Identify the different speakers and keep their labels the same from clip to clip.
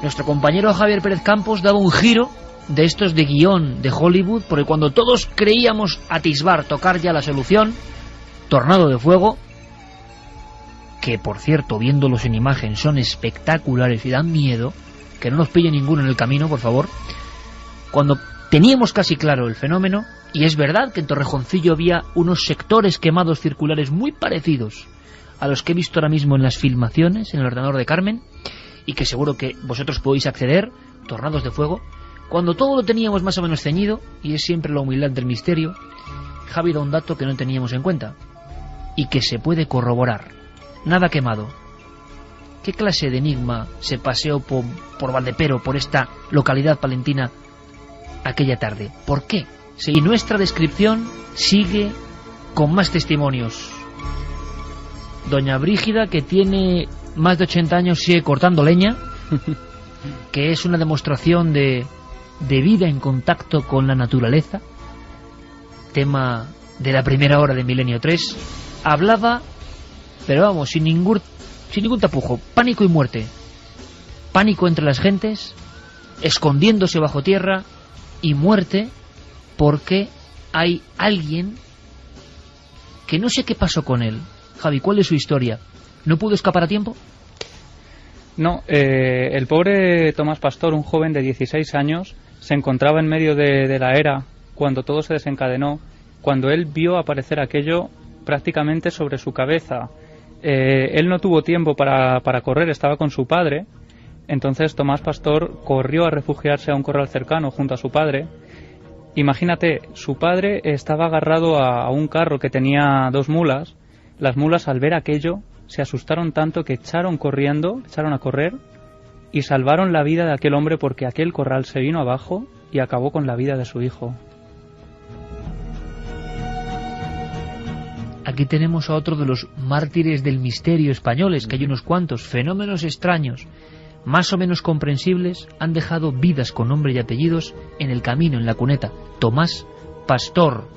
Speaker 1: nuestro compañero Javier Pérez Campos daba un giro de estos de guión de Hollywood, porque cuando todos creíamos atisbar, tocar ya la solución, Tornado de Fuego, que por cierto, viéndolos en imagen, son espectaculares y dan miedo, que no nos pille ninguno en el camino, por favor. Cuando teníamos casi claro el fenómeno, y es verdad que en Torrejoncillo había unos sectores quemados circulares muy parecidos a los que he visto ahora mismo en las filmaciones, en el ordenador de Carmen, y que seguro que vosotros podéis acceder, Tornados de Fuego. Cuando todo lo teníamos más o menos ceñido, y es siempre la humildad del misterio, Javi da un dato que no teníamos en cuenta, y que se puede corroborar. Nada quemado. ¿Qué clase de enigma se paseó por Valdepero, por esta localidad palentina, aquella tarde? ¿Por qué? Y nuestra descripción sigue con más testimonios. Doña Brígida, que tiene más de 80 años, sigue cortando leña, que es una demostración de vida en contacto con la naturaleza, tema de la primera hora de Milenio 3. Hablaba, pero vamos, sin ningún tapujo, pánico y muerte, pánico entre las gentes, escondiéndose bajo tierra, y muerte porque hay alguien que no sé qué pasó con él. Javi, ¿cuál es su historia? ¿No pudo escapar a tiempo?
Speaker 2: No, el pobre Tomás Pastor, un joven de 16 años, se encontraba en medio de la era cuando todo se desencadenó, cuando él vio aparecer aquello prácticamente sobre su cabeza. Él no tuvo tiempo para correr, estaba con su padre. Entonces Tomás Pastor corrió a refugiarse a un corral cercano junto a su padre. Imagínate, su padre estaba agarrado a un carro que tenía 2 mulas. Las mulas, al ver aquello, se asustaron tanto que echaron a correr y salvaron la vida de aquel hombre, porque aquel corral se vino abajo y acabó con la vida de su hijo.
Speaker 1: Aquí tenemos a otro de los mártires del misterio españoles, que hay unos cuantos. Fenómenos extraños, más o menos comprensibles, han dejado vidas con nombre y apellidos en el camino, en la cuneta. Tomás Pastor.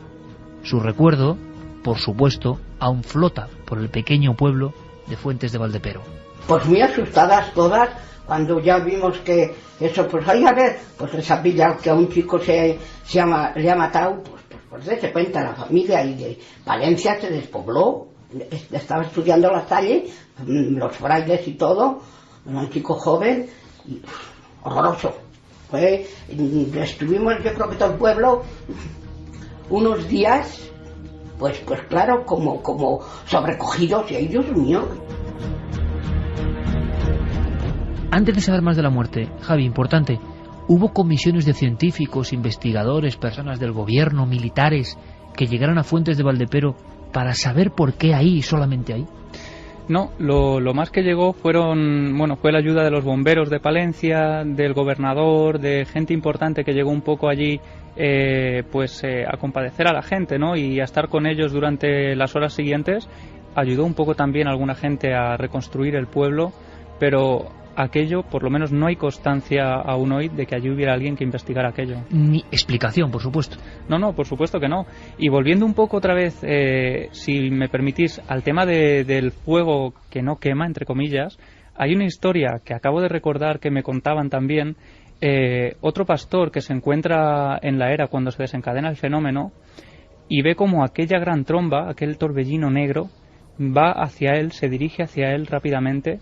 Speaker 1: Su recuerdo, por supuesto, aún flota por el pequeño pueblo de Fuentes de Valdepero.
Speaker 3: Pues muy asustadas todas, cuando ya vimos que eso, pues ahí a ver, pues les ha pillado que a un chico le ha matado, pues dése cuenta, la familia, y de Valencia se despobló. Estaba estudiando la calle, los frailes y todo, un chico joven, y, horroroso. Estuvimos, yo creo que todo el pueblo, unos días, pues claro, como sobrecogidos, y ay, Dios mío.
Speaker 1: Antes de saber más de la muerte, Javi, importante, ¿hubo comisiones de científicos, investigadores, personas del gobierno, militares, que llegaron a Fuentes de Valdepero para saber por qué ahí, solamente ahí?
Speaker 2: No, lo más que llegó fue la ayuda de los bomberos de Palencia, del gobernador, de gente importante que llegó un poco allí a compadecer a la gente, ¿no? Y a estar con ellos durante las horas siguientes. Ayudó un poco también a alguna gente a reconstruir el pueblo, pero aquello, por lo menos no hay constancia aún hoy de que allí hubiera alguien que investigara aquello.
Speaker 1: Ni explicación, por supuesto.
Speaker 2: No, por supuesto que no. Y volviendo un poco otra vez, si me permitís, al tema del fuego que no quema, entre comillas, hay una historia que acabo de recordar que me contaban también. Otro pastor que se encuentra en la era cuando se desencadena el fenómeno y ve como aquella gran tromba, aquel torbellino negro, va hacia él, se dirige hacia él rápidamente.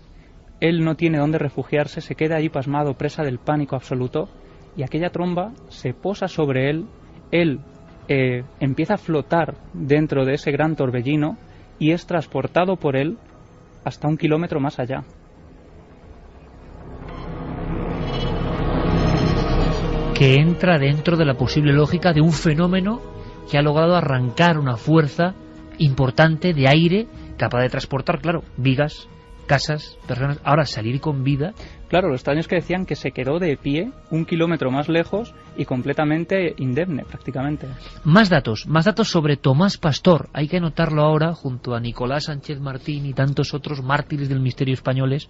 Speaker 2: Él no tiene dónde refugiarse, se queda ahí pasmado, presa del pánico absoluto, y aquella tromba se posa sobre él. Él empieza a flotar dentro de ese gran torbellino y es transportado por él hasta 1 kilómetro más allá.
Speaker 1: Que entra dentro de la posible lógica de un fenómeno que ha logrado arrancar una fuerza importante de aire capaz de transportar, claro, vigas, casas, personas. Ahora, salir con vida.
Speaker 2: Claro, los extraños que decían que se quedó de pie 1 kilómetro más lejos y completamente indemne, prácticamente.
Speaker 1: Más datos sobre Tomás Pastor. Hay que anotarlo ahora junto a Nicolás Sánchez Martín y tantos otros mártires del misterio españoles,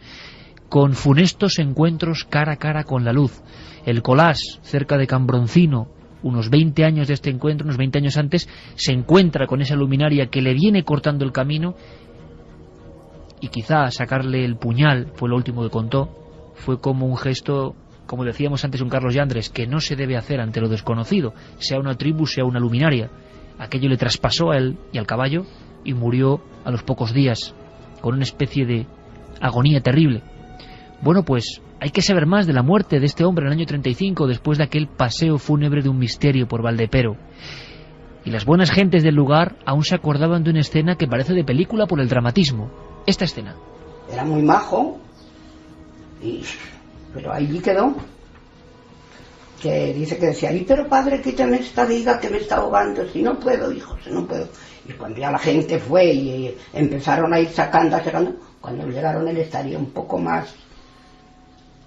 Speaker 1: con funestos encuentros cara a cara con la luz. El Colás, cerca de Cambroncino, unos 20 años de este encuentro, unos 20 años antes, se encuentra con esa luminaria que le viene cortando el camino, y quizá sacarle el puñal fue lo último que contó. fue como un gesto, como decíamos antes un Carlos Yandres, que no se debe hacer ante lo desconocido, sea una tribu, sea una luminaria. Aquello le traspasó a él y al caballo y murió a los pocos días, con una especie de agonía terrible. Bueno, pues hay que saber más de la muerte de este hombre en el año 35, después de aquel paseo fúnebre de un misterio por Valdepero. Y las buenas gentes del lugar aún se acordaban de una escena que parece de película por el dramatismo. Esta escena.
Speaker 3: Era muy majo, pero allí quedó. Que dice que decía, pero padre, quítame esta viga que me está ahogando, si no puedo, hijo, si no puedo. Y cuando ya la gente fue y empezaron a ir sacando, cuando llegaron él estaría un poco más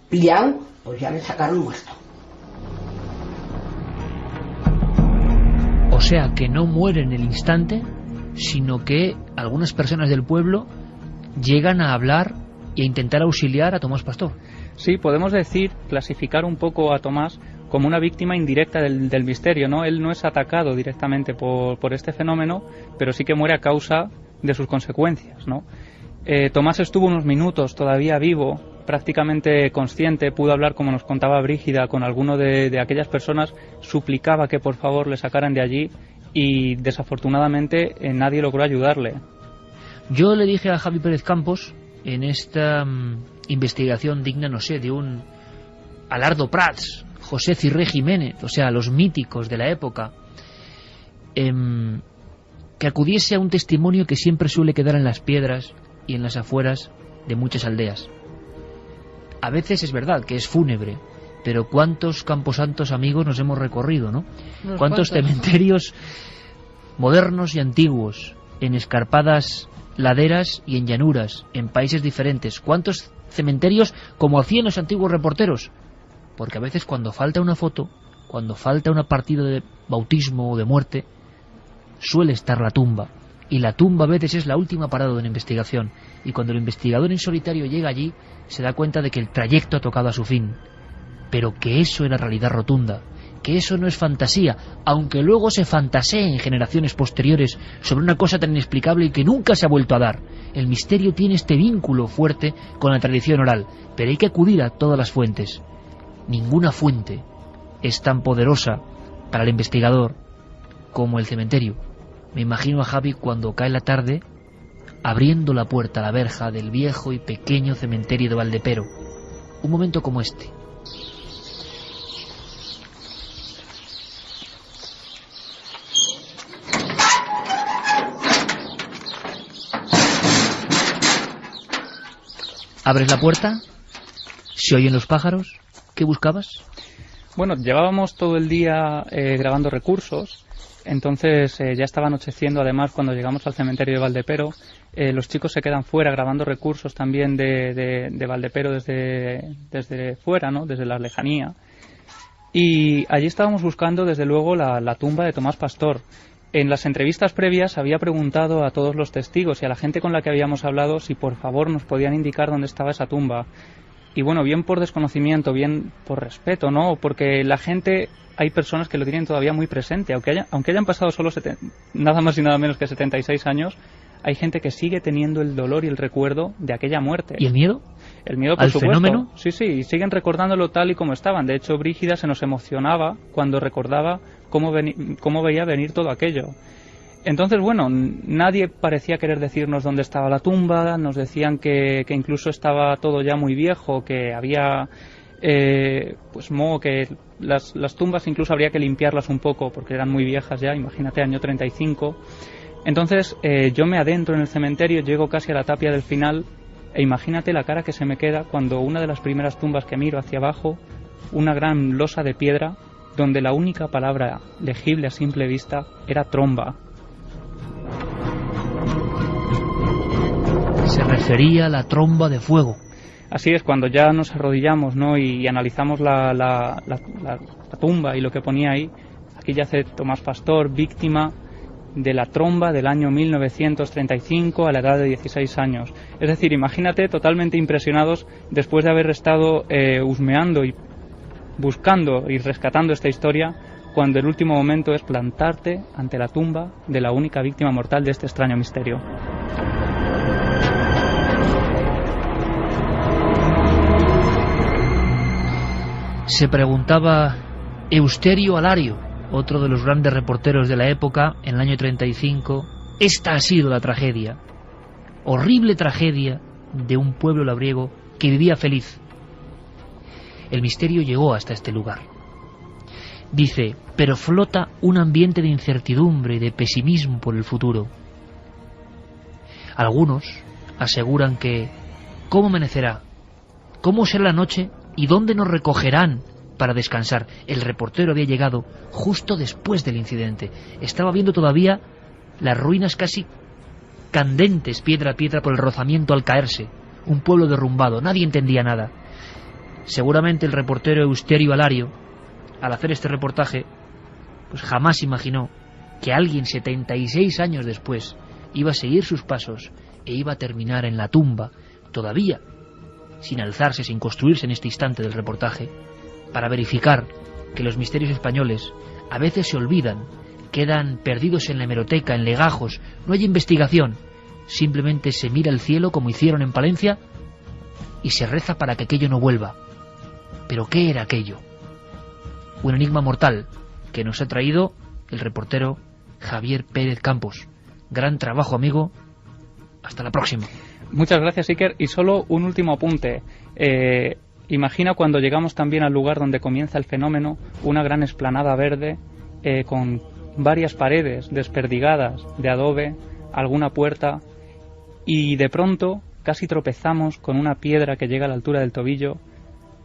Speaker 3: pillado, pues ya le sacaron muerto.
Speaker 1: O sea, que no muere en el instante, sino que algunas personas del pueblo llegan a hablar e intentar auxiliar a Tomás Pastor.
Speaker 2: Sí, podemos decir, clasificar un poco a Tomás como una víctima indirecta del misterio, ¿no? Él no es atacado directamente por este fenómeno, pero sí que muere a causa de sus consecuencias, ¿no? Tomás estuvo unos minutos todavía vivo, prácticamente consciente, pudo hablar, como nos contaba Brígida, con alguno de aquellas personas, suplicaba que por favor le sacaran de allí y desafortunadamente nadie logró ayudarle.
Speaker 1: Yo le dije a Javi Pérez Campos, en esta investigación digna, no sé, de un Alardo Prats, José Cirré Jiménez, o sea, los míticos de la época, que acudiese a un testimonio que siempre suele quedar en las piedras y en las afueras de muchas aldeas. A veces es verdad que es fúnebre, pero ¿cuántos camposantos amigos nos hemos recorrido, no? ¿Cuántos cementerios modernos y antiguos, en escarpadas laderas y en llanuras, en países diferentes? ¿Cuántos cementerios como hacían los antiguos reporteros? Porque a veces cuando falta una foto, cuando falta una partida de bautismo o de muerte, suele estar la tumba. Y la tumba a veces es la última parada de una investigación. Y cuando el investigador en solitario llega allí, se da cuenta de que el trayecto ha tocado a su fin. Pero que eso era realidad rotunda, que eso no es fantasía, aunque luego se fantasee en generaciones posteriores sobre una cosa tan inexplicable y que nunca se ha vuelto a dar. El misterio tiene este vínculo fuerte con la tradición oral, pero hay que acudir a todas las fuentes. Ninguna fuente es tan poderosa para el investigador como el cementerio. Me imagino a Javi cuando cae la tarde abriendo la puerta a la verja del viejo y pequeño cementerio de Valdepero. Un momento como este. Abres la puerta, se oyen los pájaros. ¿Qué buscabas?
Speaker 2: Bueno, llevábamos todo el día grabando recursos, entonces ya estaba anocheciendo. Además, cuando llegamos al cementerio de Valdepero, los chicos se quedan fuera grabando recursos también de Valdepero desde fuera, ¿no? Desde la lejanía. Y allí estábamos buscando, desde luego, la tumba de Tomás Pastor. En las entrevistas previas había preguntado a todos los testigos y a la gente con la que habíamos hablado si por favor nos podían indicar dónde estaba esa tumba. Y bueno, bien por desconocimiento, bien por respeto, ¿no? Porque la gente, hay personas que lo tienen todavía muy presente, aunque hayan pasado solo nada más y nada menos que 76 años, hay gente que sigue teniendo el dolor y el recuerdo de aquella muerte.
Speaker 1: ¿Y el miedo?
Speaker 2: El miedo, por supuesto. ¿Al fenómeno? Sí, y siguen recordándolo tal y como estaban. De hecho, Brígida se nos emocionaba cuando recordaba cómo veía venir todo aquello. Entonces, bueno, nadie parecía querer decirnos dónde estaba la tumba. Nos decían que incluso estaba todo ya muy viejo, que había pues moho, que las tumbas incluso habría que limpiarlas un poco porque eran muy viejas ya, imagínate, año 35. Entonces yo me adentro en el cementerio, llego casi a la tapia del final e imagínate la cara que se me queda cuando una de las primeras tumbas que miro hacia abajo, una gran losa de piedra donde la única palabra legible a simple vista era tromba.
Speaker 1: Se refería a la tromba de fuego.
Speaker 2: Así es, cuando ya nos arrodillamos, ¿no? y analizamos la tumba y lo que ponía ahí, aquí yace Tomás Pastor, víctima de la tromba del año 1935 a la edad de 16 años. Es decir, imagínate, totalmente impresionados después de haber estado husmeando y buscando y rescatando esta historia, cuando el último momento es plantarte ante la tumba de la única víctima mortal de este extraño misterio.
Speaker 1: Se preguntaba Eusterio Alario, otro de los grandes reporteros de la época, en el año 35. Esta ha sido la tragedia, horrible tragedia de un pueblo labriego que vivía feliz. El misterio llegó hasta este lugar. Dice, pero flota un ambiente de incertidumbre y de pesimismo por el futuro. Algunos aseguran que ¿cómo amanecerá? ¿Cómo será la noche? ¿Y dónde nos recogerán para descansar? El reportero había llegado justo después del incidente. Estaba viendo todavía las ruinas casi candentes, piedra a piedra, por el rozamiento al caerse. Un pueblo derrumbado, nadie entendía nada. Seguramente el reportero Eusterio Alario, al hacer este reportaje, pues jamás imaginó que alguien 76 años después iba a seguir sus pasos e iba a terminar en la tumba, todavía sin alzarse, sin construirse en este instante del reportaje, para verificar que los misterios españoles a veces se olvidan, quedan perdidos en la hemeroteca, en legajos, no hay investigación, simplemente se mira el cielo como hicieron en Palencia y se reza para que aquello no vuelva. ¿Pero qué era aquello? Un enigma mortal que nos ha traído el reportero Javier Pérez Campos. Gran trabajo, amigo. Hasta la próxima.
Speaker 2: Muchas gracias, Iker. Y solo un último apunte. Imagina cuando llegamos también al lugar donde comienza el fenómeno, una gran explanada verde con varias paredes desperdigadas de adobe, alguna puerta, y de pronto casi tropezamos con una piedra que llega a la altura del tobillo,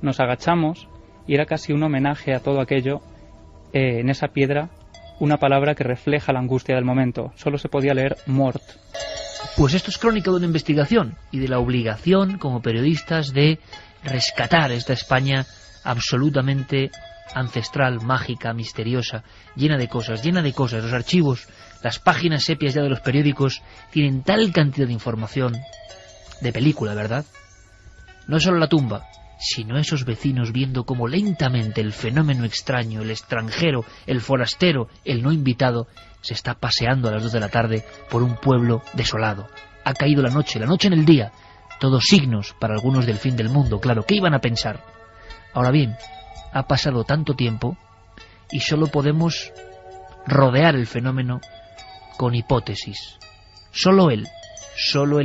Speaker 2: nos agachamos y era casi un homenaje a todo aquello. En esa piedra una palabra que refleja la angustia del momento. Solo se podía leer mort.
Speaker 1: Pues esto es crónica de una investigación y de la obligación como periodistas de rescatar esta España absolutamente ancestral, mágica, misteriosa, llena de cosas. Los archivos, las páginas sepias ya de los periódicos tienen tal cantidad de información, de película, ¿verdad? No solo la tumba, sino esos vecinos viendo cómo lentamente el fenómeno extraño, el extranjero, el forastero, el no invitado, se está paseando a las 2 de la tarde por un pueblo desolado. Ha caído la noche en el día, todos signos para algunos del fin del mundo, claro, ¿qué iban a pensar? Ahora bien, ha pasado tanto tiempo y solo podemos rodear el fenómeno con hipótesis. Solo el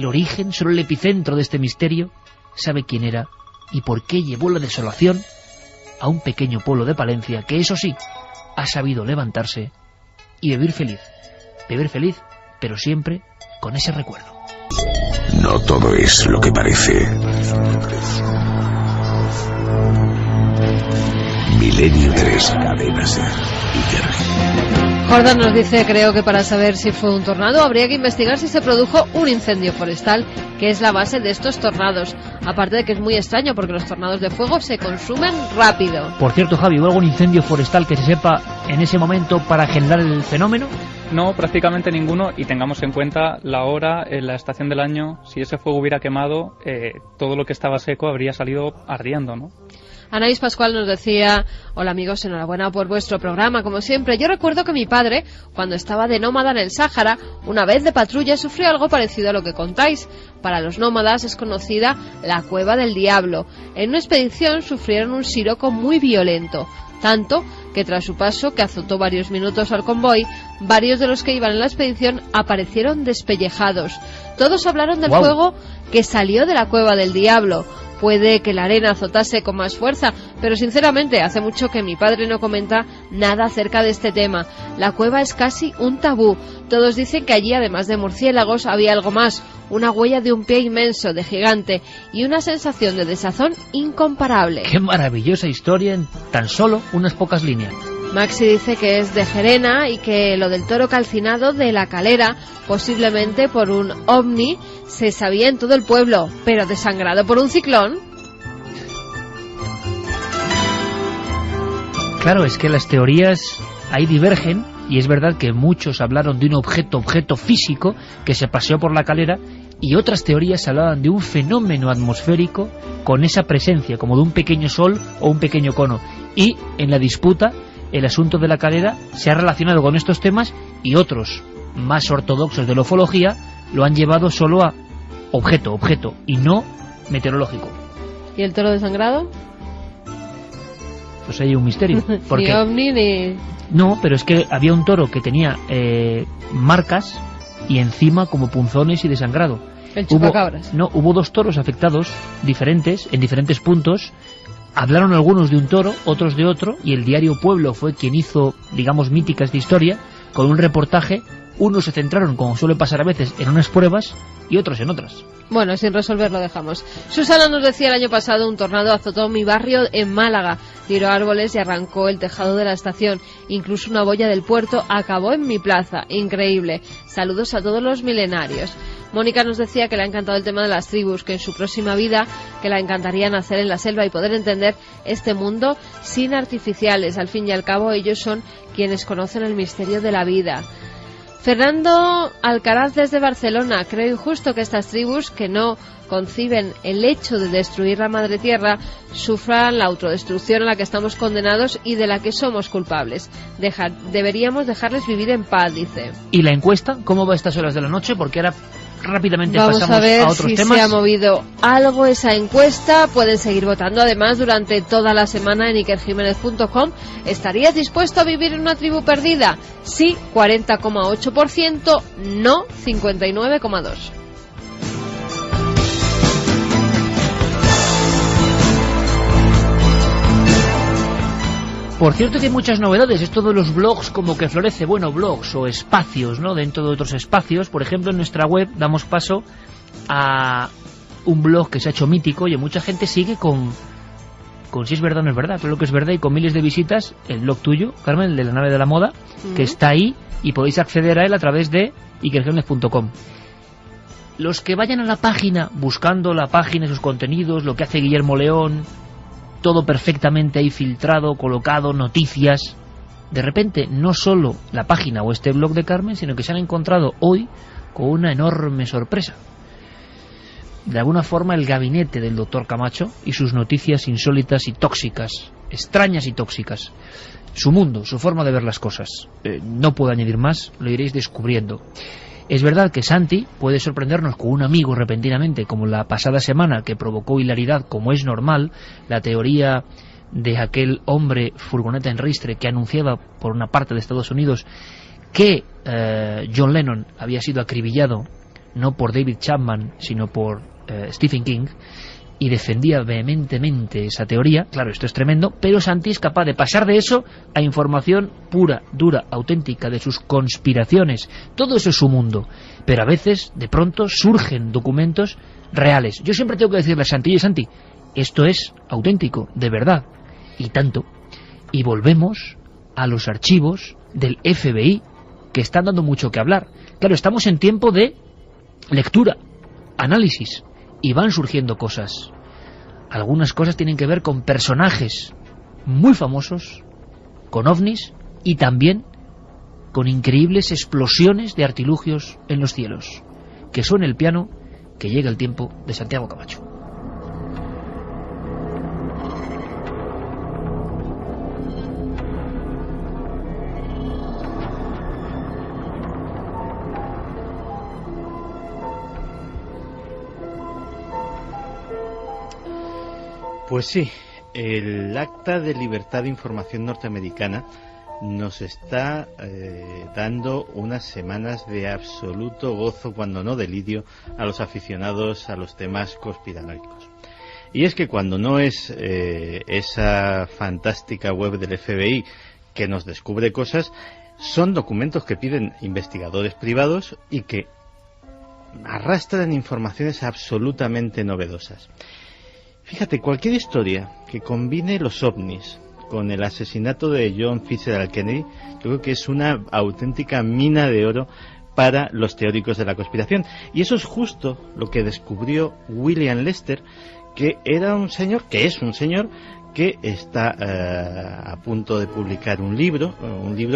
Speaker 1: origen, solo el epicentro de este misterio sabe quién era y por qué llevó la desolación a un pequeño pueblo de Palencia que, eso sí, ha sabido levantarse y vivir feliz, pero siempre con ese recuerdo.
Speaker 4: No todo es lo que parece. Milenio 3, Cadena Ser, Iker.
Speaker 5: Jordan nos dice, creo que para saber si fue un tornado habría que investigar si se produjo un incendio forestal, que es la base de estos tornados. Aparte de que es muy extraño porque los tornados de fuego se consumen rápido.
Speaker 1: Por cierto, Javi, ¿hubo algún incendio forestal que se sepa en ese momento para generar el fenómeno?
Speaker 2: No, prácticamente ninguno, y tengamos en cuenta la hora, la estación del año. Si ese fuego hubiera quemado, todo lo que estaba seco habría salido ardiendo, ¿no?
Speaker 5: Anaís Pascual nos decía, hola amigos, enhorabuena por vuestro programa, como siempre. Yo recuerdo que mi padre, cuando estaba de nómada en el Sáhara, una vez de patrulla sufrió algo parecido a lo que contáis. Para los nómadas es conocida la Cueva del Diablo. En una expedición sufrieron un siroco muy violento, tanto que tras su paso, que azotó varios minutos al convoy, varios de los que iban en la expedición aparecieron despellejados. Todos hablaron del fuego que salió de la Cueva del Diablo. Puede que la arena azotase con más fuerza, pero sinceramente hace mucho que mi padre no comenta nada acerca de este tema. La cueva es casi un tabú. Todos dicen que allí, además de murciélagos, había algo más, una huella de un pie inmenso, de gigante, y una sensación de desazón incomparable.
Speaker 1: ¡Qué maravillosa historia en tan solo unas pocas líneas!
Speaker 5: Maxi dice que es de Gerena y que lo del toro calcinado de la Calera, posiblemente por un ovni, se sabía en todo el pueblo, pero desangrado por un ciclón.
Speaker 1: Claro, es que las teorías ahí divergen, y es verdad que muchos hablaron de un objeto físico que se paseó por la Calera, y otras teorías hablaban de un fenómeno atmosférico con esa presencia, como de un pequeño sol o un pequeño cono. Y en la disputa, el asunto de la Calera se ha relacionado con estos temas, y otros más ortodoxos de la ufología lo han llevado solo a objeto, y no meteorológico.
Speaker 5: ¿Y el toro desangrado?
Speaker 1: Pues hay un misterio. Porque...
Speaker 5: Ni ovni ni...
Speaker 1: No, pero es que había un toro que tenía marcas y encima como punzones y desangrado.
Speaker 5: El chupacabras.
Speaker 1: Hubo 2 toros afectados diferentes, en diferentes puntos. Hablaron algunos de un toro, otros de otro, y el diario Pueblo fue quien hizo, digamos, mítica esta historia, con un reportaje. Unos se centraron, como suele pasar a veces, en unas pruebas y otros en otras.
Speaker 5: Bueno, sin resolver lo dejamos. Susana nos decía el año pasado: un tornado azotó mi barrio en Málaga, tiró árboles y arrancó el tejado de la estación. Incluso una boya del puerto acabó en mi plaza. Increíble. Saludos a todos los milenarios. Mónica nos decía que le ha encantado el tema de las tribus, que en su próxima vida que la encantaría nacer en la selva y poder entender este mundo sin artificiales. Al fin y al cabo ellos son quienes conocen el misterio de la vida. Fernando Alcaraz desde Barcelona: creo injusto que estas tribus que no conciben el hecho de destruir la madre tierra sufran la autodestrucción a la que estamos condenados y de la que somos culpables. Deberíamos dejarles vivir en paz, dice.
Speaker 1: ¿Y la encuesta? ¿Cómo va a estas horas de la noche? Porque ahora rápidamente
Speaker 5: vamos
Speaker 1: pasamos
Speaker 5: a ver
Speaker 1: otros
Speaker 5: si
Speaker 1: temas.
Speaker 5: se ha movido algo esa encuesta. Pueden seguir votando además durante toda la semana en ikerjimenez.com. ¿Estarías dispuesto a vivir en una tribu perdida? Sí, 40,8%, no 59,2%.
Speaker 1: Por cierto que hay muchas novedades, esto de los blogs como que florece, bueno, blogs o espacios, ¿no?, dentro de otros espacios. Por ejemplo, en nuestra web damos paso a un blog que se ha hecho mítico y mucha gente sigue con si es verdad o no es verdad. Creo que es verdad, y con miles de visitas, el blog tuyo, Carmen, el de la nave de la moda, que está ahí y podéis acceder a él a través de ikerjimenez.com. Los que vayan a la página, buscando la página, sus contenidos, lo que hace Guillermo León, todo perfectamente ahí filtrado, colocado, noticias. De repente, no solo la página o este blog de Carmen, sino que se han encontrado hoy con una enorme sorpresa. De alguna forma, el gabinete del doctor Camacho y sus noticias insólitas y tóxicas, extrañas y tóxicas. Su mundo, su forma de ver las cosas. No puedo añadir más, lo iréis descubriendo. Es verdad que Santi puede sorprendernos con un amigo repentinamente, como la pasada semana, que provocó hilaridad, como es normal, la teoría de aquel hombre furgoneta en ristre que anunciaba por una parte de Estados Unidos que John Lennon había sido acribillado no por David Chapman, sino por Stephen King, y defendía vehementemente esa teoría. Claro, esto es tremendo, pero Santi es capaz de pasar de eso a información pura, dura, auténtica, de sus conspiraciones. Todo eso es su mundo, pero a veces, de pronto, surgen documentos reales. Yo siempre tengo que decirle a Santi: oye, Santi, esto es auténtico, de verdad, y tanto. Y volvemos a los archivos del FBI, que están dando mucho que hablar. Claro, estamos en tiempo de lectura, análisis, y van surgiendo cosas. Algunas cosas tienen que ver con personajes muy famosos, con ovnis y también con increíbles explosiones de artilugios en los cielos. Que suene el piano, que llega el tiempo de Santiago Camacho.
Speaker 6: Pues sí, el Acta de Libertad de Información norteamericana nos está dando unas semanas de absoluto gozo, cuando no delirio, a los aficionados a los temas conspiranoicos. Y es que cuando no es esa fantástica web del FBI que nos descubre cosas, son documentos que piden investigadores privados y que arrastran informaciones absolutamente novedosas. Fíjate, cualquier historia que combine los ovnis con el asesinato de John Fitzgerald Kennedy, yo creo que es una auténtica mina de oro para los teóricos de la conspiración. Y eso es justo lo que descubrió William Lester, que era un señor, que es un señor, que está a punto de publicar un libro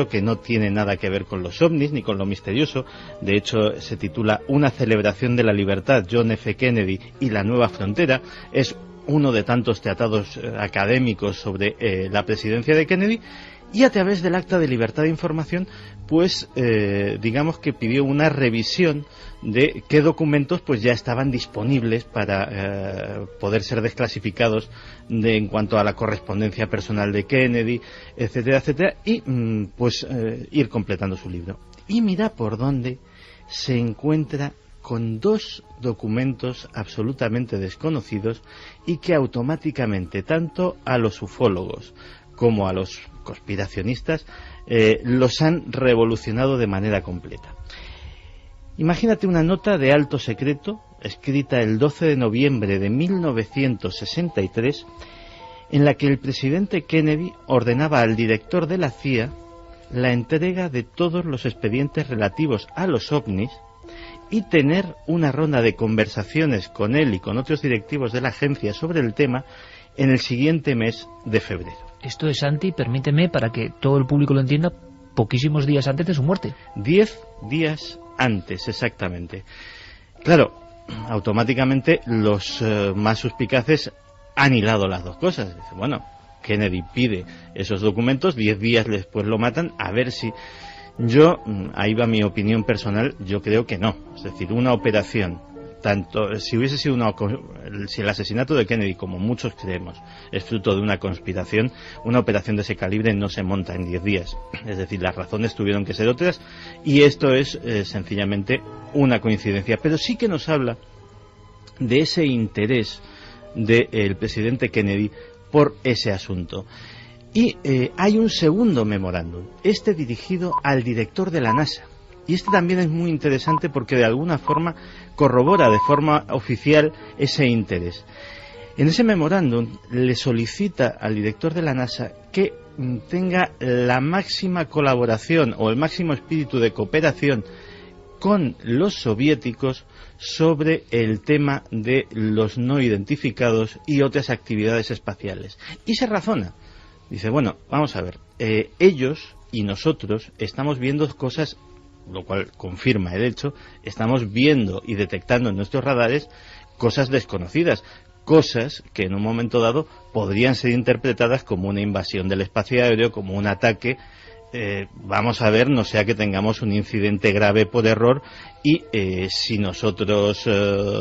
Speaker 6: que no tiene nada que ver con los ovnis ni con lo misterioso. De hecho, se titula Una celebración de la libertad, John F. Kennedy y la nueva frontera. Es uno de tantos tratados académicos sobre la presidencia de Kennedy, y a través del Acta de Libertad de Información, pues digamos que pidió una revisión de qué documentos pues ya estaban disponibles para poder ser desclasificados en cuanto a la correspondencia personal de Kennedy, etcétera, etcétera, y pues ir completando su libro. Y mira por dónde se encuentra con dos documentos absolutamente desconocidos y que automáticamente tanto a los ufólogos como a los conspiracionistas los han revolucionado de manera completa. Imagínate una nota de alto secreto escrita el 12 de noviembre de 1963 en la que el presidente Kennedy ordenaba al director de la CIA la entrega de todos los expedientes relativos a los ovnis y tener una ronda de conversaciones con él y con otros directivos de la agencia sobre el tema en el siguiente mes de febrero.
Speaker 1: Esto es, Santi, permíteme, para que todo el público lo entienda, poquísimos días antes de su muerte.
Speaker 6: 10 días antes, exactamente. Claro, automáticamente los más suspicaces han hilado las dos cosas. Dice, bueno, Kennedy pide esos documentos, 10 días después lo matan, a ver si... Yo, ahí va mi opinión personal, yo creo que no. Es decir, una operación, tanto si hubiese sido si el asesinato de Kennedy, como muchos creemos, es fruto de una conspiración, una operación de ese calibre no se monta en 10 días. Es decir, las razones tuvieron que ser otras y esto es sencillamente una coincidencia. Pero sí que nos habla de ese interés del presidente Kennedy por ese asunto. Y hay un segundo memorándum, este dirigido al director de la NASA. Y este también es muy interesante porque de alguna forma corrobora de forma oficial ese interés. En ese memorándum le solicita al director de la NASA que tenga la máxima colaboración o el máximo espíritu de cooperación con los soviéticos sobre el tema de los no identificados y otras actividades espaciales. Y se razona. Dice, bueno, vamos a ver, ellos y nosotros estamos viendo cosas, lo cual confirma el hecho, estamos viendo y detectando en nuestros radares cosas desconocidas, cosas que en un momento dado podrían ser interpretadas como una invasión del espacio aéreo, como un ataque. Vamos a ver, no sea que tengamos un incidente grave por error y si nosotros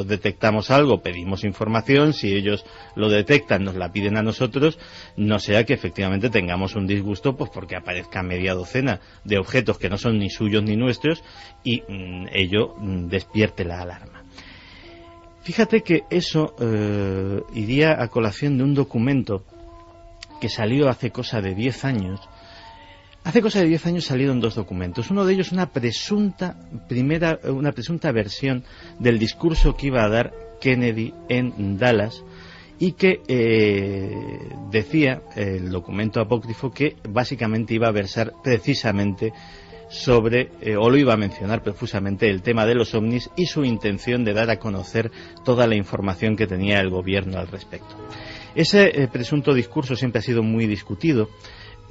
Speaker 6: detectamos algo, pedimos información, si ellos lo detectan, nos la piden a nosotros, no sea que efectivamente tengamos un disgusto pues porque aparezca media docena de objetos que no son ni suyos ni nuestros y ello despierte la alarma. Fíjate que eso iría a colación de un documento que salió hace cosa de 10 años. Hace cosa de 10 años salieron dos documentos. Uno de ellos una presunta versión del discurso que iba a dar Kennedy en Dallas y que decía el documento apócrifo que básicamente iba a versar precisamente sobre, o lo iba a mencionar profusamente, el tema de los ovnis y su intención de dar a conocer toda la información que tenía el gobierno al respecto. Ese presunto discurso siempre ha sido muy discutido.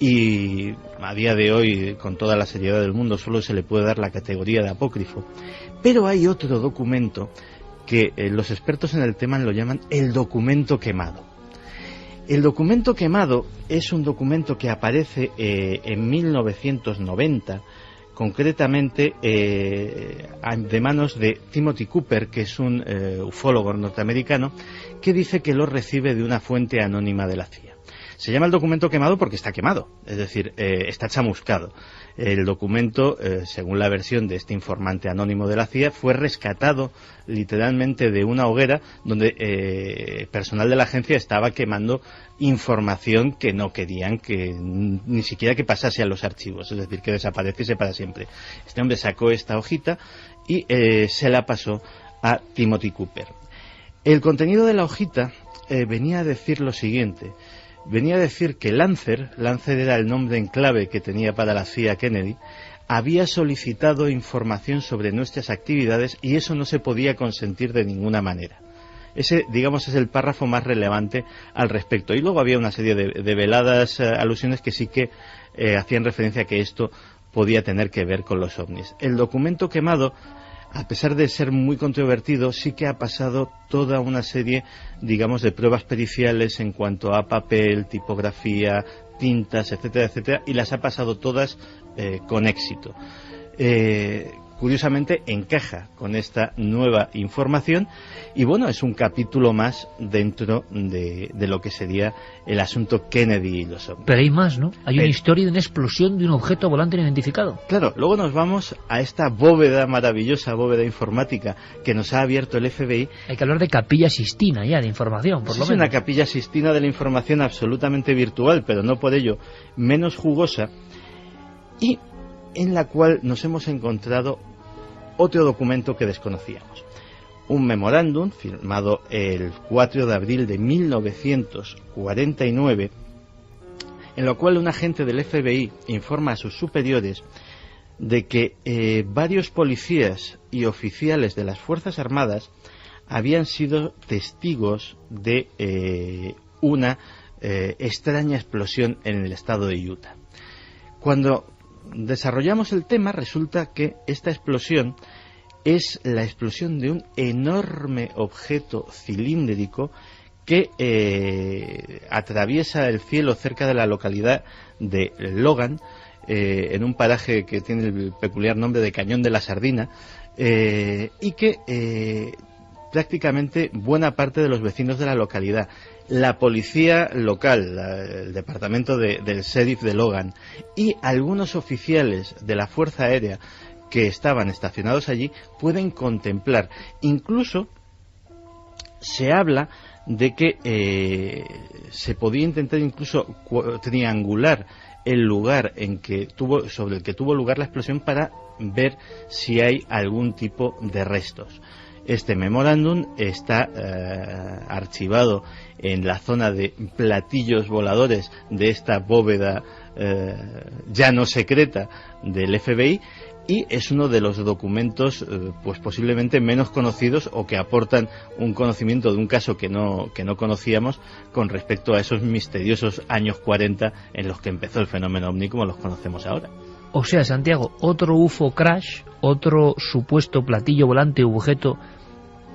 Speaker 6: Y a día de hoy, con toda la seriedad del mundo, solo se le puede dar la categoría de apócrifo. Pero hay otro documento que los expertos en el tema lo llaman el documento quemado. El documento quemado es un documento que aparece en 1990, concretamente de manos de Timothy Cooper, que es un ufólogo norteamericano, que dice que lo recibe de una fuente anónima de la CIA. Se llama el documento quemado porque está quemado, es decir, está chamuscado. El documento, según la versión de este informante anónimo de la CIA, fue rescatado literalmente de una hoguera donde personal de la agencia estaba quemando información que no querían que ni siquiera que pasase a los archivos, es decir, que desapareciese para siempre. Este hombre sacó esta hojita y se la pasó a Timothy Cooper. El contenido de la hojita venía a decir lo siguiente. Venía a decir que Lancer era el nombre en clave que tenía para la CIA Kennedy, había solicitado información sobre nuestras actividades y eso no se podía consentir de ninguna manera. Ese, digamos, es el párrafo más relevante al respecto. Y luego había una serie de veladas alusiones que sí que hacían referencia a que esto podía tener que ver con los ovnis. El documento quemado a pesar de ser muy controvertido, sí que ha pasado toda una serie, digamos, de pruebas periciales en cuanto a papel, tipografía, tintas, etcétera, etcétera, y las ha pasado todas con éxito. Curiosamente encaja con esta nueva información y bueno, es un capítulo más dentro de lo que sería el asunto Kennedy y los ovnis.
Speaker 1: Pero hay más, ¿no? Hay una historia de una explosión de un objeto volante no identificado.
Speaker 6: Claro, luego nos vamos a esta bóveda, maravillosa bóveda informática que nos ha abierto el FBI.
Speaker 1: Hay que hablar de Capilla Sistina ya, de información, por lo menos.
Speaker 6: Es una Capilla Sistina de la información absolutamente virtual, pero no por ello menos jugosa, y en la cual nos hemos encontrado otro documento que desconocíamos. Un memorándum firmado el 4 de abril de 1949, en lo cual un agente del FBI informa a sus superiores de que varios policías y oficiales de las Fuerzas Armadas habían sido testigos de una extraña explosión en el estado de Utah. Cuando desarrollamos el tema, resulta que esta explosión es la explosión de un enorme objeto cilíndrico que atraviesa el cielo cerca de la localidad de Logan, en un paraje que tiene el peculiar nombre de Cañón de la Sardina, y que prácticamente buena parte de los vecinos de la localidad, la policía local, el departamento del sheriff de Logan y algunos oficiales de la Fuerza Aérea que estaban estacionados allí pueden contemplar. Incluso se habla de que se podía intentar incluso triangular el lugar sobre el que tuvo lugar la explosión para ver si hay algún tipo de restos. Este memorándum está archivado en la zona de platillos voladores de esta bóveda ya no secreta del FBI, y es uno de los documentos pues posiblemente menos conocidos o que aportan un conocimiento de un caso que no conocíamos con respecto a esos misteriosos años 40 en los que empezó el fenómeno ovni como los conocemos ahora.
Speaker 1: O sea, Santiago, otro UFO crash, otro supuesto platillo volante u objeto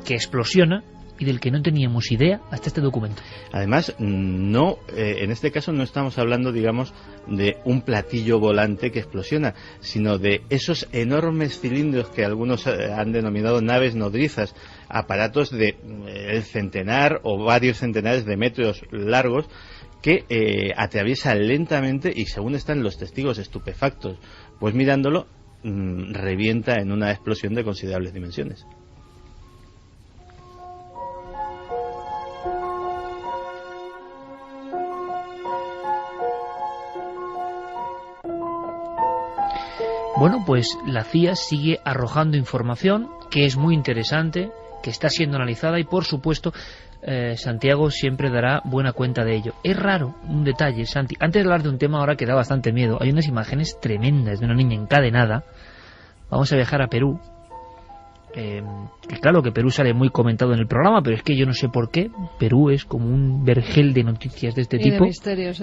Speaker 1: que explosiona y del que no teníamos idea hasta este documento.
Speaker 6: Además, en este caso no estamos hablando, digamos, de un platillo volante que explosiona, sino de esos enormes cilindros que algunos han denominado naves nodrizas, aparatos de el centenar o varios centenares de metros largos, que atraviesa lentamente y, según están los testigos estupefactos, pues mirándolo, revienta en una explosión de considerables dimensiones.
Speaker 1: Bueno, pues la CIA sigue arrojando información que es muy interesante, que está siendo analizada y, por supuesto, Santiago siempre dará buena cuenta de ello. Es raro un detalle, Santi. Antes de hablar de un tema ahora que da bastante miedo, hay unas imágenes tremendas de una niña encadenada. Vamos a viajar a Perú. Claro que Perú sale muy comentado en el programa, pero es que yo no sé por qué. Perú es como un vergel de noticias de este tipo.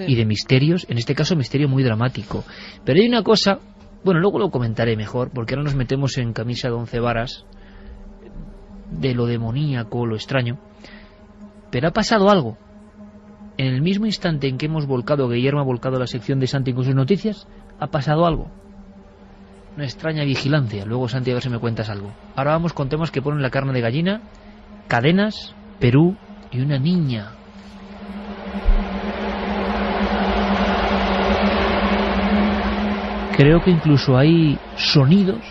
Speaker 1: Y de misterios, en este caso misterio muy dramático. Pero hay una cosa, bueno, luego lo comentaré mejor, porque ahora nos metemos en camisa de 11 varas de lo demoníaco, lo extraño. Pero ha pasado algo. En el mismo instante en que Guillermo ha volcado la sección de Santi con sus noticias, ha pasado algo. Una extraña vigilancia. Luego, Santi, a ver si me cuentas algo. Ahora vamos con temas que ponen la carne de gallina, cadenas, Perú y una niña. Creo que incluso hay sonidos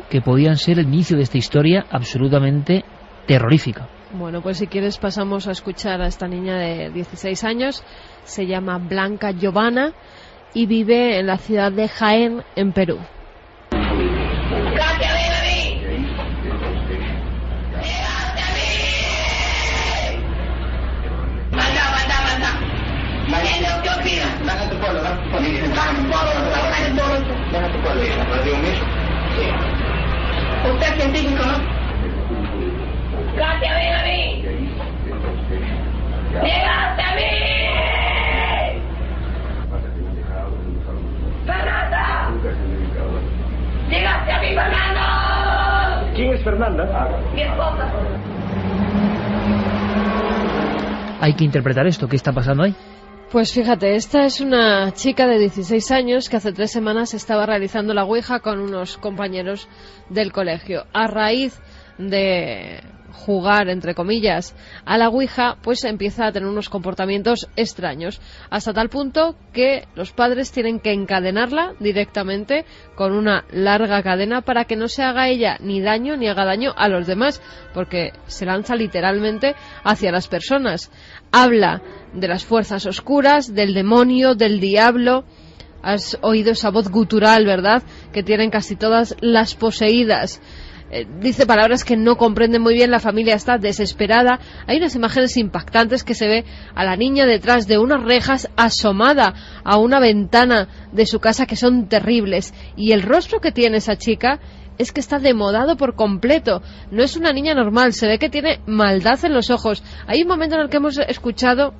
Speaker 1: que podían ser el inicio de esta historia absolutamente terrorífica.
Speaker 5: Bueno, pues si quieres pasamos a escuchar a esta niña de 16 años. Se llama Blanca Giovanna y vive en la ciudad de Jaén, en Perú.
Speaker 7: Usted es científico, ¿no? ¡Katia, ven a mí! ¡Llegaste a mí! ¡Fernando! ¡Llegaste a mí, Fernando!
Speaker 8: ¿Quién es Fernanda?
Speaker 7: Mi esposa.
Speaker 1: Hay que interpretar esto. ¿Qué está pasando ahí?
Speaker 5: Pues fíjate, esta es una chica de 16 años que hace 3 semanas estaba realizando la ouija con unos compañeros del colegio. A raíz de jugar, entre comillas, a la ouija, pues empieza a tener unos comportamientos extraños, hasta tal punto que los padres tienen que encadenarla directamente con una larga cadena para que no se haga ella ni daño ni haga daño a los demás, porque se lanza literalmente hacia las personas. Habla de las fuerzas oscuras, del demonio, del diablo. Has oído esa voz gutural, ¿verdad?, que tienen casi todas las poseídas. Dice palabras que no comprenden muy bien, la familia está desesperada. Hay unas imágenes impactantes que se ve a la niña detrás de unas rejas asomada a una ventana de su casa que son terribles. Y el rostro que tiene esa chica es que está demodado por completo. No es una niña normal, se ve que tiene maldad en los ojos. Hay un momento en el que hemos escuchado: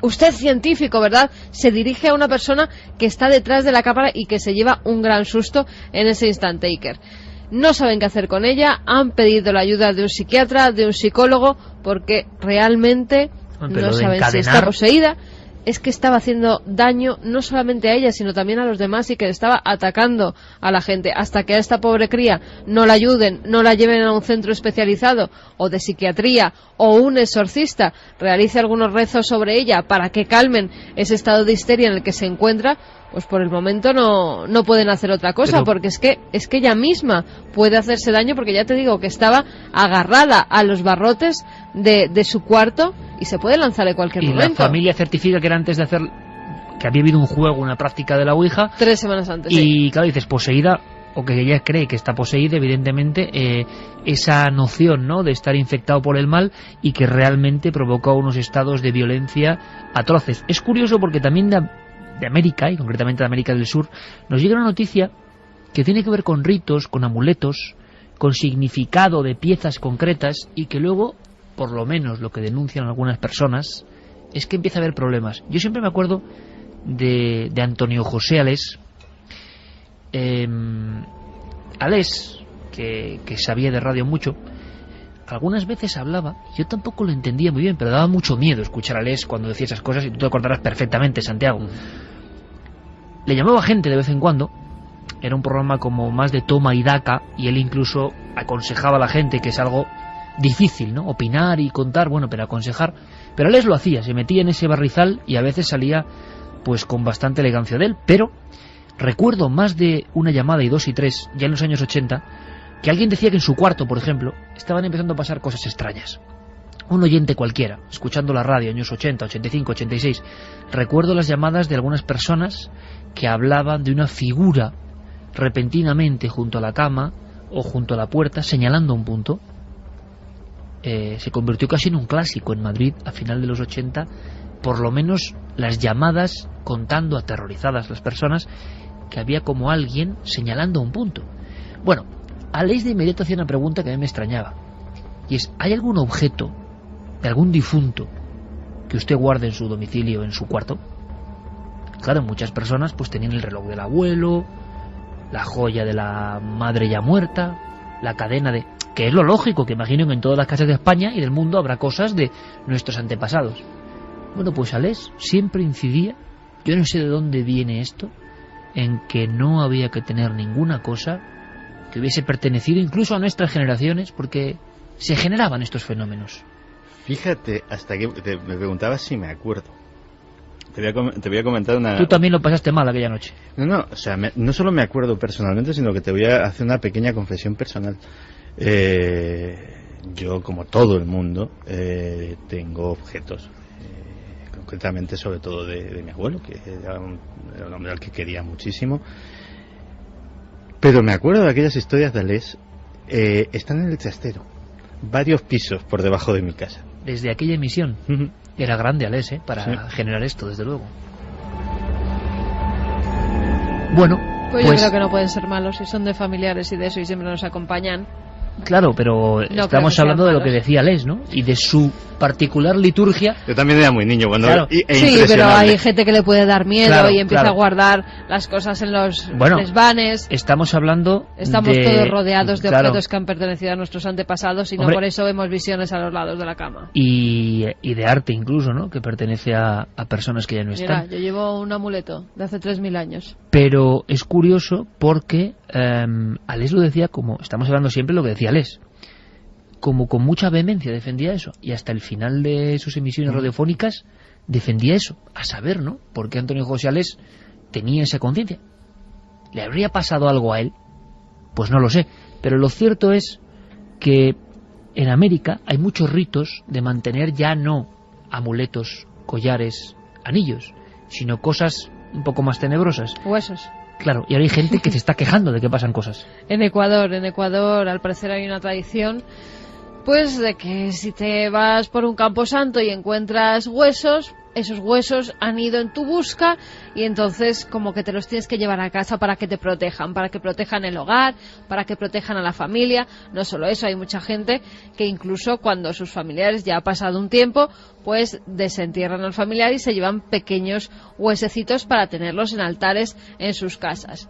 Speaker 5: usted científico, ¿verdad? Se dirige a una persona que está detrás de la cámara y que se lleva un gran susto en ese instante, Iker. No saben qué hacer con ella, han pedido la ayuda de un psiquiatra, de un psicólogo, porque realmente no saben si está poseída. Es que estaba haciendo daño no solamente a ella, sino también a los demás, y que estaba atacando a la gente. Hasta que a esta pobre cría no la ayuden, no la lleven a un centro especializado o de psiquiatría, o un exorcista realice algunos rezos sobre ella para que calmen ese estado de histeria en el que se encuentra, pues por el momento no pueden hacer otra cosa. Pero porque es que ella misma puede hacerse daño, porque ya te digo que estaba agarrada a los barrotes de su cuarto y se puede lanzar en cualquier momento.
Speaker 1: Y la familia certifica que era antes de hacer, que había habido un juego, una práctica de la ouija
Speaker 5: 3 semanas antes.
Speaker 1: Y
Speaker 5: sí,
Speaker 1: claro, dices poseída, o que ella cree que está poseída, evidentemente, esa noción, ¿no?, de estar infectado por el mal, y que realmente provocó unos estados de violencia atroces. Es curioso porque también de América, y concretamente de América del Sur, nos llega una noticia que tiene que ver con ritos, con amuletos, con significado de piezas concretas, y que luego, por lo menos lo que denuncian algunas personas, es que empieza a haber problemas. Yo siempre me acuerdo de Antonio José Alés, Alés, que sabía de radio mucho. Algunas veces hablaba, yo tampoco lo entendía muy bien, pero daba mucho miedo escuchar a Alés cuando decía esas cosas, y tú te acordarás perfectamente, Santiago. Le llamaba gente de vez en cuando, era un programa como más de toma y daca, y él incluso aconsejaba a la gente, que es algo difícil, ¿no?, opinar y contar, bueno, pero aconsejar. Pero Alés lo hacía, se metía en ese barrizal y a veces salía pues con bastante elegancia de él. Pero recuerdo más de una llamada, y 2 y 3, ya en los años 80, que alguien decía que en su cuarto, por ejemplo, estaban empezando a pasar cosas extrañas. Un oyente cualquiera, escuchando la radio, años 80, 85, 86, recuerdo las llamadas de algunas personas que hablaban de una figura repentinamente junto a la cama o junto a la puerta, señalando un punto. Se convirtió casi en un clásico en Madrid a final de los 80, por lo menos las llamadas contando, aterrorizadas las personas, que había como alguien señalando un punto. Bueno, Alés de inmediato hacía una pregunta que a mí me extrañaba, y es: ¿hay algún objeto de algún difunto que usted guarde en su domicilio, en su cuarto? Claro, muchas personas pues tenían el reloj del abuelo, la joya de la madre ya muerta, la cadena de... que es lo lógico, que imagino que en todas las casas de España y del mundo habrá cosas de nuestros antepasados. Bueno, pues Alés siempre incidía, yo no sé de dónde viene esto, en que no había que tener ninguna cosa que hubiese pertenecido incluso a nuestras generaciones, porque se generaban estos fenómenos.
Speaker 6: Fíjate, hasta que me preguntabas si me acuerdo. Te voy a comentar una...
Speaker 1: Tú también lo pasaste mal aquella noche.
Speaker 6: No, o sea, no solo me acuerdo personalmente, sino que te voy a hacer una pequeña confesión personal. Yo, como todo el mundo, tengo objetos, concretamente sobre todo de mi abuelo, que era un hombre al que quería muchísimo. Pero me acuerdo de aquellas historias de Alés. Están en el trastero, varios pisos por debajo de mi casa.
Speaker 1: Desde aquella emisión. Era grande Alés, para generar esto, desde luego. Bueno,
Speaker 5: pues yo creo que no pueden ser malos si son de familiares y de eso, y siempre nos acompañan.
Speaker 1: Claro, pero estamos hablando de lo que decía Les, ¿no? Y de su particular liturgia.
Speaker 6: Yo también era muy niño cuando
Speaker 1: Claro.
Speaker 5: Sí, pero hay gente que le puede dar miedo,
Speaker 1: Claro,
Speaker 5: y empieza
Speaker 1: claro.
Speaker 5: a guardar las cosas en los
Speaker 1: Bueno,
Speaker 5: desvanes.
Speaker 1: Estamos hablando
Speaker 5: Estamos todos rodeados de
Speaker 1: claro,
Speaker 5: objetos que han pertenecido a nuestros antepasados y no
Speaker 1: Hombre,
Speaker 5: por eso vemos visiones a los lados de la cama.
Speaker 1: y de arte incluso, ¿no? Que pertenece a personas que ya no
Speaker 5: Mira,
Speaker 1: están.
Speaker 5: yo llevo un amuleto de hace 3000 años.
Speaker 1: Pero es curioso porque Ales lo decía como, estamos hablando siempre de lo que decía Ales, como con mucha vehemencia defendía eso, y hasta el final de sus emisiones radiofónicas defendía eso, a saber, ¿no? ¿Por qué Antonio José Ales tenía esa conciencia? ¿Le habría pasado algo a él? Pues no lo sé, pero lo cierto es que en América hay muchos ritos de mantener ya no amuletos, collares, anillos, sino cosas un poco más tenebrosas.
Speaker 5: Huesos.
Speaker 1: Claro, y ahora hay gente que se está quejando de que pasan cosas.
Speaker 5: En Ecuador, al parecer hay una tradición, pues de que si te vas por un camposanto y encuentras huesos, esos huesos han ido en tu busca y entonces como que te los tienes que llevar a casa para que te protejan, para que protejan el hogar, para que protejan a la familia. No solo eso, hay mucha gente que incluso cuando sus familiares ya ha pasado un tiempo, pues desentierran al familiar y se llevan pequeños huesecitos para tenerlos en altares en sus casas.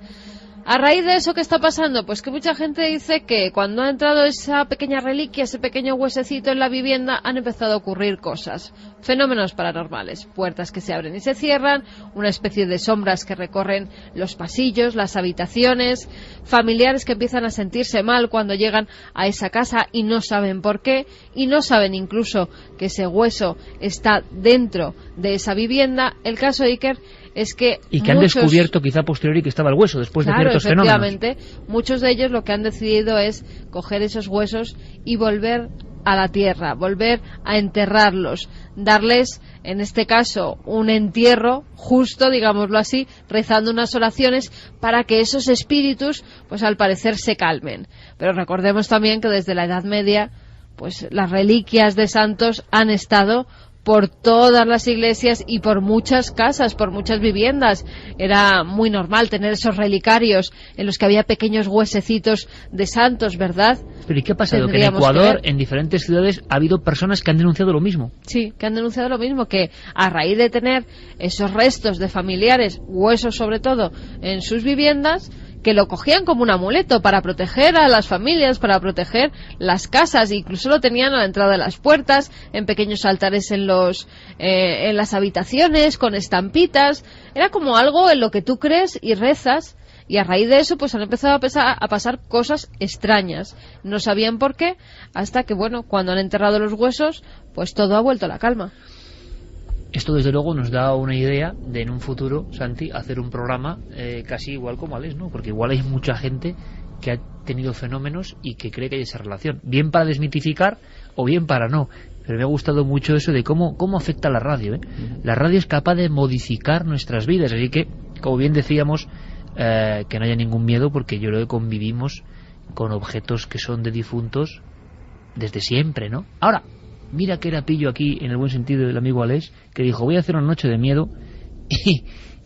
Speaker 5: A raíz de eso, ¿qué está pasando? Pues que mucha gente dice que cuando ha entrado esa pequeña reliquia, ese pequeño huesecito en la vivienda, han empezado a ocurrir cosas. Fenómenos paranormales, puertas que se abren y se cierran, una especie de sombras que recorren los pasillos, las habitaciones, familiares que empiezan a sentirse mal cuando llegan a esa casa y no saben por qué, y no saben incluso que ese hueso está dentro de esa vivienda. El caso de Iker es que
Speaker 1: y que han descubierto quizá a posteriori que estaba el hueso después de ciertos fenómenos.
Speaker 5: Efectivamente, muchos de ellos lo que han decidido es coger esos huesos y volver a la tierra, volver a enterrarlos, darles, en este caso, un entierro justo, digámoslo así, rezando unas oraciones para que esos espíritus, pues al parecer se calmen. Pero recordemos también que desde la Edad Media, pues las reliquias de santos han estado por todas las iglesias y por muchas casas, por muchas viviendas. Era muy normal tener esos relicarios en los que había pequeños huesecitos de santos, ¿verdad?
Speaker 1: Pero ¿y qué ha pasado? Que en Ecuador, en diferentes ciudades, ha habido personas que han denunciado lo mismo.
Speaker 5: Sí, que han denunciado lo mismo, que a raíz de tener esos restos de familiares, huesos sobre todo, en sus viviendas, que lo cogían como un amuleto para proteger a las familias, para proteger las casas, incluso lo tenían a la entrada de las puertas, en pequeños altares en las habitaciones, con estampitas. Era como algo en lo que tú crees y rezas, y a raíz de eso pues han empezado a pasar cosas extrañas. No sabían por qué, hasta que bueno, cuando han enterrado los huesos, pues todo ha vuelto a la calma.
Speaker 1: Esto desde luego nos da una idea de en un futuro, Santi, hacer un programa casi igual como Alex, ¿no? Porque igual hay mucha gente que ha tenido fenómenos y que cree que hay esa relación, bien para desmitificar o bien para no. Pero me ha gustado mucho eso de cómo afecta la radio, ¿eh? La radio es capaz de modificar nuestras vidas, así que, como bien decíamos, que no haya ningún miedo, porque yo creo que convivimos con objetos que son de difuntos desde siempre, ¿no? Ahora, mira que era pillo aquí, en el buen sentido, del amigo Alex, que dijo, voy a hacer una noche de miedo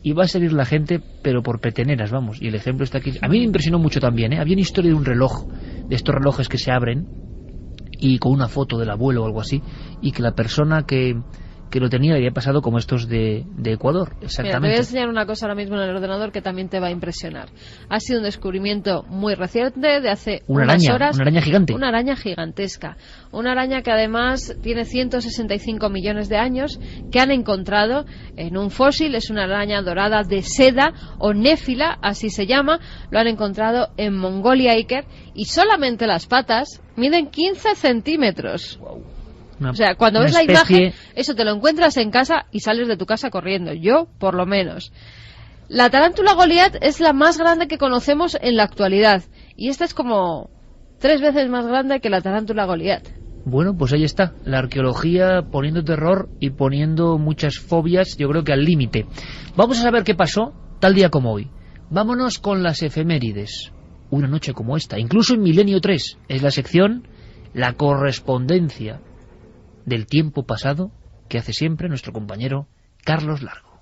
Speaker 1: y va a salir la gente, pero por peteneras, vamos. Y el ejemplo está aquí. A mí me impresionó mucho también, ¿eh? Había una historia de un reloj, de estos relojes que se abren, y con una foto del abuelo o algo así, y que la persona que lo tenía le había pasado como estos de Ecuador, exactamente.
Speaker 5: Mira, te voy a enseñar una cosa ahora mismo en el ordenador que también te va a impresionar. Ha sido un descubrimiento muy reciente, de hace unas horas.
Speaker 1: Una araña gigante.
Speaker 5: Una araña gigantesca. Una araña que además tiene 165 millones de años, que han encontrado en un fósil. Es una araña dorada de seda, o néfila, así se llama. Lo han encontrado en Mongolia, Iker, y solamente las patas miden 15 centímetros.
Speaker 1: Wow.
Speaker 5: O sea, cuando ves la imagen, eso te lo encuentras en casa y sales de tu casa corriendo. Yo, por lo menos. La tarántula Goliat es la más grande que conocemos en la actualidad. Y esta es como 3 veces más grande que la tarántula Goliat.
Speaker 1: Bueno, pues ahí está. La arqueología poniendo terror y poniendo muchas fobias, yo creo que al límite. Vamos a saber qué pasó tal día como hoy. Vámonos con las efemérides. Una noche como esta. Incluso en Milenio 3 es la sección La correspondencia del tiempo pasado que hace siempre nuestro compañero Carlos Largo.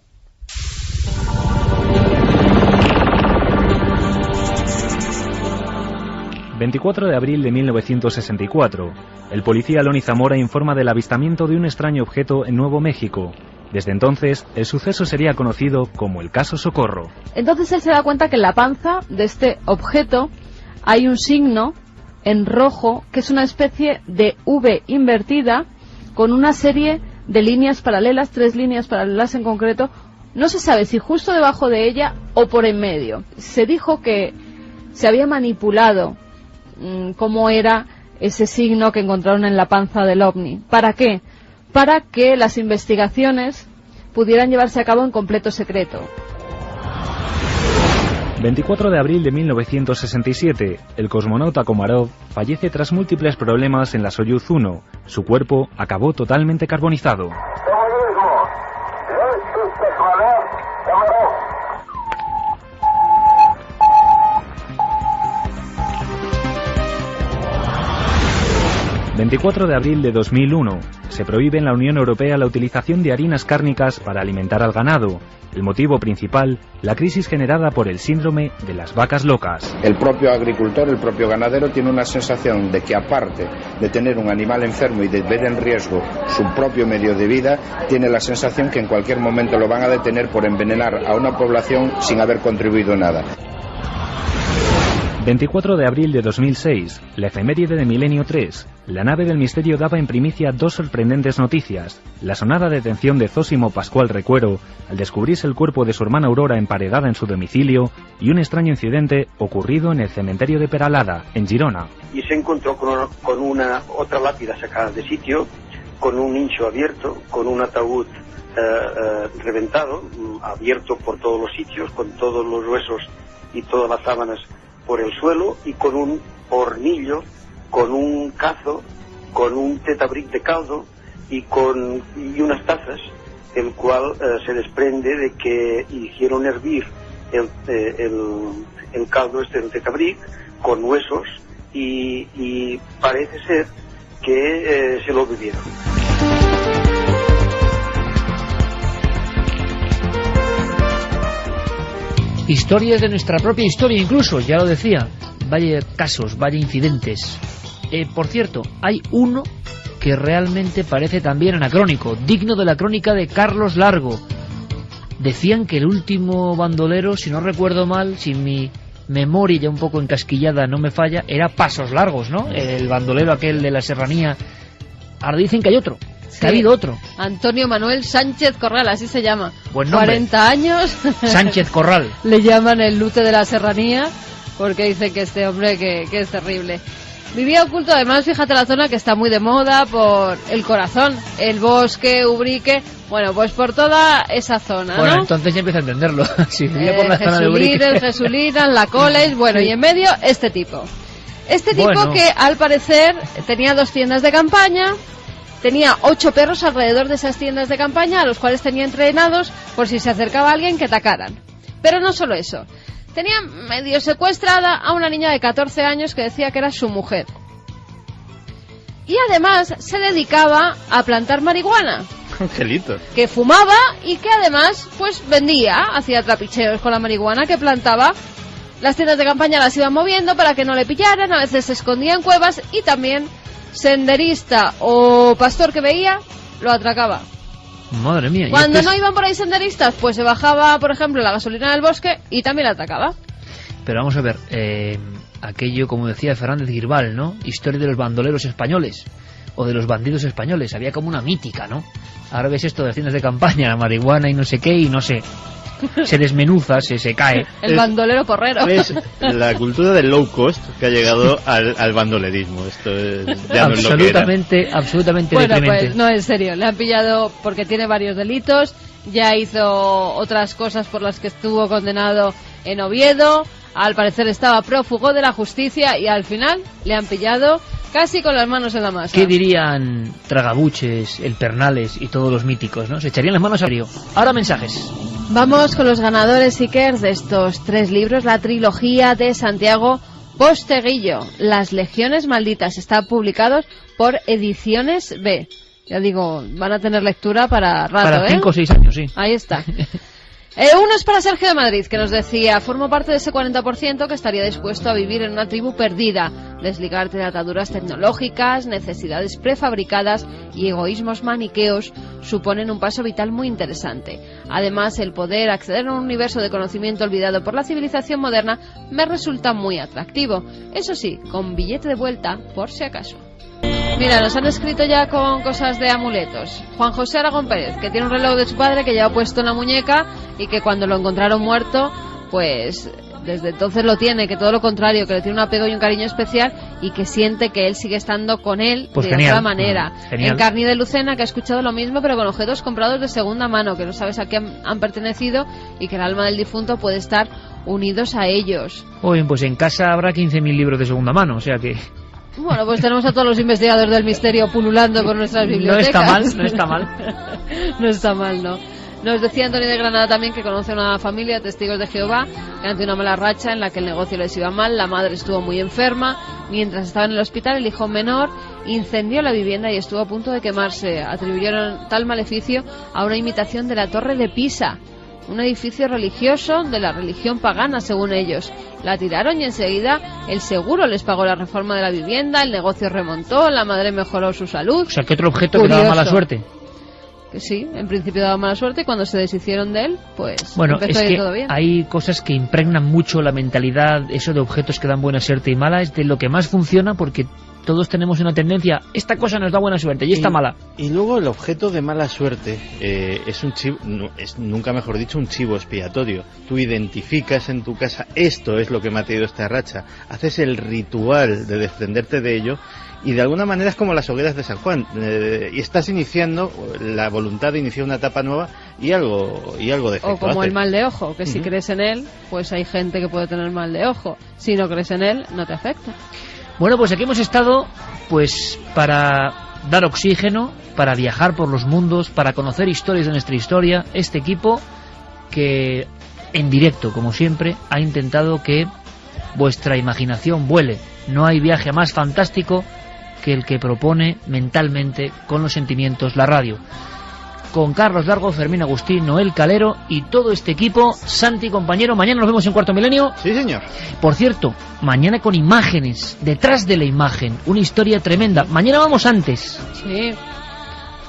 Speaker 8: 24 de abril de 1964. El policía Loni Zamora informa del avistamiento de un extraño objeto en Nuevo México. Desde entonces, el suceso sería conocido como el caso Socorro.
Speaker 9: Entonces él se da cuenta que en la panza de este objeto hay un signo en rojo que es una especie de V invertida con una serie de líneas paralelas, 3 líneas paralelas en concreto. No se sabe si justo debajo de ella o por en medio. Se dijo que se había manipulado cómo era ese signo que encontraron en la panza del ovni. ¿Para qué? Para que las investigaciones pudieran llevarse a cabo en completo secreto.
Speaker 8: 24 de abril de 1967, el cosmonauta Komarov fallece tras múltiples problemas en la Soyuz 1. Su cuerpo acabó totalmente carbonizado. 24 de abril de 2001. Se prohíbe en la Unión Europea la utilización de harinas cárnicas para alimentar al ganado. El motivo principal, la crisis generada por el síndrome de las vacas locas.
Speaker 10: El propio agricultor, el propio ganadero tiene una sensación de que aparte de tener un animal enfermo y de ver en riesgo su propio medio de vida, tiene la sensación que en cualquier momento lo van a detener por envenenar a una población sin haber contribuido nada.
Speaker 8: 24 de abril de 2006, la efeméride de Milenio 3. La nave del misterio daba en primicia 2 sorprendentes noticias. La sonada detención de Zósimo Pascual Recuero al descubrirse el cuerpo de su hermana Aurora emparedada en su domicilio y un extraño incidente ocurrido en el cementerio de Peralada, en Girona.
Speaker 11: Y se encontró con una otra lápida sacada de sitio, con un nicho abierto, con un ataúd reventado, abierto por todos los sitios, con todos los huesos y todas las sábanas por el suelo, y con un hornillo, con un cazo, con un tetabric de caldo y unas tazas, el cual se desprende de que hicieron hervir el caldo del tetabric con huesos y parece ser que se lo bebieron.
Speaker 1: Historias de nuestra propia historia incluso, ya lo decía. Vaya casos, vaya incidentes. Por cierto, hay uno que realmente parece también anacrónico, digno de la crónica de Carlos Largo. Decían que el último bandolero, si no recuerdo mal, si mi memoria ya un poco encasquillada no me falla, era Pasos Largos, ¿no? El bandolero aquel de la serranía. Ahora dicen que hay otro. Sí. Ha habido otro.
Speaker 5: Antonio Manuel Sánchez Corral, así se llama.
Speaker 1: Buen nombre.
Speaker 5: 40 años.
Speaker 1: Sánchez Corral.
Speaker 5: Le llaman el Lute de la Serranía porque dicen que este hombre que es terrible. Vivía oculto, además, fíjate la zona que está muy de moda por el Corazón, el Bosque, Ubrique, bueno, pues por toda esa zona, ¿no?
Speaker 1: Bueno, entonces ya empiezo a entenderlo. Si vivía por la zona de Ubrique.
Speaker 5: El Jesulinas, la College, bueno, y en medio este tipo. Este tipo
Speaker 1: bueno,
Speaker 5: que al parecer tenía 2 tiendas de campaña. Tenía 8 perros alrededor de esas tiendas de campaña, a los cuales tenía entrenados por si se acercaba alguien que atacaran. Pero no solo eso. Tenía medio secuestrada a una niña de 14 años que decía que era su mujer. Y además se dedicaba a plantar marihuana.
Speaker 6: Angelito.
Speaker 5: Que fumaba y que además pues vendía, hacía trapicheos con la marihuana que plantaba. Las tiendas de campaña las iban moviendo para que no le pillaran, a veces se escondía en cuevas y también senderista o pastor que veía, lo atracaba.
Speaker 1: Madre mía.
Speaker 5: Cuando no iban por ahí senderistas, pues se bajaba, por ejemplo, la gasolina del Bosque y también la atracaba.
Speaker 1: Pero vamos a ver, aquello, como decía Fernández Girbal, ¿no? Historia de los bandoleros españoles o de los bandidos españoles. Había como una mítica, ¿no? Ahora ves esto de las tiendas de campaña, la marihuana y no sé qué, y no sé. Se desmenuza, se cae.
Speaker 5: El bandolero porrero.
Speaker 6: Es la cultura del low cost que ha llegado al bandolerismo. Esto ya
Speaker 1: absolutamente,
Speaker 6: no es
Speaker 1: absolutamente
Speaker 5: bueno,
Speaker 1: deprimente.
Speaker 5: Pues no, en serio, le han pillado porque tiene varios delitos. Ya hizo otras cosas por las que estuvo condenado en Oviedo. Al parecer estaba prófugo de la justicia y al final le han pillado casi con las manos en la masa.
Speaker 1: ¿Qué dirían Tragabuches, el Pernales y todos los míticos, no? Se echarían las manos a río. Ahora mensajes.
Speaker 5: Vamos con los ganadores, Iker, de estos 3 libros, la trilogía de Santiago Posteguillo, Las Legiones Malditas. Está publicados por Ediciones B. Ya digo, van a tener lectura para rato,
Speaker 1: para 5 o 6 años, sí.
Speaker 5: Ahí está. Uno es para Sergio de Madrid, que nos decía: formo parte de ese 40% que estaría dispuesto a vivir en una tribu perdida. desligarte de ataduras tecnológicas, necesidades prefabricadas y egoísmos maniqueos suponen un paso vital muy interesante. Además, el poder acceder a un universo de conocimiento olvidado por la civilización moderna me resulta muy atractivo. Eso sí, con billete de vuelta, por si acaso. Mira, nos han escrito ya con cosas de amuletos. Juan José Aragón Pérez, que tiene un reloj de su padre que lleva puesto en la muñeca y que cuando lo encontraron muerto, pues desde entonces lo tiene, que todo lo contrario, que le tiene un apego y un cariño especial y que siente que él sigue estando con él
Speaker 1: pues
Speaker 5: de
Speaker 1: genial,
Speaker 5: otra manera.
Speaker 1: Genial.
Speaker 5: Encarni de Lucena, que ha escuchado lo mismo pero con objetos comprados de segunda mano, que no sabes a qué han pertenecido y que el alma del difunto puede estar unidos a ellos.
Speaker 1: Oye, pues en casa habrá 15.000 libros de segunda mano, o sea que...
Speaker 5: Bueno, pues tenemos a todos los investigadores del misterio pululando por nuestras bibliotecas.
Speaker 1: No está mal.
Speaker 5: No está mal, no. Nos decía Antonio de Granada también que conoce una familia, testigos de Jehová, que ante una mala racha en la que el negocio les iba mal, la madre estuvo muy enferma, mientras estaba en el hospital el hijo menor incendió la vivienda y estuvo a punto de quemarse. Atribuyeron tal maleficio a una imitación de la Torre de Pisa, un edificio religioso de la religión pagana, según ellos. La tiraron y enseguida el seguro les pagó la reforma de la vivienda, el negocio remontó, la madre mejoró su salud.
Speaker 1: O sea, que otro objeto que daba mala suerte.
Speaker 5: Que sí, en principio daba mala suerte y cuando se deshicieron de él, pues
Speaker 1: bueno,
Speaker 5: empezó
Speaker 1: es
Speaker 5: a ir
Speaker 1: que
Speaker 5: todo bien.
Speaker 1: Hay cosas que impregnan mucho la mentalidad, eso de objetos que dan buena suerte y mala, es de lo que más funciona porque todos tenemos una tendencia, esta cosa nos da buena suerte y esta mala.
Speaker 6: Y luego el objeto de mala suerte es un chivo, nunca mejor dicho, un chivo expiatorio. Tú identificas en tu casa, esto es lo que me ha traído esta racha, haces el ritual de desprenderte de ello y de alguna manera es como las hogueras de San Juan, y estás iniciando la voluntad de iniciar una etapa nueva y algo de efecto
Speaker 5: o como
Speaker 6: hace.
Speaker 5: el mal de ojo, que si crees en él, pues hay gente que puede tener mal de ojo. Si no crees en él, no te afecta.
Speaker 1: Bueno, pues aquí hemos estado pues para dar oxígeno, para viajar por los mundos, para conocer historias de nuestra historia. Este equipo que en directo, como siempre, ha intentado que vuestra imaginación vuele. No hay viaje más fantástico que el que propone mentalmente, con los sentimientos, la radio. Con Carlos Largo, Fermín Agustín, Noel Calero y todo este equipo. Santi, compañero, mañana nos vemos en Cuarto Milenio.
Speaker 6: Sí, señor.
Speaker 1: Por cierto, mañana con imágenes, detrás de la imagen, una historia tremenda. Mañana vamos antes.
Speaker 5: Sí.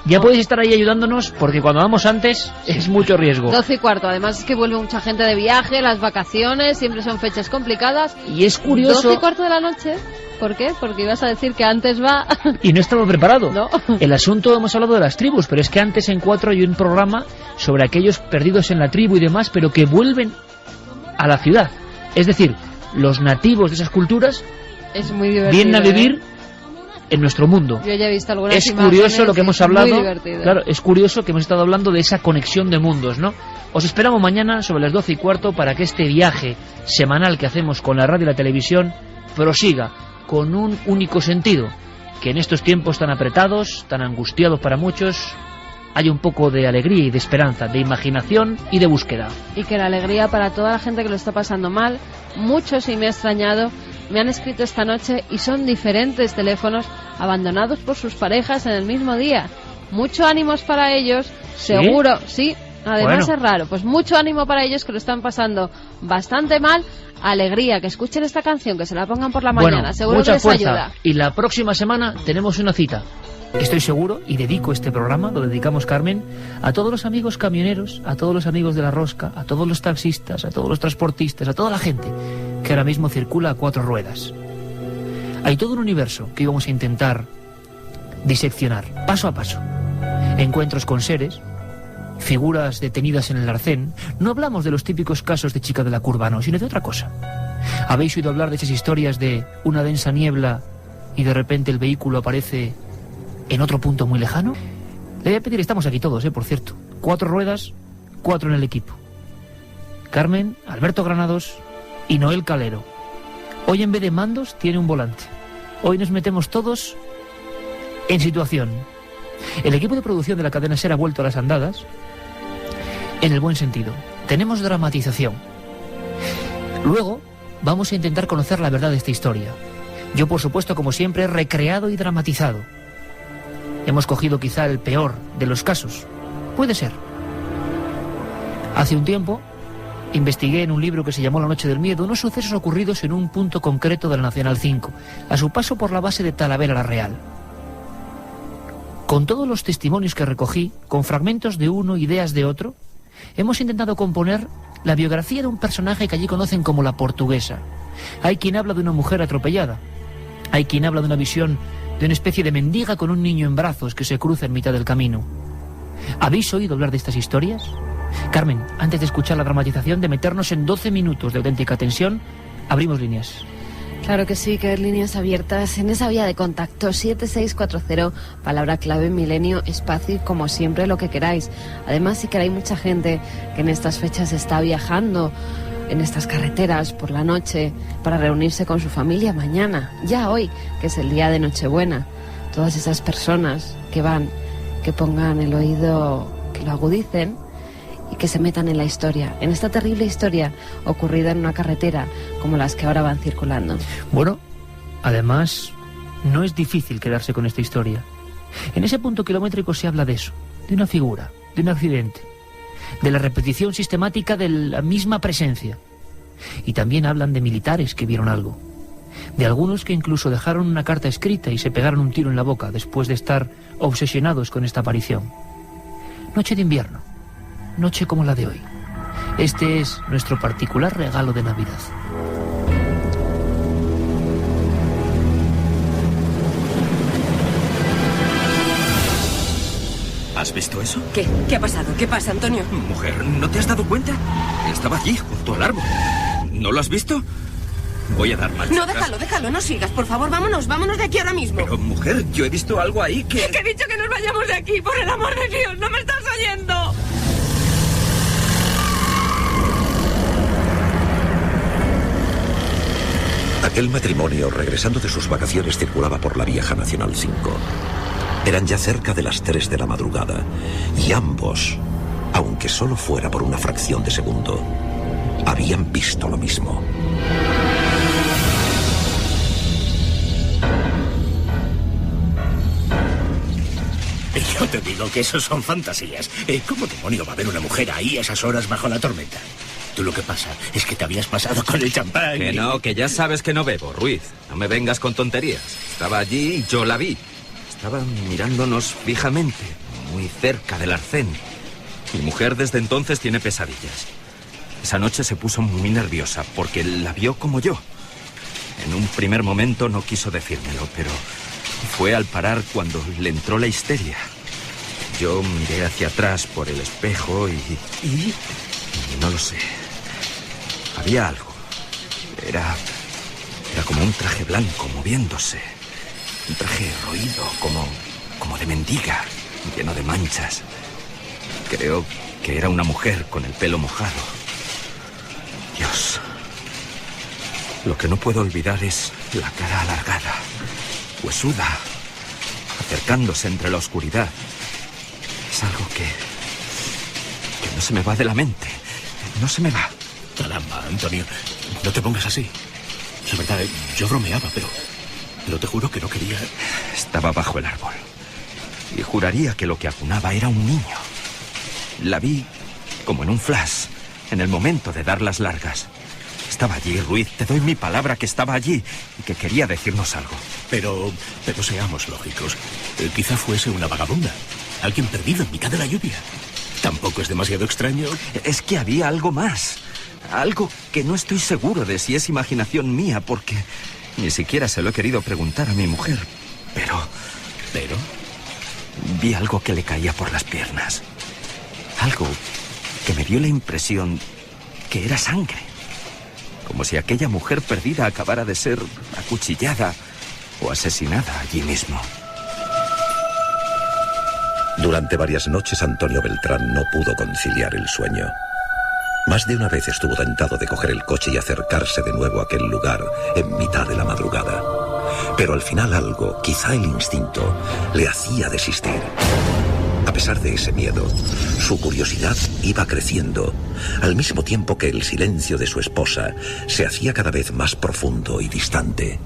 Speaker 1: Ya podéis estar ahí ayudándonos, porque cuando vamos antes es mucho riesgo.
Speaker 5: 12:15, además es que vuelve mucha gente de viaje, las vacaciones, siempre son fechas complicadas.
Speaker 1: Y es curioso...
Speaker 5: 12:15 de la noche, ¿por qué? Porque ibas a decir que antes va...
Speaker 1: Y no estaba preparado.
Speaker 5: No.
Speaker 1: El asunto, hemos hablado de las tribus, pero es que antes en 4 hay un programa sobre aquellos perdidos en la tribu y demás, pero que vuelven a la ciudad. Es decir, los nativos de esas culturas
Speaker 5: es muy divertido,
Speaker 1: vienen a vivir en nuestro mundo.
Speaker 5: Yo ya he visto algunas
Speaker 1: imágenes. Es curioso lo que hemos hablado.
Speaker 5: Claro,
Speaker 1: es curioso que hemos estado hablando de esa conexión de mundos, ¿no? Os esperamos mañana sobre las 12:15 para que este viaje semanal que hacemos con la radio y la televisión prosiga con un único sentido, que en estos tiempos tan apretados, tan angustiados para muchos, hay un poco de alegría y de esperanza, de imaginación y de búsqueda.
Speaker 5: Y que la alegría para toda la gente que lo está pasando mal, muchos, y me ha extrañado, me han escrito esta noche y son diferentes teléfonos abandonados por sus parejas en el mismo día. Mucho ánimos para ellos, seguro, sí, además bueno. Es raro, pues mucho ánimo para ellos que lo están pasando bastante mal. Alegría, que escuchen esta canción, que se la pongan por la mañana, seguro que les ayuda.
Speaker 1: Y la próxima semana tenemos una cita. Estoy seguro, y dedico este programa, lo dedicamos, Carmen, a todos los amigos camioneros, a todos los amigos de la rosca, a todos los taxistas, a todos los transportistas, a toda la gente que ahora mismo circula a 4 ruedas. Hay todo un universo que íbamos a intentar diseccionar, paso a paso. Encuentros con seres, figuras detenidas en el arcén. No hablamos de los típicos casos de chica de la curva, no, sino de otra cosa. ¿Habéis oído hablar de esas historias de una densa niebla y de repente el vehículo aparece en otro punto muy lejano? Le voy a pedir, estamos aquí todos, por cierto. 4 ruedas, 4 en el equipo. Carmen, Alberto Granados y Noel Calero. Hoy en vez de mandos tiene un volante. Hoy nos metemos todos en situación. El equipo de producción de la cadena SER ha vuelto a las andadas, en el buen sentido. Tenemos dramatización. Luego vamos a intentar conocer la verdad de esta historia. Yo, por supuesto, como siempre, he recreado y dramatizado. Hemos cogido quizá el peor de los casos. Puede ser. Hace un tiempo, Investigué en un libro que se llamó La Noche del Miedo unos sucesos ocurridos en un punto concreto del Nacional 5, a su paso por la base de Talavera la Real. Con todos los testimonios que recogí, con fragmentos de uno, ideas de otro, hemos intentado componer la biografía de un personaje que allí conocen como la Portuguesa. Hay quien habla de una mujer atropellada, hay quien habla de una visión de una especie de mendiga con un niño en brazos que se cruza en mitad del camino. ¿Habéis oído hablar de estas historias? Carmen, antes de escuchar la dramatización, de meternos en 12 minutos de auténtica tensión, abrimos líneas.
Speaker 5: Claro que sí, que hay líneas abiertas en esa vía de contacto 7640, palabra clave Milenio, espacio y como siempre lo que queráis. Además sí que hay mucha gente que en estas fechas está viajando en estas carreteras por la noche para reunirse con su familia mañana, ya hoy, que es el día de Nochebuena. Todas esas personas que van, que pongan el oído, que lo agudicen y que se metan en la historia, en esta terrible historia ocurrida en una carretera como las que ahora van circulando.
Speaker 1: Bueno, además, no es difícil quedarse con esta historia. En ese punto kilométrico se habla de eso, de una figura, de un accidente, de la repetición sistemática de la misma presencia. Y también hablan de militares que vieron algo, de algunos que incluso dejaron una carta escrita y se pegaron un tiro en la boca después de estar obsesionados con esta aparición. Noche de invierno, noche como la de hoy. Este es nuestro particular regalo de Navidad.
Speaker 12: ¿Has visto eso?
Speaker 13: ¿Qué? ¿Qué ha pasado? ¿Qué pasa, Antonio?
Speaker 12: Mujer, ¿no te has dado cuenta? Estaba allí, junto al árbol. ¿No lo has visto? Voy a dar marcha.
Speaker 13: No, déjalo, no sigas. Por favor, vámonos de aquí ahora mismo.
Speaker 12: Pero, mujer, yo he visto algo ahí que...
Speaker 13: ¡Que he dicho que nos vayamos de aquí! ¡Por el amor de Dios! ¡No me estás oyendo!
Speaker 4: Aquel matrimonio, regresando de sus vacaciones, circulaba por la vieja Nacional 5. Eran ya cerca de las 3 de la madrugada, y ambos, aunque solo fuera por una fracción de segundo, habían visto lo mismo.
Speaker 14: Yo te digo que eso son fantasías. ¿Cómo demonio va a haber una mujer ahí a esas horas bajo la tormenta? Tú lo que pasa es que te habías pasado con el champán.
Speaker 12: Que no, que ya sabes que no bebo, Ruiz. No me vengas con tonterías. Estaba allí y yo la vi. Estaba mirándonos fijamente, muy cerca del arcén. Mi mujer desde entonces tiene pesadillas. Esa noche se puso muy nerviosa porque la vio como yo. En un primer momento no quiso decírmelo, pero fue al parar cuando le entró la histeria. Yo miré hacia atrás por el espejo y no lo sé. Había algo. Era como un traje blanco moviéndose. Un traje roído, como de mendiga, lleno de manchas. Creo que era una mujer con el pelo mojado. Dios. Lo que no puedo olvidar es la cara alargada, huesuda, acercándose entre la oscuridad. Es algo que no se me va de la mente. No se me va.
Speaker 14: Caramba, Antonio, no te pongas así. La verdad, yo bromeaba, pero te juro que no quería...
Speaker 12: Estaba bajo el árbol y juraría que lo que acunaba era un niño. La vi como en un flash, en el momento de dar las largas. Estaba allí, Ruiz, te doy mi palabra que estaba allí y que quería decirnos algo.
Speaker 14: Pero seamos lógicos. Quizá fuese una vagabunda, alguien perdido en mitad de la lluvia. Tampoco es demasiado extraño.
Speaker 12: Es que había algo más, algo que no estoy seguro de si es imaginación mía, porque ni siquiera se lo he querido preguntar a mi mujer. Pero vi algo que le caía por las piernas. Algo que me dio la impresión que era sangre. Como si aquella mujer perdida acabara de ser acuchillada o asesinada allí mismo.
Speaker 4: Durante varias noches Antonio Beltrán no pudo conciliar el sueño. Más de una vez estuvo tentado de coger el coche y acercarse de nuevo a aquel lugar en mitad de la madrugada. Pero al final algo, quizá el instinto, le hacía desistir. A pesar de ese miedo, su curiosidad iba creciendo, al mismo tiempo que el silencio de su esposa se hacía cada vez más profundo y distante.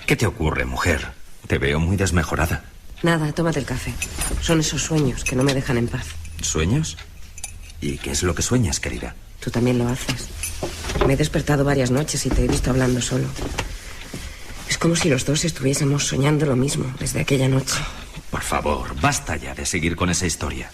Speaker 12: ¿Qué te ocurre, mujer? Te veo muy desmejorada.
Speaker 13: Nada, tómate el café. Son esos sueños que no me dejan en paz.
Speaker 12: ¿Sueños? ¿Y qué es lo que sueñas, querida?
Speaker 15: Tú también lo haces. Me he despertado varias noches y te he visto hablando solo. Es como si los dos estuviésemos soñando lo mismo desde aquella noche.
Speaker 12: Por favor, basta ya de seguir con esa historia.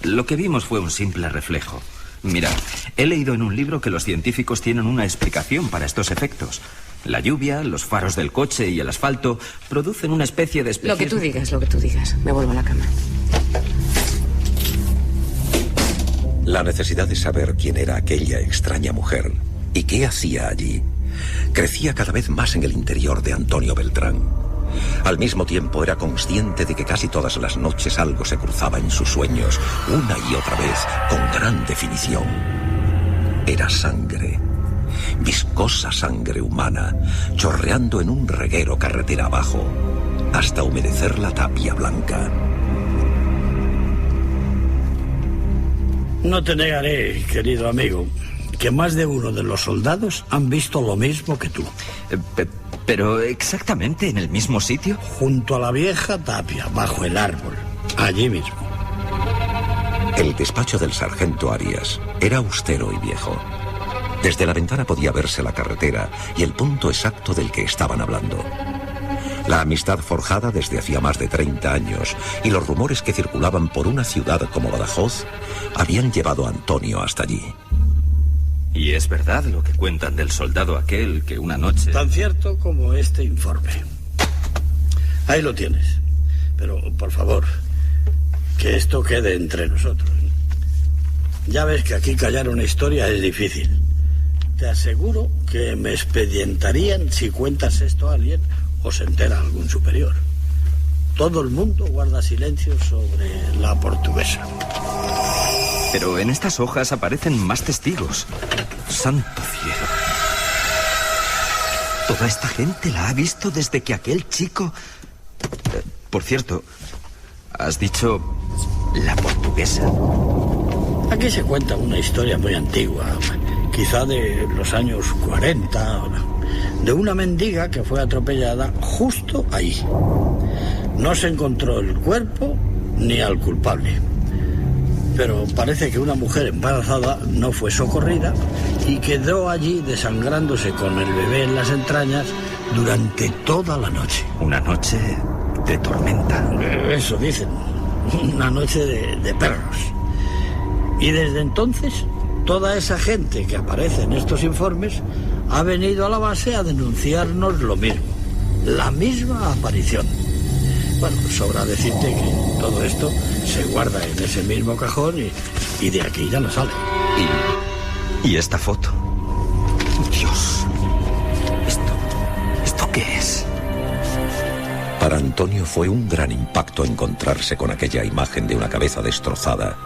Speaker 12: Lo que vimos fue un simple reflejo. Mira, he leído en un libro que los científicos tienen una explicación para estos efectos. La lluvia, los faros del coche y el asfalto producen una especie de espejismo.
Speaker 15: Lo que tú digas. Me vuelvo a la cama.
Speaker 4: La necesidad de saber quién era aquella extraña mujer y qué hacía allí crecía cada vez más en el interior de Antonio Beltrán. Al mismo tiempo era consciente de que casi todas las noches algo se cruzaba en sus sueños, una y otra vez, con gran definición. Era sangre, viscosa sangre humana, chorreando en un reguero carretera abajo, hasta humedecer la tapia blanca.
Speaker 16: No te negaré, querido amigo, que más de uno de los soldados han visto lo mismo que tú.
Speaker 12: ¿Pero exactamente en el mismo sitio?
Speaker 16: Junto a la vieja tapia, bajo el árbol, allí mismo.
Speaker 4: El despacho del sargento Arias era austero y viejo. Desde la ventana podía verse la carretera y el punto exacto del que estaban hablando. La amistad forjada desde hacía más de 30 años y los rumores que circulaban por una ciudad como Badajoz habían llevado a Antonio hasta allí.
Speaker 12: ¿Y es verdad lo que cuentan del soldado aquel que una noche...
Speaker 16: Tan cierto como este informe. Ahí lo tienes. Pero, por favor, que esto quede entre nosotros. Ya ves que aquí callar una historia es difícil. Te aseguro que me expedientarían si cuentas esto a alguien o se entera algún superior. Todo el mundo guarda silencio sobre la portuguesa.
Speaker 12: Pero en estas hojas aparecen más testigos. ¡Santo cielo! Toda esta gente la ha visto desde que aquel chico... por cierto, ¿has dicho la portuguesa?
Speaker 16: Aquí se cuenta una historia muy antigua, quizá de los años 40, de una mendiga que fue atropellada justo ahí. No se encontró el cuerpo ni al culpable. Pero parece que una mujer embarazada no fue socorrida y quedó allí desangrándose con el bebé en las entrañas durante toda la noche.
Speaker 12: Una noche de tormenta.
Speaker 16: Eso dicen, una noche de perros. Y desde entonces, toda esa gente que aparece en estos informes ha venido a la base a denunciarnos lo mismo, la misma aparición. Bueno, sobra decirte que todo esto se guarda en ese mismo cajón y de aquí ya no sale.
Speaker 12: ¿Y esta foto? Dios, ¿esto qué es?
Speaker 4: Para Antonio fue un gran impacto encontrarse con aquella imagen de una cabeza destrozada,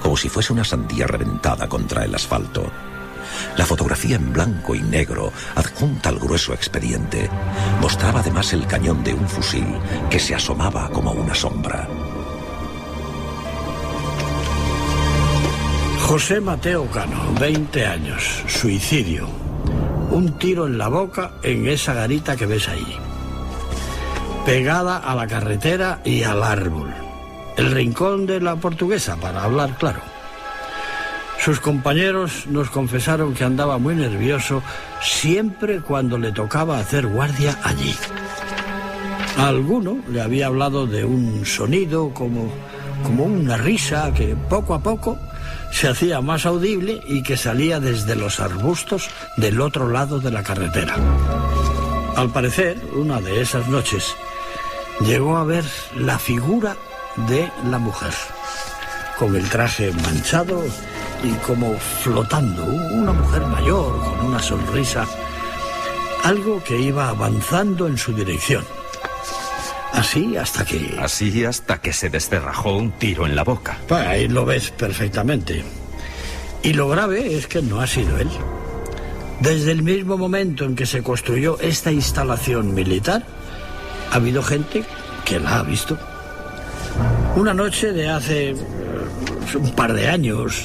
Speaker 4: como si fuese una sandía reventada contra el asfalto. La fotografía en blanco y negro, adjunta al grueso expediente, mostraba además el cañón de un fusil que se asomaba como una sombra.
Speaker 16: José Mateo Cano, 20 años, suicidio. Un tiro en la boca en esa garita que ves ahí. Pegada a la carretera y al árbol. El rincón de la portuguesa, para hablar claro. Sus compañeros nos confesaron que andaba muy nervioso siempre cuando le tocaba hacer guardia allí. A alguno le había hablado de un sonido como una risa que poco a poco se hacía más audible y que salía desde los arbustos del otro lado de la carretera. Al parecer, una de esas noches, llegó a ver la figura de la mujer, con el traje manchado y como flotando, una mujer mayor con una sonrisa, algo que iba avanzando en su dirección. Así hasta que
Speaker 12: se descerrajó un tiro en la boca.
Speaker 16: Ahí lo ves perfectamente. Y lo grave es que no ha sido él. Desde el mismo momento en que se construyó esta instalación militar, ha habido gente que la ha visto. Una noche de hace un par de años,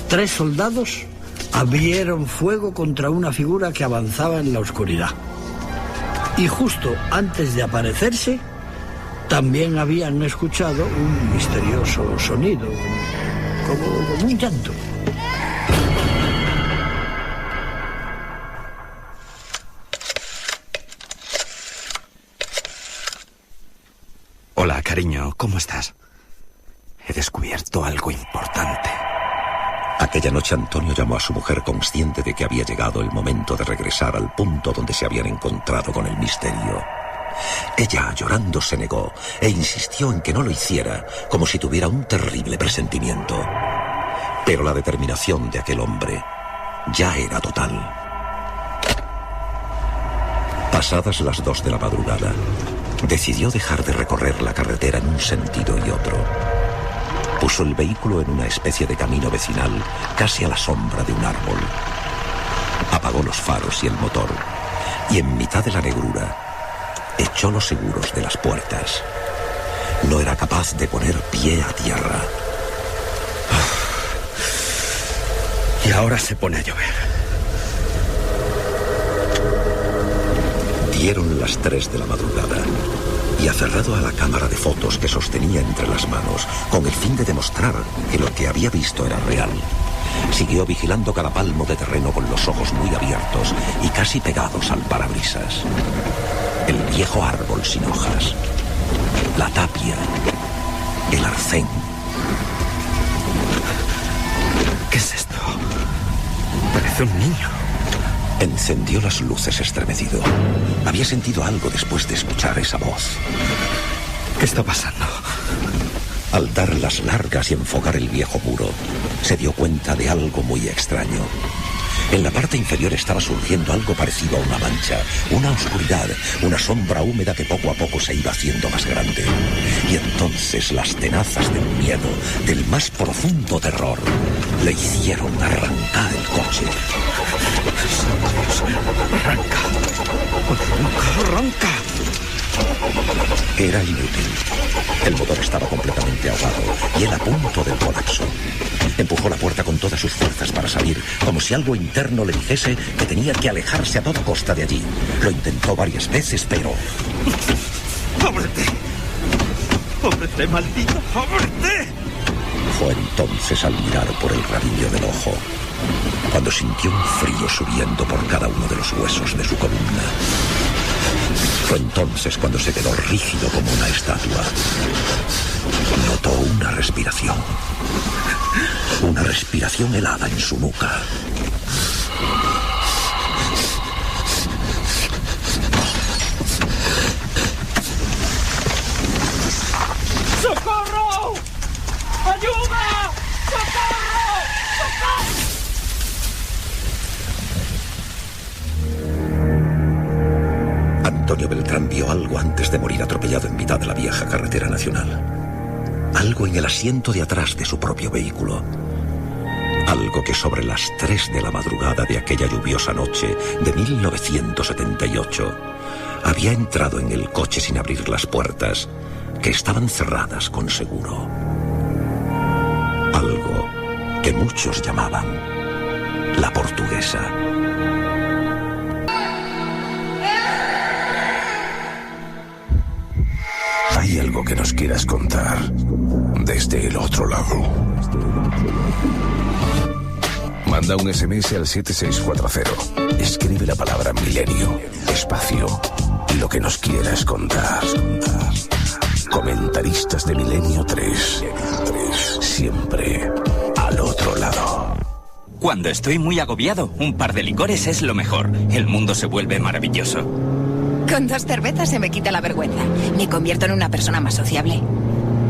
Speaker 16: 3 soldados abrieron fuego contra una figura que avanzaba en la oscuridad. Y justo antes de aparecerse, también habían escuchado un misterioso sonido, como un llanto.
Speaker 12: Hola, cariño, ¿cómo estás? He descubierto algo importante.
Speaker 4: Aquella noche Antonio llamó a su mujer consciente de que había llegado el momento de regresar al punto donde se habían encontrado con el misterio. Ella, llorando, se negó e insistió en que no lo hiciera, como si tuviera un terrible presentimiento. Pero la determinación de aquel hombre ya era total. Pasadas las 2 de la madrugada, decidió dejar de recorrer la carretera en un sentido y otro. Puso el vehículo en una especie de camino vecinal, casi a la sombra de un árbol. Apagó los faros y el motor, y en mitad de la negrura, echó los seguros de las puertas. No era capaz de poner pie a tierra.
Speaker 12: Y ahora se pone a llover.
Speaker 4: Dieron las 3 de la madrugada y, aferrado a la cámara de fotos que sostenía entre las manos, con el fin de demostrar que lo que había visto era real, siguió vigilando cada palmo de terreno con los ojos muy abiertos y casi pegados al parabrisas. El viejo árbol sin hojas, la tapia, el arcén.
Speaker 12: ¿Qué es esto? Parece un niño.
Speaker 4: Encendió las luces estremecido. Había sentido algo después de escuchar esa voz.
Speaker 12: ¿Qué está pasando?
Speaker 4: Al dar las largas y enfocar el viejo muro, se dio cuenta de algo muy extraño. En la parte inferior estaba surgiendo algo parecido a una mancha, una oscuridad, una sombra húmeda que poco a poco se iba haciendo más grande. Y entonces las tenazas del miedo, del más profundo terror, le hicieron arrancar el coche.
Speaker 12: ¡Arranca!
Speaker 4: Era inútil. El motor estaba completamente ahogado y él a punto del colapso. Empujó la puerta con todas sus fuerzas para salir, como si algo interno le dijese que tenía que alejarse a toda costa de allí. Lo intentó varias veces, pero...
Speaker 12: ¡Ábrete! ¡Ábrete, maldito! ¡Ábrete!
Speaker 4: Fue entonces al mirar por el rabillo del ojo, cuando sintió un frío subiendo por cada uno de los huesos de su columna. Fue entonces cuando se quedó rígido como una estatua. Notó una respiración helada en su nuca.
Speaker 13: ¡Socorro! ¡Ayuda! ¡Socorro! ¡Socorro!
Speaker 4: Antonio Beltrán vio algo antes de morir atropellado en mitad de la vieja carretera nacional. Algo en el asiento de atrás de su propio vehículo. Algo que sobre las 3 de la madrugada de aquella lluviosa noche de 1978 había entrado en el coche sin abrir las puertas, que estaban cerradas con seguro. Algo que muchos llamaban la portuguesa.
Speaker 17: ¿Hay algo que nos quieras contar desde el otro lado? Manda un SMS al 7640. Escribe la palabra milenio, espacio, y lo que nos quieras contar. Comentaristas de Milenio 3. Siempre al otro lado.
Speaker 18: Cuando estoy muy agobiado, un par de licores es lo mejor. El mundo se vuelve maravilloso.
Speaker 19: Con 2 cervezas se me quita la vergüenza. Me convierto en una persona más sociable.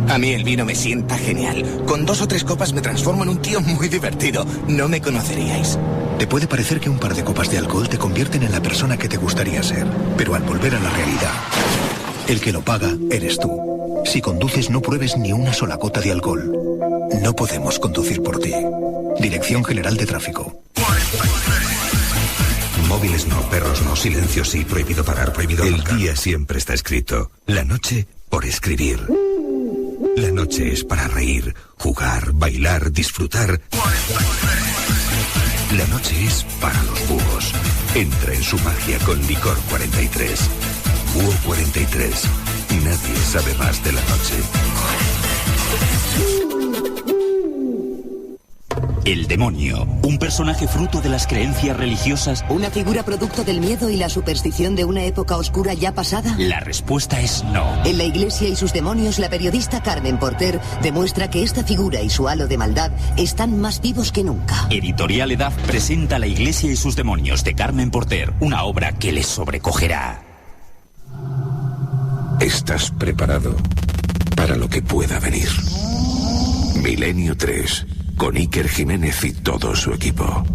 Speaker 14: A mí el vino me sienta genial. Con 2 o 3 copas me transformo en un tío muy divertido. No me conoceríais.
Speaker 20: Te puede parecer que un par de copas de alcohol te convierten en la persona que te gustaría ser. Pero al volver a la realidad, el que lo paga eres tú. Si conduces, no pruebes ni una sola gota de alcohol. No podemos conducir por ti. Dirección General de Tráfico.
Speaker 21: Móviles no, perros no, silencio sí, prohibido parar, prohibido arrancar. El día siempre está escrito, la noche por escribir. La noche es para reír, jugar, bailar, disfrutar. La noche es para los búhos. Entra en su magia con Licor 43. Búho 43. Nadie sabe más de la noche.
Speaker 18: El demonio, un personaje fruto de las creencias religiosas.
Speaker 3: ¿Una figura producto del miedo y la superstición de una época oscura ya pasada?
Speaker 18: La respuesta es no.
Speaker 3: En La Iglesia y sus demonios, la periodista Carmen Porter demuestra que esta figura y su halo de maldad están más vivos que nunca.
Speaker 18: Editorial Edad presenta La Iglesia y sus demonios de Carmen Porter, una obra que les sobrecogerá.
Speaker 17: ¿Estás preparado para lo que pueda venir? Milenio 3, con Iker Jiménez y todo su equipo.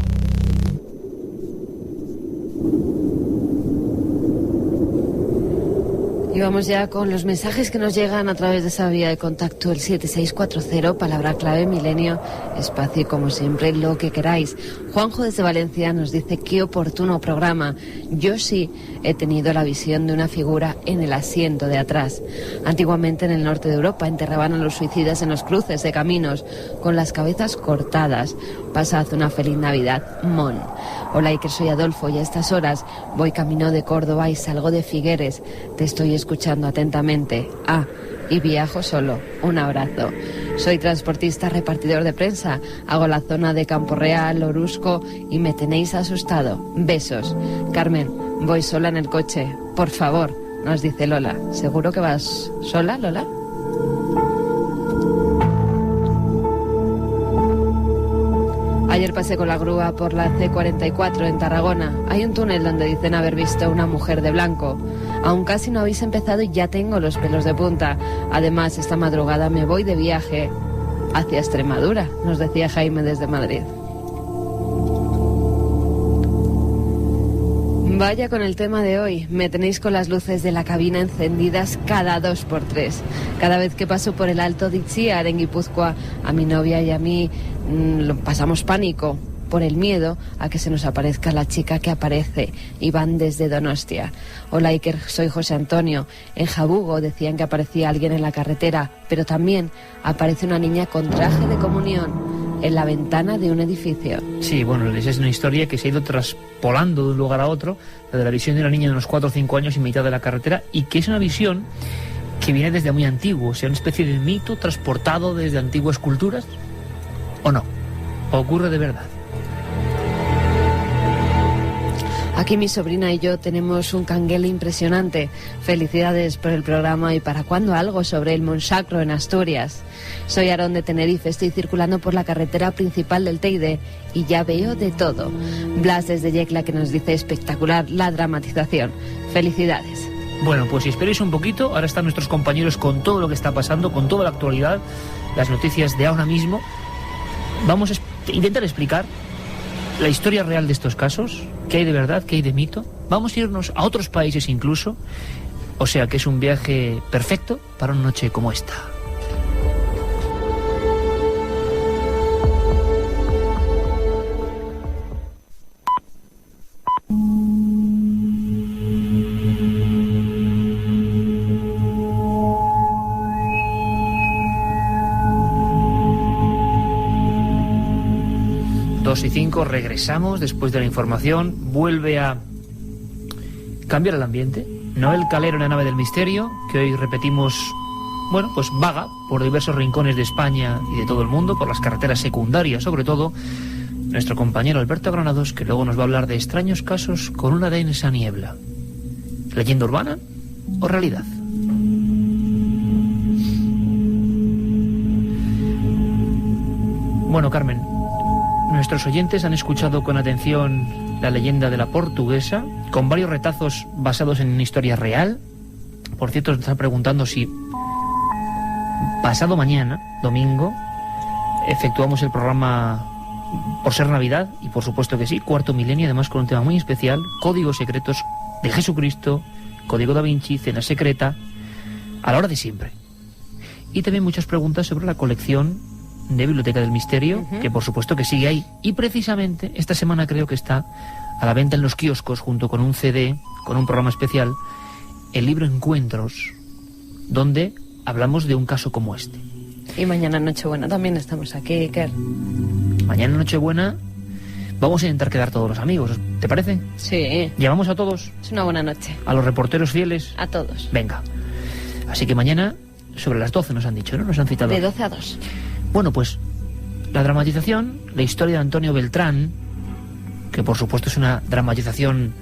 Speaker 5: Y vamos ya con los mensajes que nos llegan a través de esa vía de contacto, el 7640, palabra clave milenio, espacio y como siempre lo que queráis. Juanjo desde Valencia nos dice: qué oportuno programa. Yo sí he tenido la visión de una figura en el asiento de atrás. Antiguamente en el norte de Europa enterraban a los suicidas en los cruces de caminos con las cabezas cortadas. Pasad una feliz Navidad, Mon. Hola Iker, soy Adolfo y a estas horas voy camino de Córdoba y salgo de Figueres. Te estoy escuchando atentamente. Y viajo solo. Un abrazo. Soy transportista repartidor de prensa. Hago la zona de Campo Real, Orusco y me tenéis asustado. Besos. Carmen, voy sola en el coche. Por favor, nos dice Lola. ¿Seguro que vas sola, Lola? Ayer pasé con la grúa por la C44 en Tarragona. Hay un túnel donde dicen haber visto una mujer de blanco. Aún casi no habéis empezado y ya tengo los pelos de punta. Además, esta madrugada me voy de viaje hacia Extremadura, nos decía Jaime desde Madrid. Vaya con el tema de hoy. Me tenéis con las luces de la cabina encendidas cada 2x3. Cada vez que paso por el Alto de Itziar en Guipúzcoa, a mi novia y a mí pasamos pánico por el miedo a que se nos aparezca la chica que aparece. Iván desde Donostia. Hola Iker, soy José Antonio. En Jabugo decían que aparecía alguien en la carretera, pero también aparece una niña con traje de comunión en la ventana de un edificio.
Speaker 1: Sí, bueno, esa es una historia que se ha ido traspolando de un lugar a otro, la de la visión de una niña de unos 4 o 5 años en mitad de la carretera, y que es una visión que viene desde muy antiguo, o sea, una especie de mito transportado desde antiguas culturas, ¿o no? ¿O ocurre de verdad?
Speaker 5: Aquí mi sobrina y yo tenemos un canguele impresionante. Felicidades por el programa y para cuándo algo sobre el Monsacro en Asturias. Soy Aarón de Tenerife, estoy circulando por la carretera principal del Teide y ya veo de todo. Blas desde Yecla que nos dice espectacular la dramatización. Felicidades.
Speaker 1: Bueno, pues si esperéis un poquito, ahora están nuestros compañeros con todo lo que está pasando, con toda la actualidad, las noticias de ahora mismo. Vamos a intentar explicar la historia real de estos casos, qué hay de verdad, qué hay de mito. Vamos a irnos a otros países incluso, o sea que es un viaje perfecto para una noche como esta. Y 5, regresamos después de la información. Vuelve a cambiar el ambiente. Noel Calero en la nave del misterio, que hoy repetimos, bueno, pues vaga por diversos rincones de España y de todo el mundo, por las carreteras secundarias sobre todo. Nuestro compañero Alberto Granados, que luego nos va a hablar de extraños casos con una densa niebla. ¿Leyenda urbana o realidad? Bueno, Carmen, nuestros oyentes han escuchado con atención la leyenda de la portuguesa, con varios retazos basados en una historia real. Por cierto, nos están preguntando si pasado mañana, domingo, efectuamos el programa por ser Navidad, y por supuesto que sí, cuarto milenio, además con un tema muy especial, códigos secretos de Jesucristo, código da Vinci, cena secreta, a la hora de siempre. Y también muchas preguntas sobre la colección de Biblioteca del Misterio, que por supuesto que sigue ahí. Y precisamente esta semana creo que está a la venta en los kioscos, junto con un CD, con un programa especial, el libro Encuentros, donde hablamos de un caso como este.
Speaker 5: Y mañana Nochebuena también estamos aquí, Iker.
Speaker 1: Mañana Nochebuena vamos a intentar quedar todos los amigos, ¿te parece?
Speaker 5: Sí.
Speaker 1: ¿Llamamos a todos?
Speaker 5: Es una buena noche.
Speaker 1: ¿A los reporteros fieles?
Speaker 5: A todos.
Speaker 1: Venga. Así que mañana, sobre las 12 nos han dicho, ¿no? Nos han citado.
Speaker 5: De 12 a 2.
Speaker 1: Bueno, pues La dramatización, la historia de Antonio Beltrán, que por supuesto es una dramatización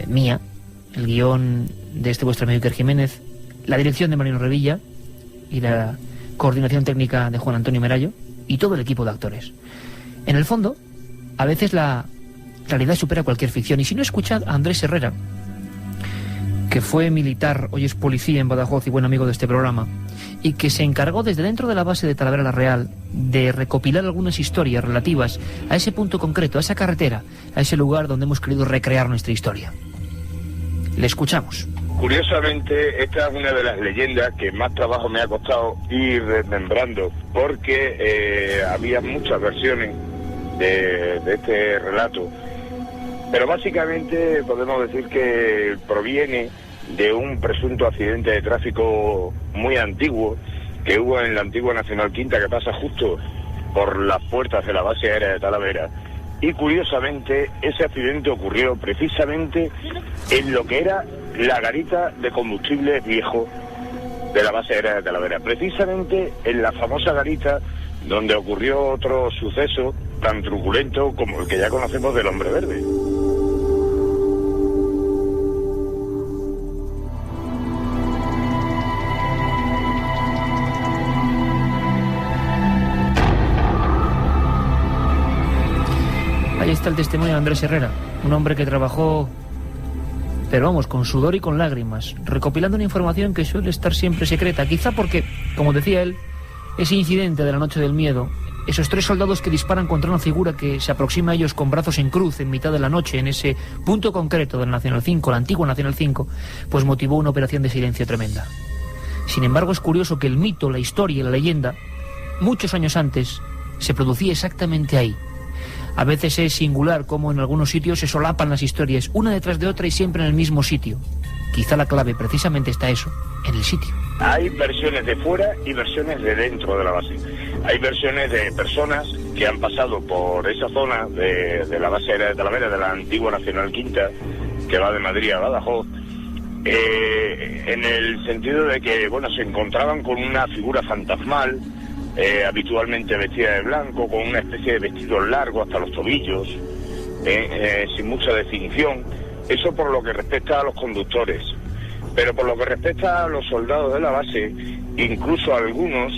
Speaker 1: mía, el guión de este vuestro amigo Iker Jiménez, la dirección de Mariano Revilla y la coordinación técnica de Juan Antonio Merayo y todo el equipo de actores. En el fondo, a veces la realidad supera cualquier ficción. Y si no, escuchad a Andrés Herrera, que fue militar, hoy es policía en Badajoz y buen amigo de este programa, y que se encargó desde dentro de la base de Talavera la Real de recopilar algunas historias relativas a ese punto concreto, a esa carretera, a ese lugar donde hemos querido recrear nuestra historia. Le escuchamos.
Speaker 2: Curiosamente, esta es una de las leyendas que más trabajo me ha costado ir desmembrando, porque había muchas versiones de este relato, pero básicamente podemos decir que proviene de un presunto accidente de tráfico muy antiguo que hubo en la antigua Nacional Quinta, que pasa justo por las puertas de la base aérea de Talavera. Y curiosamente ese accidente ocurrió precisamente en lo que era la garita de combustible viejo de la base aérea de Talavera, precisamente en la famosa garita donde ocurrió otro suceso tan truculento como el que ya conocemos del Hombre Verde.
Speaker 1: Ahí está el testimonio de Andrés Herrera, un hombre que trabajó, pero vamos, con sudor y con lágrimas, recopilando una información que suele estar siempre secreta, quizá porque, como decía él, ese incidente de la noche del miedo, esos 3 soldados que disparan contra una figura que se aproxima a ellos con brazos en cruz en mitad de la noche, en ese punto concreto del Nacional 5, la antigua Nacional 5, pues motivó una operación de silencio tremenda. Sin embargo, es curioso que el mito, la historia y la leyenda, muchos años antes, se producía exactamente ahí. A veces es singular cómo en algunos sitios se solapan las historias, una detrás de otra y siempre en el mismo sitio. Quizá la clave precisamente está eso, en el sitio.
Speaker 2: Hay versiones de fuera y versiones de dentro de la base. Hay versiones de personas que han pasado por esa zona de la base aérea de Talavera, de la antigua Nacional Quinta, que va de Madrid a Badajoz, en el sentido de que, bueno, se encontraban con una figura fantasmal, habitualmente vestida de blanco, con una especie de vestido largo hasta los tobillos, sin mucha definición. Eso por lo que respecta a los conductores. Pero por lo que respecta a los soldados de la base, incluso algunos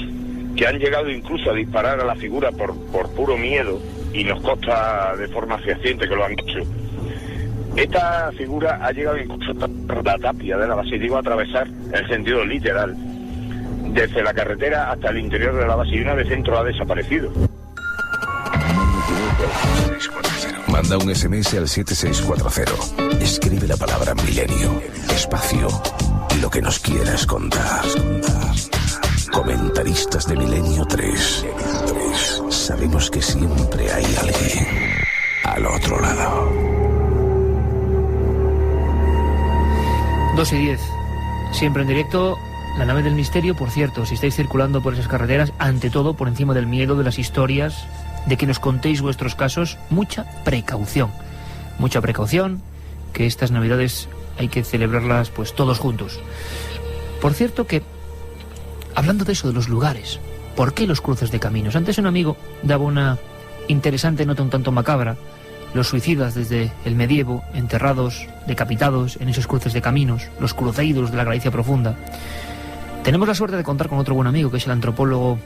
Speaker 2: que han llegado incluso a disparar a la figura por puro miedo, y nos consta de forma fehaciente que lo han hecho, esta figura ha llegado incluso a la tapia de la base, y digo atravesar en sentido literal, desde la carretera hasta el interior de la base, y una vez dentro ha desaparecido.
Speaker 17: Manda un SMS al 7640. Escribe la palabra milenio, espacio y lo que nos quieras contar. Comentaristas de Milenio 3. Sabemos que siempre hay alguien al otro lado.
Speaker 1: 2:10. Siempre en directo. La nave del misterio, por cierto, si estáis circulando por esas carreteras, ante todo por encima del miedo, de las historias, de que nos contéis vuestros casos, mucha precaución, que estas navidades hay que celebrarlas pues todos juntos. Por cierto que, hablando de eso, de los lugares, ¿por qué los cruces de caminos? Antes un amigo daba una interesante nota un tanto macabra, los suicidas desde el medievo, enterrados, decapitados en esos cruces de caminos, los cruceídos de la Galicia profunda. Tenemos la suerte de contar con otro buen amigo, que es el antropólogo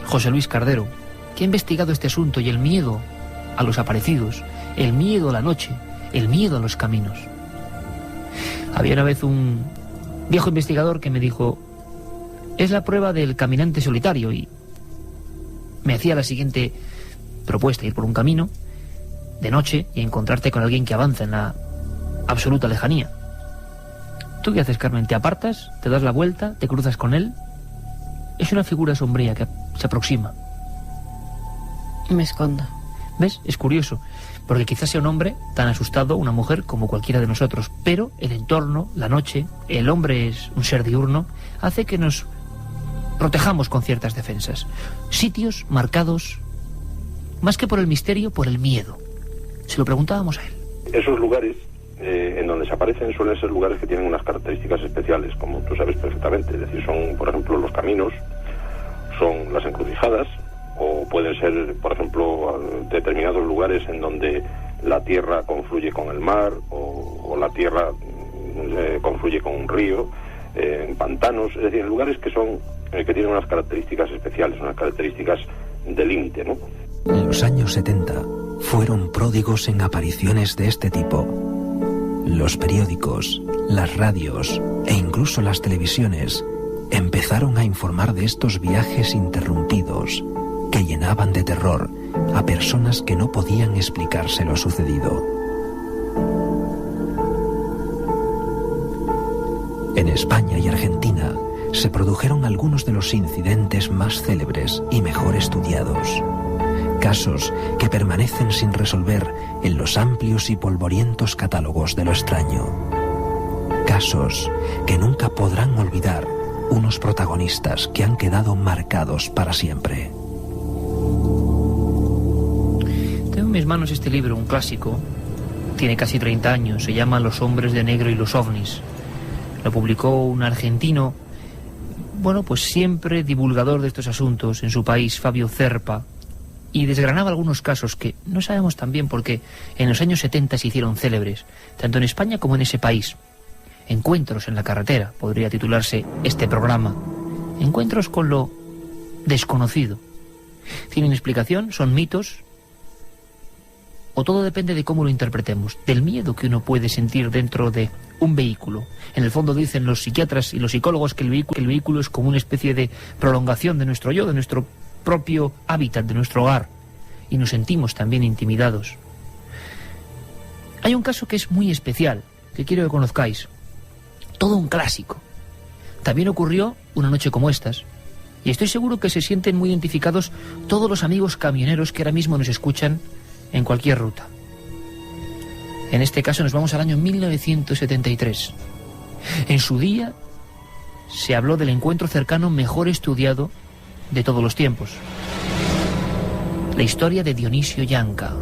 Speaker 1: José Luis Cardero, que ha investigado este asunto y el miedo a los aparecidos, el miedo a la noche, el miedo a los caminos. Había una vez un viejo investigador que me dijo: es la prueba del caminante solitario, y me hacía la siguiente propuesta: ir por un camino de noche y encontrarte con alguien que avanza en la absoluta lejanía. ¿Tú qué haces, Carmen? ¿Te apartas? ¿Te das la vuelta? ¿Te cruzas con él? Es una figura sombría que se aproxima.
Speaker 5: Me escondo.
Speaker 1: ¿Ves? Es curioso, porque quizás sea un hombre tan asustado, una mujer, como cualquiera de nosotros, pero el entorno, la noche, el hombre es un ser diurno, hace que nos protejamos con ciertas defensas. Sitios marcados, más que por el misterio, por el miedo. Se lo preguntábamos a él.
Speaker 22: Esos lugares en donde se aparecen suelen ser lugares que tienen unas características especiales, como tú sabes perfectamente. Es decir, son, por ejemplo, los caminos, son las encrucijadas, o pueden ser, por ejemplo, determinados lugares en donde la tierra confluye con el mar o la tierra confluye con un río, en pantanos, es decir, en lugares que tienen unas características especiales, unas características de límite, ¿no?
Speaker 7: Los años 70 fueron pródigos en apariciones de este tipo. Los periódicos, las radios e incluso las televisiones empezaron a informar de estos viajes interrumpidos que llenaban de terror a personas que no podían explicarse lo sucedido. En España y Argentina se produjeron algunos de los incidentes más célebres y mejor estudiados. Casos que permanecen sin resolver en los amplios y polvorientos catálogos de lo extraño. Casos que nunca podrán olvidar unos protagonistas que han quedado marcados para siempre.
Speaker 1: Tengo en mis manos este libro, un clásico, tiene casi 30 años, se llama Los hombres de negro y los ovnis. Lo publicó un argentino, bueno, pues siempre divulgador de estos asuntos en su país, Fabio Zerpa, y desgranaba algunos casos que no sabemos tan bien porque en los años 70 se hicieron célebres, tanto en España como en ese país. Encuentros en la carretera, podría titularse este programa. Encuentros con lo desconocido. ¿Tienen explicación? ¿Son mitos? ¿O todo depende de cómo lo interpretemos? Del miedo que uno puede sentir dentro de un vehículo. En el fondo dicen los psiquiatras y los psicólogos que el vehículo es como una especie de prolongación de nuestro yo, de nuestro propio hábitat, de nuestro hogar. Y nos sentimos también intimidados. Hay un caso que es muy especial, que quiero que conozcáis. Todo un clásico. También ocurrió una noche como estas. Y estoy seguro que se sienten muy identificados todos los amigos camioneros que ahora mismo nos escuchan en cualquier ruta. En este caso nos vamos al año 1973. En su día se habló del encuentro cercano mejor estudiado de todos los tiempos. La historia de Dionisio Yanca.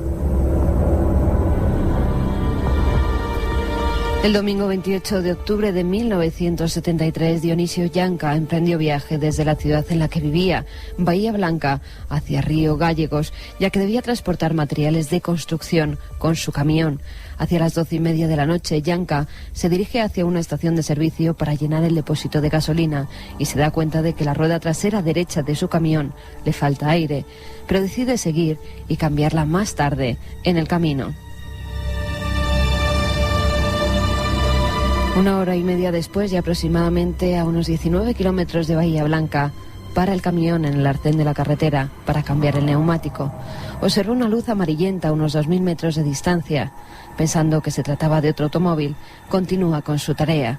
Speaker 5: El domingo 28 de octubre de 1973, Dionisio Yanca emprendió viaje desde la ciudad en la que vivía, Bahía Blanca, hacia Río Gallegos, ya que debía transportar materiales de construcción con su camión. Hacia las 12:30 de la noche, Yanca se dirige hacia una estación de servicio para llenar el depósito de gasolina y se da cuenta de que la rueda trasera derecha de su camión le falta aire, pero decide seguir y cambiarla más tarde en el camino. 1 hora y media después, y aproximadamente a unos 19 kilómetros de Bahía Blanca, para el camión en el arcén de la carretera para cambiar el neumático. Observó una luz amarillenta a unos 2000 metros de distancia. Pensando que se trataba de otro automóvil, continúa con su tarea.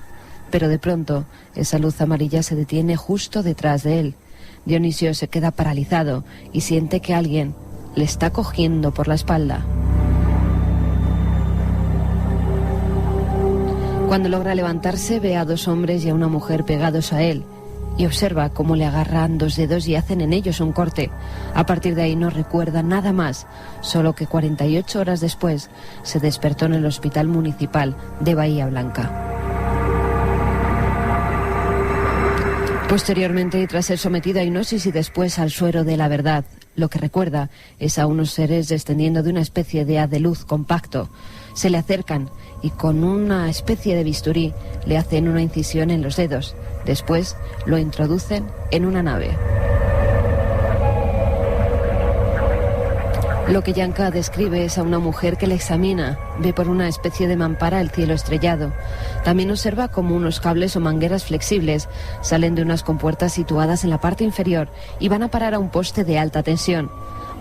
Speaker 5: Pero de pronto, esa luz amarilla se detiene justo detrás de él. Dionisio se queda paralizado y siente que alguien le está cogiendo por la espalda. Cuando logra levantarse, ve a 2 hombres y a una mujer pegados a él y observa cómo le agarran 2 dedos y hacen en ellos un corte. A partir de ahí no recuerda nada más, solo que 48 horas después se despertó en el hospital municipal de Bahía Blanca. Posteriormente, y tras ser sometido a hipnosis y después al suero de la verdad, lo que recuerda es a unos seres descendiendo de una especie de haz de luz compacto. Se le acercan y con una especie de bisturí le hacen una incisión en los dedos. Después lo introducen en una nave. Lo que Yanca describe es a una mujer que le examina, ve por una especie de mampara el cielo estrellado. También observa como unos cables o mangueras flexibles salen de unas compuertas situadas en la parte inferior y van a parar a un poste de alta tensión.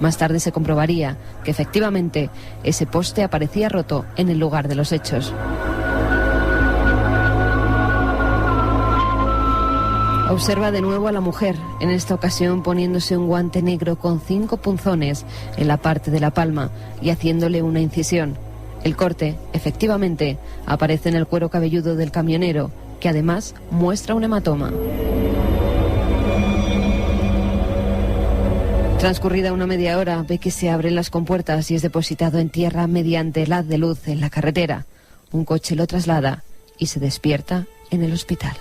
Speaker 5: Más tarde se comprobaría que efectivamente ese poste aparecía roto en el lugar de los hechos. Observa de nuevo a la mujer, en esta ocasión poniéndose un guante negro con 5 punzones en la parte de la palma y haciéndole una incisión. El corte, efectivamente, aparece en el cuero cabelludo del camionero, que además muestra un hematoma. Transcurrida una media hora, ve que se abren las compuertas y es depositado en tierra mediante el haz de luz en la carretera. Un coche lo traslada y se despierta en el hospital.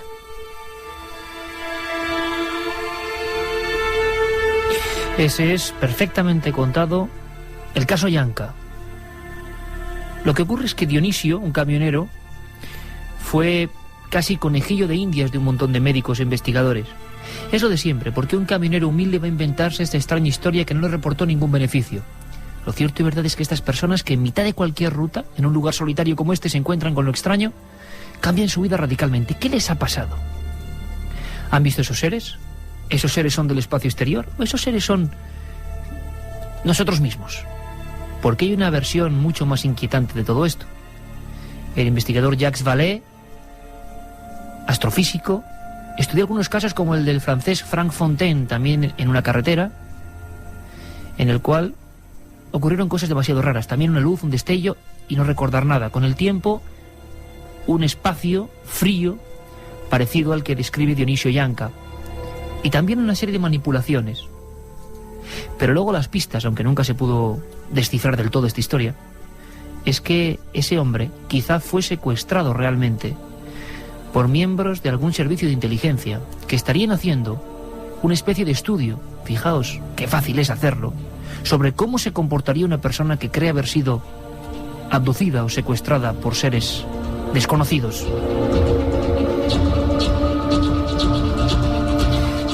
Speaker 1: Ese es, perfectamente contado, el caso Yanka. Lo que ocurre es que Dionisio, un camionero, fue casi conejillo de indias de un montón de médicos e investigadores. Es lo de siempre, porque un camionero humilde va a inventarse esta extraña historia que no le reportó ningún beneficio. Lo cierto y verdad es que estas personas que en mitad de cualquier ruta, en un lugar solitario como este, se encuentran con lo extraño, cambian su vida radicalmente. ¿Qué les ha pasado? ¿Han visto esos seres? ¿Esos seres son del espacio exterior? ¿O esos seres son nosotros mismos? Porque hay una versión mucho más inquietante de todo esto. El investigador Jacques Vallée, astrofísico, estudió algunos casos como el del francés Frank Fontaine, también en una carretera, en el cual ocurrieron cosas demasiado raras. También una luz, un destello y no recordar nada. Con el tiempo, un espacio frío parecido al que describe Dionisio Yanka. Y también una serie de manipulaciones. Pero luego las pistas, aunque nunca se pudo descifrar del todo esta historia, es que ese hombre quizá fue secuestrado realmente por miembros de algún servicio de inteligencia que estarían haciendo una especie de estudio, fijaos qué fácil es hacerlo, sobre cómo se comportaría una persona que cree haber sido abducida o secuestrada por seres desconocidos.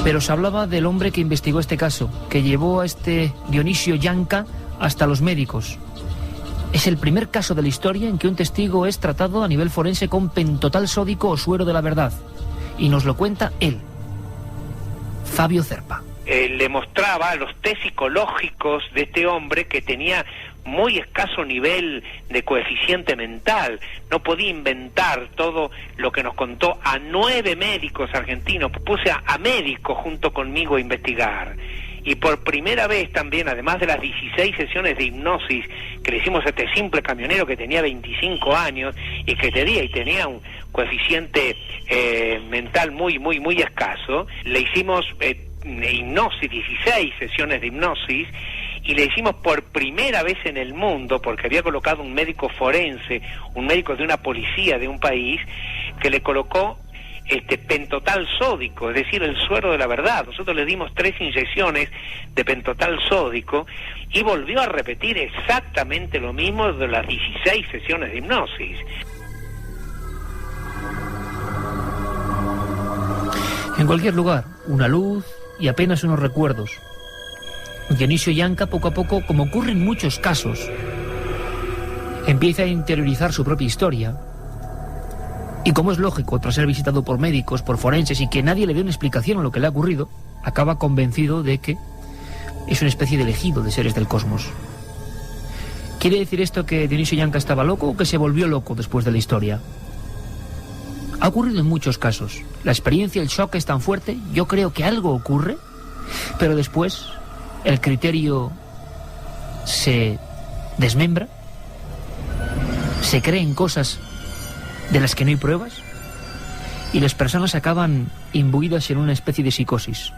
Speaker 1: Pero se hablaba del hombre que investigó este caso, que llevó a este Dionisio Yanka hasta los médicos. Es el primer caso de la historia en que un testigo es tratado a nivel forense con pentotal sódico o suero de la verdad. Y nos lo cuenta él, Fabio Zerpa.
Speaker 9: Le mostraba los test psicológicos de este hombre que tenía muy escaso nivel de coeficiente mental. No podía inventar todo lo que nos contó a 9 médicos argentinos. Puse a médicos junto conmigo a investigar. Y por primera vez también, además de las 16 sesiones de hipnosis que le hicimos a este simple camionero que tenía 25 años y que tenía un coeficiente mental muy escaso, le hicimos hipnosis, 16 sesiones de hipnosis, y le hicimos por primera vez en el mundo, porque había colocado un médico forense, un médico de una policía de un país, que le colocó pentotal sódico, es decir, el suero de la verdad. Nosotros le dimos 3 inyecciones de pentotal sódico y volvió a repetir exactamente lo mismo de las 16 sesiones de hipnosis.
Speaker 1: En cualquier lugar, una luz y apenas unos recuerdos. Dionisio Yanka, poco a poco, como ocurre en muchos casos, empieza a interiorizar su propia historia. Y como es lógico, tras ser visitado por médicos, por forenses, y que nadie le dé una explicación a lo que le ha ocurrido, acaba convencido de que es una especie de elegido de seres del cosmos. ¿Quiere decir esto que Dionisio Yanka estaba loco o que se volvió loco después de la historia? Ha ocurrido en muchos casos. La experiencia, el shock es tan fuerte, yo creo que algo ocurre, pero después el criterio se desmembra, se creen cosas de las que no hay pruebas, y las personas acaban imbuidas en una especie de psicosis.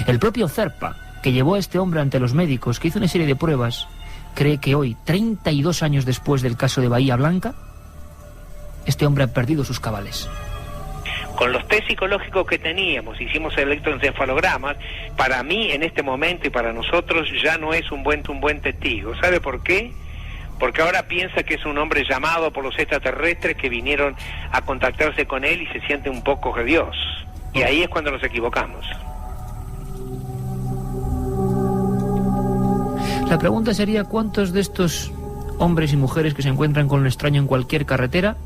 Speaker 1: El propio Zerpa, que llevó a este hombre ante los médicos, que hizo una serie de pruebas, cree que hoy, 32 años después del caso de Bahía Blanca, este hombre ha perdido sus cabales.
Speaker 9: Con los test psicológicos que teníamos, hicimos electroencefalogramas. Para mí, en este momento, y para nosotros, ya no es un buen testigo. ¿Sabe por qué? Porque ahora piensa que es un hombre llamado por los extraterrestres que vinieron a contactarse con él y se siente un poco de Dios. Y ahí es cuando nos equivocamos.
Speaker 1: La pregunta sería, ¿cuántos de estos hombres y mujeres que se encuentran con lo extraño en cualquier carretera,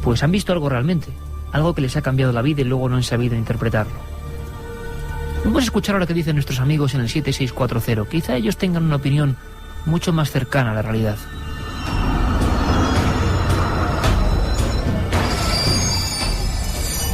Speaker 1: pues han visto algo realmente? Algo que les ha cambiado la vida y luego no han sabido interpretarlo. Vamos a escuchar ahora qué dicen nuestros amigos en el 7640. Quizá ellos tengan una opinión mucho más cercana a la realidad.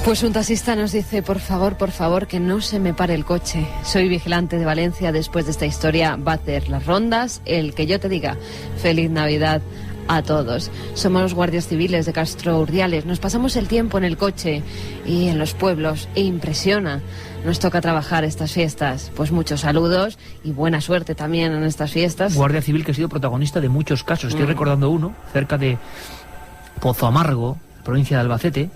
Speaker 5: Pues un taxista nos dice, por favor, que no se me pare el coche. Soy vigilante de Valencia, después de esta historia va a hacer las rondas el que yo te diga. Feliz Navidad a todos. Somos los guardias civiles de Castro Urdiales. Nos pasamos el tiempo en el coche y en los pueblos e impresiona. Nos toca trabajar estas fiestas. Pues muchos saludos y buena suerte también en estas fiestas.
Speaker 1: Guardia civil que ha sido protagonista de muchos casos. Estoy recordando uno cerca de Pozo Amargo, provincia de Albacete.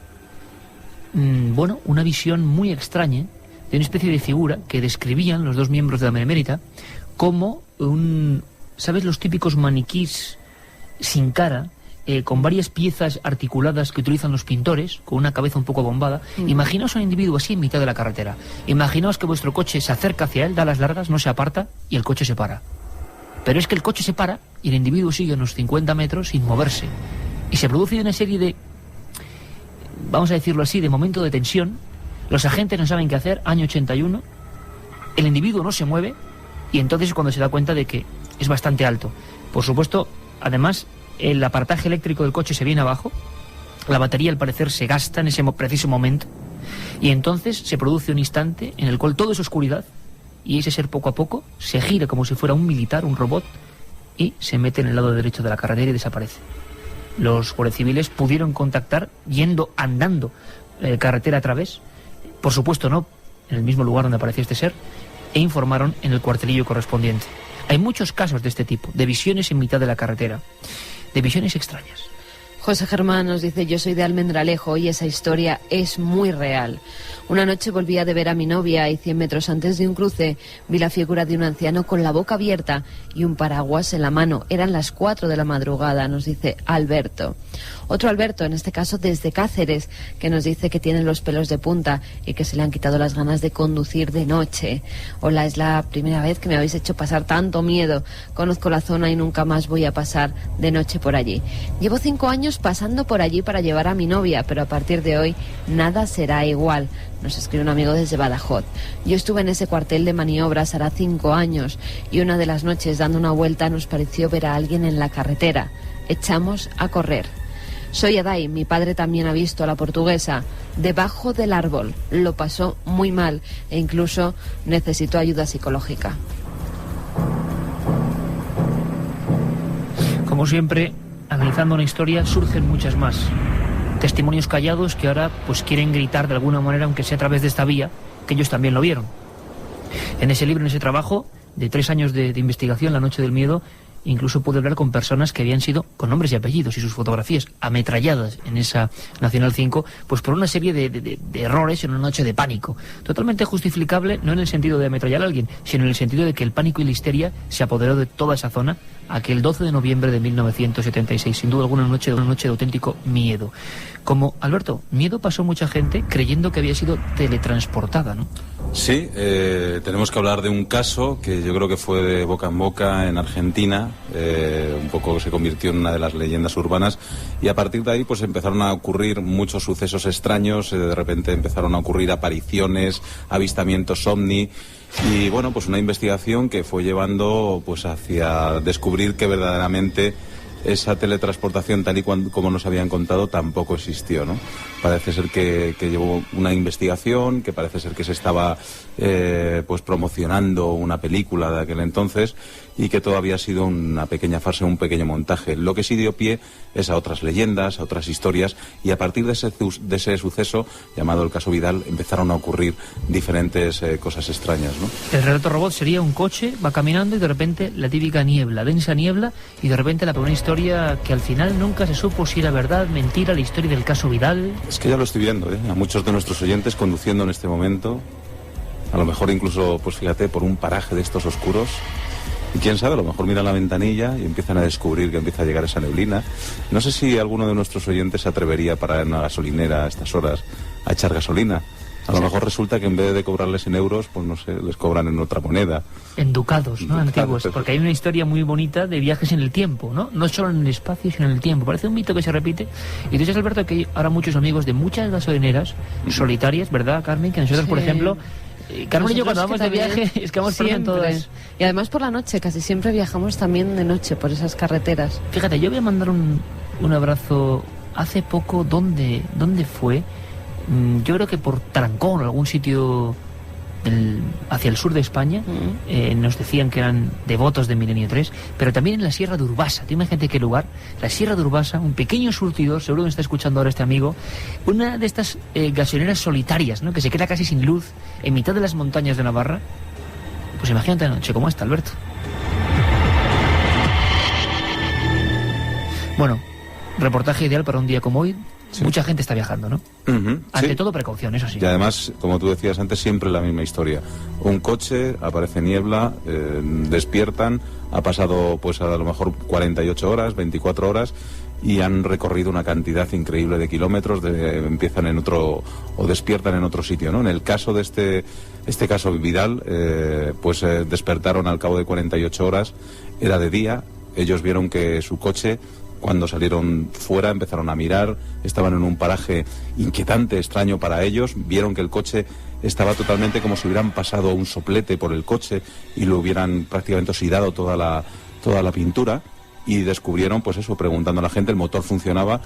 Speaker 1: Bueno, una visión muy extraña de una especie de figura que describían los dos miembros de la Benemérita como ¿sabes los típicos maniquís sin cara, con varias piezas articuladas que utilizan los pintores, con una cabeza un poco bombada? Imaginaos a un individuo así en mitad de la carretera. Imaginaos que vuestro coche se acerca hacia él, da las largas, no se aparta y el coche se para. Pero es que el coche se para y el individuo sigue unos 50 metros sin moverse. Y se produce una serie de, vamos a decirlo así, de momento de tensión. Los agentes no saben qué hacer, año 81, el individuo no se mueve y entonces es cuando se da cuenta de que es bastante alto. Por supuesto, además, el aparataje eléctrico del coche se viene abajo, la batería al parecer se gasta en ese preciso momento y entonces se produce un instante en el cual todo es oscuridad y ese ser poco a poco se gira como si fuera un militar, un robot, y se mete en el lado derecho de la carretera y desaparece. Los guardias civiles pudieron contactar andando carretera a través, por supuesto no en el mismo lugar donde apareció este ser, e informaron en el cuartelillo correspondiente. Hay muchos casos de este tipo, de visiones en mitad de la carretera, de visiones extrañas.
Speaker 5: José Germán nos dice: yo soy de Almendralejo y esa historia es muy real. Una noche volvía de ver a mi novia y 100 metros antes de un cruce vi la figura de un anciano con la boca abierta y un paraguas en la mano. Eran las 4 de la madrugada, nos dice Alberto. Otro Alberto, en este caso desde Cáceres, que nos dice que tiene los pelos de punta y que se le han quitado las ganas de conducir de noche. Hola, es la primera vez que me habéis hecho pasar tanto miedo. Conozco la zona y nunca más voy a pasar de noche por allí. Llevo 5 años pasando por allí para llevar a mi novia, pero a partir de hoy nada será igual. Nos escribe un amigo desde Badajoz. Yo estuve en ese cuartel de maniobras hará 5 años y una de las noches dando una vuelta nos pareció ver a alguien en la carretera. Echamos a correr. Soy Adai, mi padre también ha visto a la portuguesa debajo del árbol. Lo pasó muy mal e incluso necesitó ayuda psicológica.
Speaker 1: Como siempre, analizando una historia surgen muchas más. Testimonios callados que ahora pues quieren gritar de alguna manera, aunque sea a través de esta vía, que ellos también lo vieron. En ese libro, en ese trabajo de 3 años de investigación, La noche del miedo, incluso pude hablar con personas que habían sido, con nombres y apellidos y sus fotografías, ametralladas en esa Nacional 5, pues por una serie de errores en una noche de pánico. Totalmente justificable, no en el sentido de ametrallar a alguien, sino en el sentido de que el pánico y la histeria se apoderó de toda esa zona aquel 12 de noviembre de 1976. Sin duda alguna, una noche de auténtico miedo. Como, Alberto, miedo pasó mucha gente creyendo que había sido teletransportada, ¿no?
Speaker 8: Sí, tenemos que hablar de un caso que yo creo que fue de boca en boca en Argentina, un poco se convirtió en una de las leyendas urbanas y a partir de ahí pues empezaron a ocurrir muchos sucesos extraños, de repente empezaron a ocurrir apariciones, avistamientos ovni y bueno, pues una investigación que fue llevando pues hacia descubrir que verdaderamente esa teletransportación tal y como nos habían contado tampoco existió, ¿no? Parece ser que llevó una investigación, que parece ser que se estaba pues promocionando una película de aquel entonces y que todo había sido una pequeña farsa, un pequeño montaje. Lo que sí dio pie es a otras leyendas, a otras historias y a partir de ese suceso llamado el caso Vidal empezaron a ocurrir diferentes cosas extrañas, ¿no?
Speaker 1: El relato robot sería un coche, va caminando y de repente la típica niebla, densa niebla y de repente la primera historia que al final nunca se supo si era verdad, mentira, la historia del caso Vidal.
Speaker 8: Es que ya lo estoy viendo, ¿eh? A muchos de nuestros oyentes conduciendo en este momento, a lo mejor incluso, pues fíjate, por un paraje de estos oscuros. Y quién sabe, a lo mejor miran la ventanilla y empiezan a descubrir que empieza a llegar esa neblina. No sé si alguno de nuestros oyentes se atrevería a parar en una gasolinera a estas horas a echar gasolina. A lo mejor resulta que en vez de cobrarles en euros, pues no sé, les cobran en otra moneda.
Speaker 1: En ducados, ¿no? Antiguos. Porque hay una historia muy bonita de viajes en el tiempo, ¿no? No solo en el espacio, sino en el tiempo. Parece un mito que se repite. Y dices, Alberto, que hay ahora muchos amigos de muchas gasolineras solitarias, ¿verdad, Carmen? Que nosotros, por ejemplo... Carmen y yo cuando vamos de viaje es que vamos en todas.
Speaker 5: Y además por la noche, casi siempre viajamos también de noche por esas carreteras.
Speaker 1: Fíjate, yo voy a mandar un abrazo hace poco, ¿dónde fue? Yo creo que por Tarancón o algún sitio hacia el sur de España. Nos decían que eran devotos de Milenio 3, pero también en la Sierra de Urbasa. Tú imagínate qué lugar, la Sierra de Urbasa, un pequeño surtidor, seguro que me está escuchando ahora este amigo, una de estas gasolineras solitarias, ¿no? Que se queda casi sin luz en mitad de las montañas de Navarra. Pues imagínate la noche como esta, Alberto. Bueno, reportaje ideal para un día como hoy, Mucha gente está viajando, ¿no? Ante todo precaución, eso sí.
Speaker 8: Y además, como tú decías antes, siempre la misma historia. Un coche, aparece niebla, despiertan, ha pasado pues a lo mejor 48 horas, 24 horas y han recorrido una cantidad increíble de kilómetros, empiezan en otro o despiertan en otro sitio, ¿no? En el caso de este caso Vidal, despertaron al cabo de 48 horas, era de día, ellos vieron que su coche, cuando salieron fuera, empezaron a mirar, estaban en un paraje inquietante, extraño para ellos, vieron que el coche estaba totalmente como si hubieran pasado un soplete por el coche y lo hubieran prácticamente oxidado toda la pintura, y descubrieron, pues eso, preguntando a la gente, el motor funcionaba,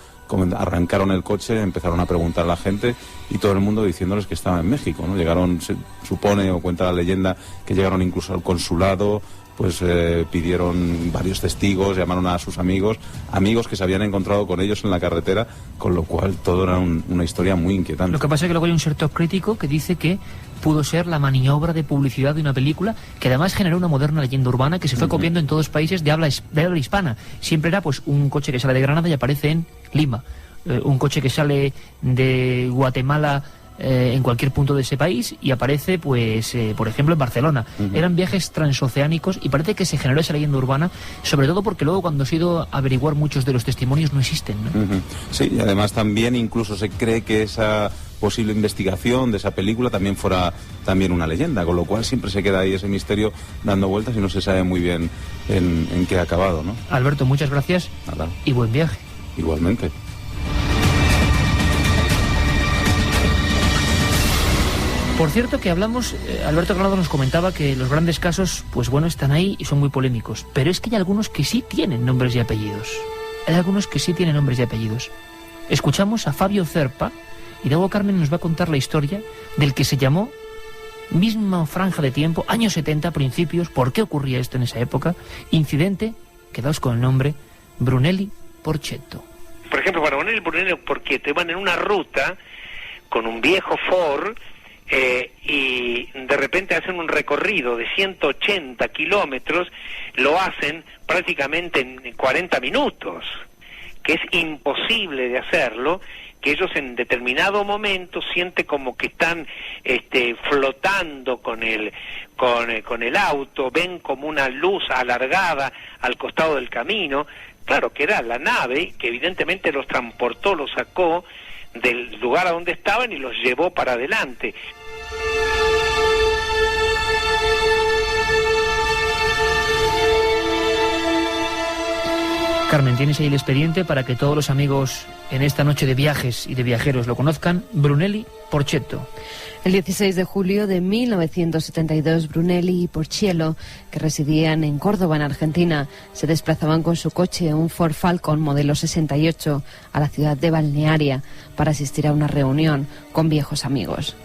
Speaker 8: arrancaron el coche, empezaron a preguntar a la gente y todo el mundo diciéndoles que estaba en México, ¿no? Llegaron, se supone, o cuenta la leyenda, que llegaron incluso al consulado, pues pidieron varios testigos, llamaron a sus amigos que se habían encontrado con ellos en la carretera, con lo cual todo era una historia muy inquietante.
Speaker 1: Lo que pasa es que luego hay un sector crítico que dice que pudo ser la maniobra de publicidad de una película que además generó una moderna leyenda urbana que se fue copiando en todos los países de habla hispana. Siempre era pues un coche que sale de Granada y aparece en Lima, un coche que sale de Guatemala en cualquier punto de ese país y aparece, pues, por ejemplo, en Barcelona. Eran viajes transoceánicos y parece que se generó esa leyenda urbana, sobre todo porque luego cuando se ha ido a averiguar muchos de los testimonios no existen, ¿no?
Speaker 8: Sí, y además también incluso se cree que esa posible investigación de esa película también fuera también una leyenda, con lo cual siempre se queda ahí ese misterio dando vueltas y no se sabe muy bien en qué ha acabado, ¿no?
Speaker 1: Alberto, muchas gracias.
Speaker 8: Nada.
Speaker 1: Y buen viaje.
Speaker 8: Igualmente.
Speaker 1: Por cierto que hablamos, Alberto Granado nos comentaba que los grandes casos, pues bueno, están ahí y son muy polémicos, pero es que hay algunos que sí tienen nombres y apellidos. Hay algunos que sí tienen nombres y apellidos. Escuchamos a Fabio Cerpa y luego Carmen nos va a contar la historia del que se llamó, misma franja de tiempo, años 70, principios, por qué ocurría esto en esa época, incidente, quedaos con el nombre, Brunelli Porchetto.
Speaker 9: Por ejemplo, para poner el Brunelli Porchetto, van en una ruta con un viejo Ford, y de repente hacen un recorrido de 180 kilómetros, lo hacen prácticamente en 40 minutos, que es imposible de hacerlo, que ellos en determinado momento sienten como que están flotando con el auto, ven como una luz alargada al costado del camino, claro que era la nave que evidentemente los transportó, los sacó del lugar a donde estaban y los llevó para adelante.
Speaker 1: Carmen, tienes ahí el expediente para que todos los amigos en esta noche de viajes y de viajeros lo conozcan. Brunelli Porchetto.
Speaker 5: El 16 de julio de 1972, Brunelli y Porchello, que residían en Córdoba, en Argentina, se desplazaban con su coche, un Ford Falcon modelo 68, a la ciudad de Balnearia para asistir a una reunión con viejos amigos.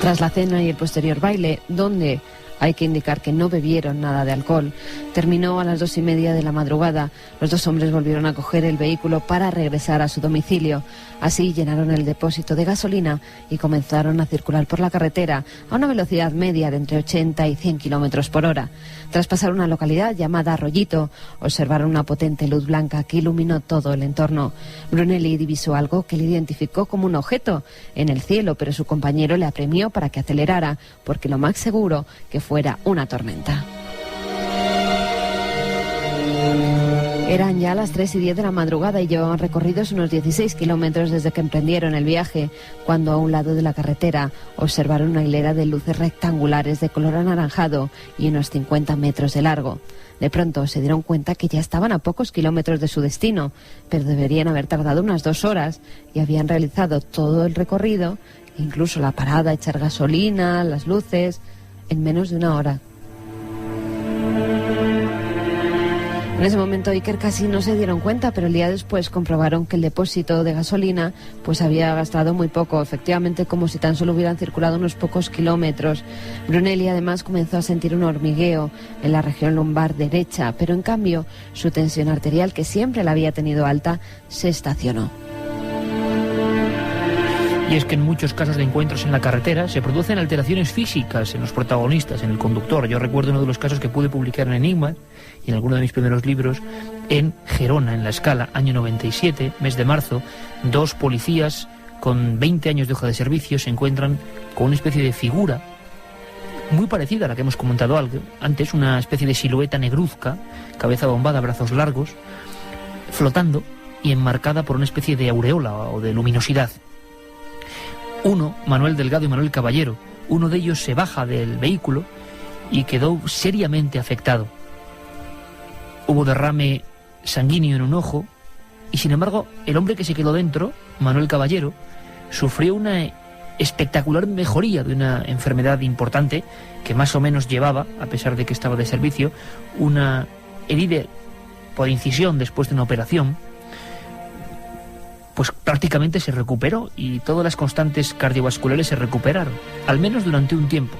Speaker 5: Tras la cena y el posterior baile, donde hay que indicar que no bebieron nada de alcohol, terminó a las 2:30 de la madrugada. Los dos hombres volvieron a coger el vehículo para regresar a su domicilio. Así llenaron el depósito de gasolina y comenzaron a circular por la carretera a una velocidad media de entre 80 y 100 kilómetros por hora. Tras pasar una localidad llamada Arroyito, observaron una potente luz blanca que iluminó todo el entorno. Brunelli divisó algo que le identificó como un objeto en el cielo, pero su compañero le apremió para que acelerara, porque lo más seguro que fuera una tormenta. Eran ya las 3:10 de la madrugada y llevaban recorridos unos 16 kilómetros desde que emprendieron el viaje, cuando a un lado de la carretera observaron una hilera de luces rectangulares de color anaranjado y unos 50 metros de largo. De pronto se dieron cuenta que ya estaban a pocos kilómetros de su destino, pero deberían haber tardado unas 2 horas y habían realizado todo el recorrido, incluso la parada, echar gasolina, las luces, en menos de 1 hora. En ese momento Iker casi no se dieron cuenta, pero el día después comprobaron que el depósito de gasolina pues había gastado muy poco, efectivamente como si tan solo hubieran circulado unos pocos kilómetros. Brunelli además comenzó a sentir un hormigueo en la región lumbar derecha, pero en cambio su tensión arterial, que siempre la había tenido alta, se estacionó.
Speaker 1: Y es que en muchos casos de encuentros en la carretera se producen alteraciones físicas en los protagonistas, en el conductor. Yo recuerdo uno de los casos que pude publicar en Enigma y en alguno de mis primeros libros, en Gerona, en La Escala, año 97, mes de marzo. 2 policías con 20 años de hoja de servicio se encuentran con una especie de figura muy parecida a la que hemos comentado antes, una especie de silueta negruzca, cabeza bombada, brazos largos, flotando y enmarcada por una especie de aureola o de luminosidad. Uno, Manuel Delgado y Manuel Caballero, uno de ellos se baja del vehículo y quedó seriamente afectado. Hubo derrame sanguíneo en un ojo y, sin embargo, el hombre que se quedó dentro, Manuel Caballero, sufrió una espectacular mejoría de una enfermedad importante que más o menos llevaba, a pesar de que estaba de servicio, una herida por incisión después de una operación. Pues prácticamente se recuperó y todas las constantes cardiovasculares se recuperaron, al menos durante un tiempo.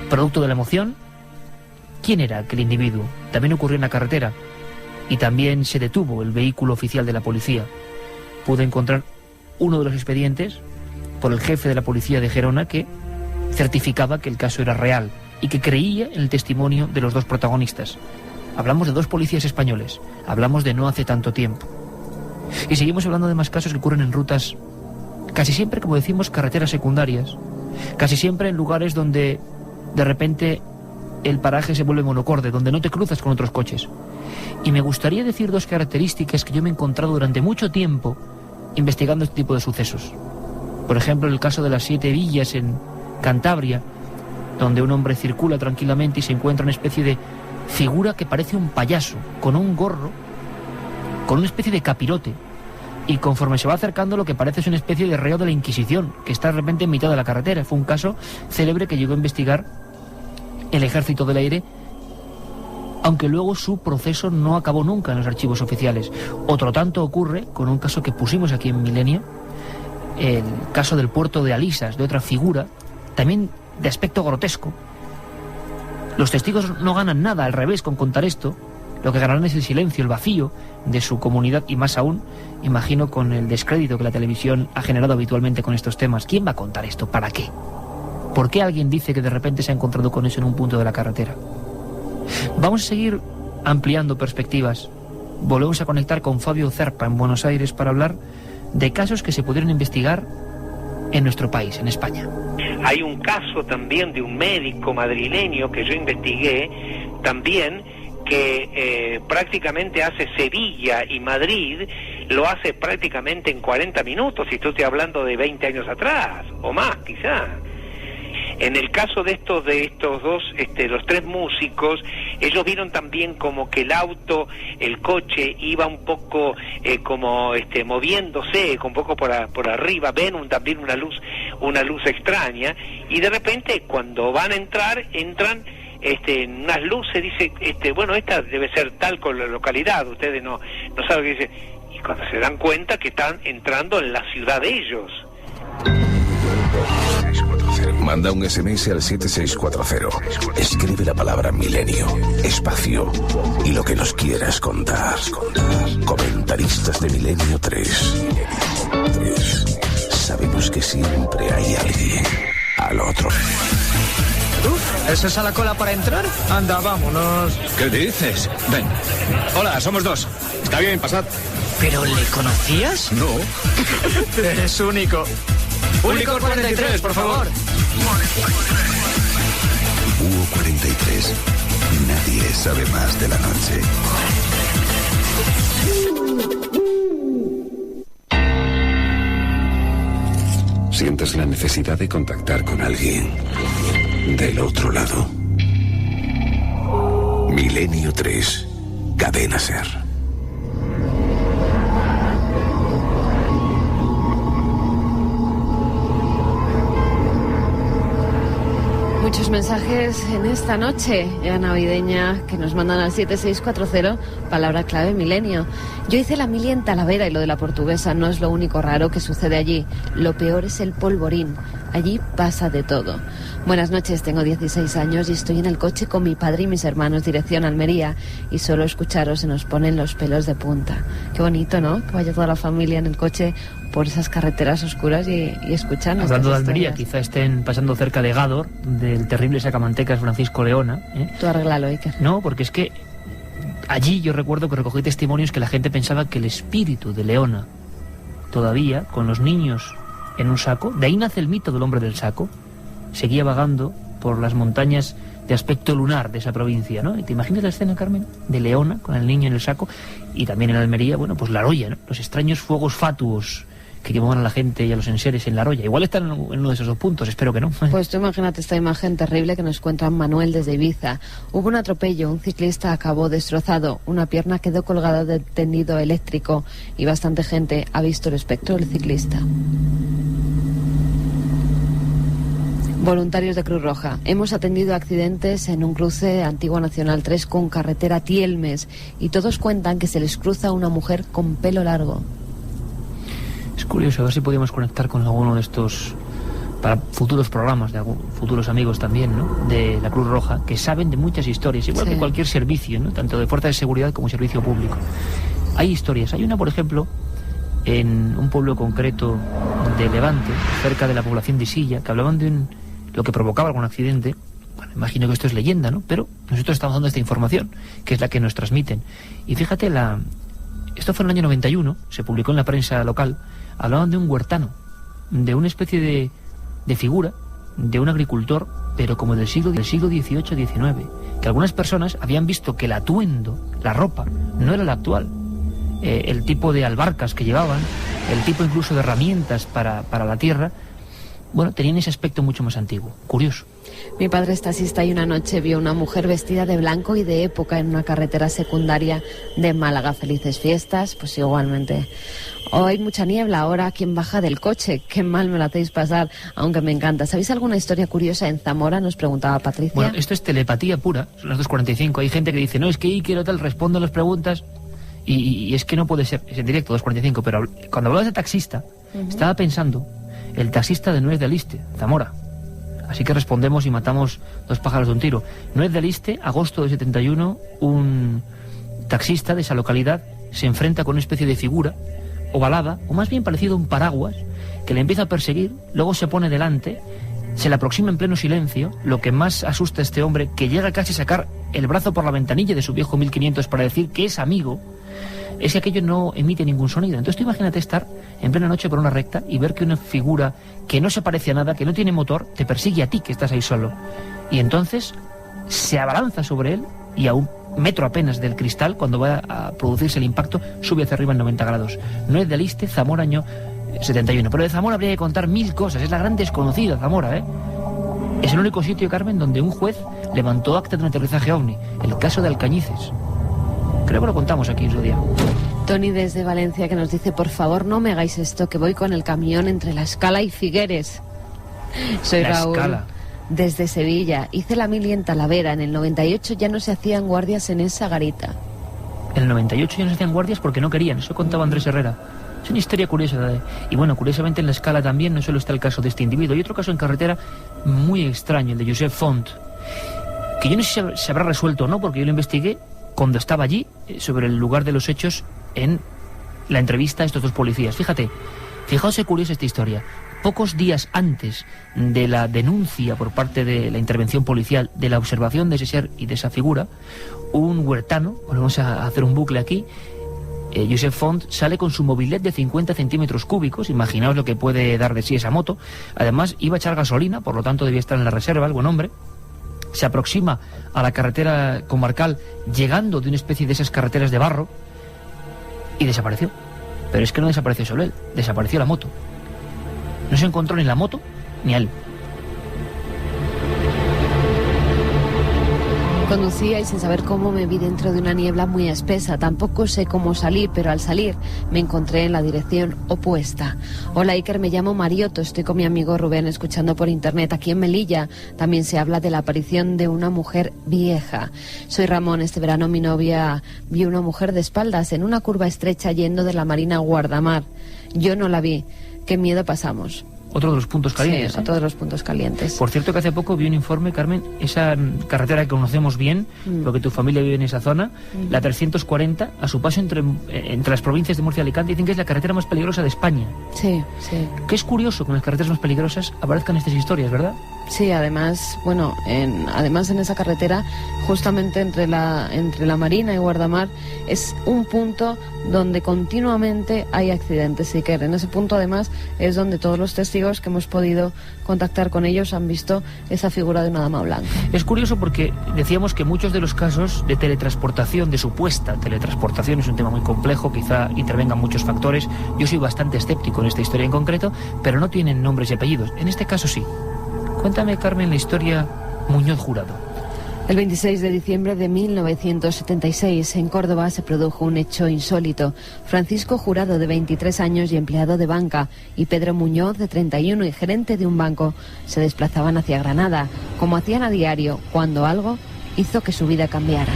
Speaker 1: Producto de la emoción, ¿quién era aquel individuo? También ocurrió en la carretera y también se detuvo el vehículo oficial de la policía. Pude encontrar uno de los expedientes por el jefe de la policía de Gerona que certificaba que el caso era real y que creía en el testimonio de los 2 protagonistas. Hablamos de 2 policías españoles, hablamos de no hace tanto tiempo. Y seguimos hablando de más casos que ocurren en rutas, casi siempre, como decimos, carreteras secundarias, casi siempre en lugares donde de repente el paraje se vuelve monocorde, donde no te cruzas con otros coches. Y me gustaría decir 2 características que yo me he encontrado durante mucho tiempo investigando este tipo de sucesos. Por ejemplo, el caso de las 7 villas en Cantabria, donde un hombre circula tranquilamente y se encuentra una especie de figura que parece un payaso, con un gorro, con una especie de capirote, y conforme se va acercando lo que parece es una especie de reo de la Inquisición, que está de repente en mitad de la carretera. Fue un caso célebre que llegó a investigar el Ejército del Aire, aunque luego su proceso no acabó nunca en los archivos oficiales. Otro tanto ocurre con un caso que pusimos aquí en Milenio, el caso del puerto de Alisas, de otra figura, también de aspecto grotesco. Los testigos no ganan nada, al revés, con contar esto. Lo que ganarán es el silencio, el vacío de su comunidad y más aún, imagino, con el descrédito que la televisión ha generado habitualmente con estos temas. ¿Quién va a contar esto? ¿Para qué? ¿Por qué alguien dice que de repente se ha encontrado con eso en un punto de la carretera? Vamos a seguir ampliando perspectivas. Volvemos a conectar con Fabio Zerpa en Buenos Aires para hablar de casos que se pudieron investigar en nuestro país, en España.
Speaker 9: Hay un caso también de un médico madrileño que yo investigué también, que prácticamente hace Sevilla y Madrid, lo hace prácticamente en 40 minutos, y estoy hablando de 20 años atrás, o más quizá. En el caso de estos 2, los 3 músicos, ellos vieron también como que el auto, el coche, iba un poco como moviéndose, un poco por arriba, ven también una luz extraña, y de repente cuando van a entran en unas luces, dice, bueno, esta debe ser tal con la localidad, ustedes no saben qué dice, y cuando se dan cuenta que están entrando en la ciudad de ellos.
Speaker 17: Manda un SMS al 7640. Escribe la palabra milenio, espacio y lo que nos quieras contar. Comentaristas de Milenio 3. Sabemos que siempre hay alguien al otro.
Speaker 10: ¿Eso es a la cola para entrar? Anda, vámonos.
Speaker 18: ¿Qué dices? Ven. Hola, somos 2. Está bien, pasad.
Speaker 10: ¿Pero le conocías?
Speaker 18: No.
Speaker 10: Eres único. Único 43, por favor.
Speaker 21: Hugo 43. Nadie sabe más de la noche. ¿Sientes la necesidad de contactar con alguien del otro lado? Milenio 3. Cadena Ser.
Speaker 5: Muchos mensajes en esta noche ya navideña que nos mandan al 7640, palabra clave milenio. Yo hice la mili en Talavera y lo de la Portuguesa no es lo único raro que sucede allí. Lo peor es el polvorín. Allí pasa de todo. Buenas noches, tengo 16 años y estoy en el coche con mi padre y mis hermanos dirección Almería y solo escucharos se nos ponen los pelos de punta. Qué bonito, ¿no? Que vaya toda la familia en el coche por esas carreteras oscuras y escuchando.
Speaker 1: Hablando de Almería, quizá estén pasando cerca de Gádor, del terrible sacamantecas Francisco Leona.
Speaker 5: Tú arréglalo, Iker.
Speaker 1: No, porque es que Allí yo recuerdo que recogí testimonios que la gente pensaba que el espíritu de Leona, todavía, con los niños en un saco, de ahí nace el mito del hombre del saco, seguía vagando por las montañas de aspecto lunar de esa provincia, ¿no? ¿Y te imaginas la escena, Carmen, de Leona con el niño en el saco? Y también en Almería, bueno, pues la Roya, ¿no? Los extraños fuegos fatuos que quemaban a la gente y a los enseres en la Roya. Igual están en uno de esos dos puntos, espero que no.
Speaker 5: Pues tú imagínate esta imagen terrible que nos cuenta Manuel desde Ibiza. Hubo un atropello, un ciclista acabó destrozado, una pierna quedó colgada del tendido eléctrico y bastante gente ha visto el espectro del ciclista. Voluntarios de Cruz Roja. Hemos atendido accidentes en un cruce Antigua Nacional 3 con carretera Tielmes y todos cuentan que se les cruza una mujer con pelo largo.
Speaker 1: Es curioso, a ver si podíamos conectar con alguno de estos para futuros programas, de futuros amigos también, ¿no? De la Cruz Roja, que saben de muchas historias, igual que cualquier servicio, ¿no? Tanto de fuerza de seguridad como servicio público. Hay historias. Hay una, por ejemplo, en un pueblo concreto de Levante, cerca de la población de Silla, que hablaban de lo que provocaba algún accidente. Bueno, imagino que esto es leyenda, ¿no? Pero nosotros estamos dando esta información, que es la que nos transmiten. Y fíjate, esto fue en el año 91, se publicó en la prensa local. Hablaban de un huertano, de una especie de figura, de un agricultor, pero como del siglo XVIII-XIX, que algunas personas habían visto que el atuendo, la ropa, no era la actual. El tipo de albarcas que llevaban, el tipo incluso de herramientas para la tierra, bueno, tenían ese aspecto mucho más antiguo. Curioso.
Speaker 5: Mi padre es taxista y una noche vio una mujer vestida de blanco y de época en una carretera secundaria de Málaga. Felices fiestas, pues igualmente. Hoy hay mucha niebla, ahora quien baja del coche, qué mal me lo hacéis pasar, aunque me encanta. ¿Sabéis alguna historia curiosa en Zamora? Nos preguntaba Patricia.
Speaker 1: Bueno, esto es telepatía pura, son las 2:45. Hay gente que dice, no, es que Iker tal responde a las preguntas y es que no puede ser, es en directo, 2:45, pero cuando hablabas de taxista, estaba pensando, el taxista de Nuez de Aliste, Zamora. Así que respondemos y matamos dos pájaros de un tiro. Nuez de Aliste, agosto de 71, un taxista de esa localidad se enfrenta con una especie de figura ovalada, o más bien parecido a un paraguas, que le empieza a perseguir, luego se pone delante, se le aproxima en pleno silencio, lo que más asusta a este hombre, que llega casi a sacar el brazo por la ventanilla de su viejo 1500 para decir que es amigo, es que aquello no emite ningún sonido. Entonces tú imagínate estar en plena noche por una recta y ver que una figura que no se parece a nada, que no tiene motor, te persigue a ti, que estás ahí solo. Y entonces se abalanza sobre él y a un metro apenas del cristal, cuando va a producirse el impacto, sube hacia arriba en 90 grados. No es de Aliste, Zamora, año 71. Pero de Zamora habría que contar 1000 cosas. Es la gran desconocida, Zamora, ¿eh? Es el único sitio, Carmen, donde un juez levantó acta de un aterrizaje ovni. El caso de Alcañices. Creo que lo contamos aquí en su día.
Speaker 5: Tony desde Valencia que nos dice, por favor no me hagáis esto, que voy con el camión entre La Escala y Figueres. Soy Raúl.
Speaker 1: Escala.
Speaker 5: Desde Sevilla. Hice la mili en Talavera. En el 98 ya no se hacían guardias en esa garita.
Speaker 1: En el 98 ya no se hacían guardias porque no querían. Eso contaba Andrés Herrera. Es una historia curiosa. Y bueno, curiosamente en La Escala también no solo está el caso de este individuo. Hay otro caso en carretera muy extraño, el de Josep Font, que yo no sé si se habrá resuelto o no, porque yo lo investigué cuando estaba allí, sobre el lugar de los hechos, en la entrevista a estos dos policías. Fijaos qué curiosa esta historia. Pocos días antes de la denuncia por parte de la intervención policial de la observación de ese ser y de esa figura, un huertano, vamos a hacer un bucle aquí, Josep Font sale con su mobilet de 50 centímetros cúbicos, imaginaos lo que puede dar de sí esa moto. Además iba a echar gasolina, por lo tanto debía estar en la reserva, el buen hombre. Se aproxima a la carretera comarcal, llegando de una especie de esas carreteras de barro, y desapareció. Pero es que no desapareció solo él, desapareció la moto. No se encontró ni la moto ni a él.
Speaker 5: Conducía y sin saber cómo me vi dentro de una niebla muy espesa. Tampoco sé cómo salir, pero al salir me encontré en la dirección opuesta. Hola Iker, me llamo Marioto, estoy con mi amigo Rubén escuchando por internet. Aquí en Melilla también se habla de la aparición de una mujer vieja. Soy Ramón, este verano mi novia vio una mujer de espaldas en una curva estrecha yendo de la Marina a Guardamar. Yo no la vi. Qué miedo pasamos.
Speaker 1: Otro de los puntos calientes.
Speaker 5: Sí, otro de los puntos calientes.
Speaker 1: Por cierto que hace poco vi un informe, Carmen, esa carretera que conocemos bien, porque tu familia vive en esa zona, la 340, a su paso entre las provincias de Murcia y Alicante, dicen que es la carretera más peligrosa de España.
Speaker 5: Sí, sí.
Speaker 1: Que es curioso que en las carreteras más peligrosas aparezcan estas historias, ¿verdad?
Speaker 6: Sí, además, bueno, además en esa carretera, justamente entre la Marina y Guardamar, es un punto donde continuamente hay accidentes, Iker. En ese punto, además, es donde todos los testigos que hemos podido contactar con ellos han visto esa figura de una dama blanca.
Speaker 1: Es curioso porque decíamos que muchos de los casos de teletransportación, de supuesta teletransportación, es un tema muy complejo, quizá intervengan muchos factores. Yo soy bastante escéptico en esta historia en concreto, pero no tienen nombres y apellidos. En este caso sí. Cuéntame, Carmen, la historia Muñoz Jurado.
Speaker 6: El 26 de diciembre de 1976, en Córdoba, se produjo un hecho insólito. Francisco Jurado, de 23 años y empleado de banca, y Pedro Muñoz, de 31 y gerente de un banco, se desplazaban hacia Granada, como hacían a diario, cuando algo hizo que su vida cambiara.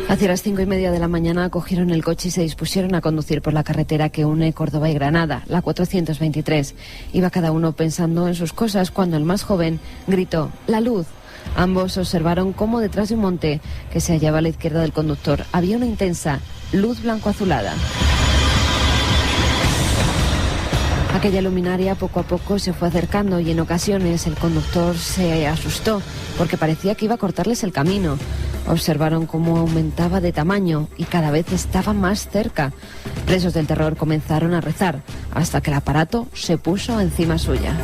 Speaker 6: Hacia las 5:30 de la mañana cogieron el coche y se dispusieron a conducir por la carretera que une Córdoba y Granada, la 423. Iba cada uno pensando en sus cosas cuando el más joven gritó: ¡la luz! Ambos observaron cómo detrás de un monte que se hallaba a la izquierda del conductor había una intensa luz blanco-azulada. Aquella luminaria poco a poco se fue acercando y en ocasiones el conductor se asustó porque parecía que iba a cortarles el camino. Observaron cómo aumentaba de tamaño y cada vez estaba más cerca. Presos del terror comenzaron a rezar hasta que el aparato se puso encima suya.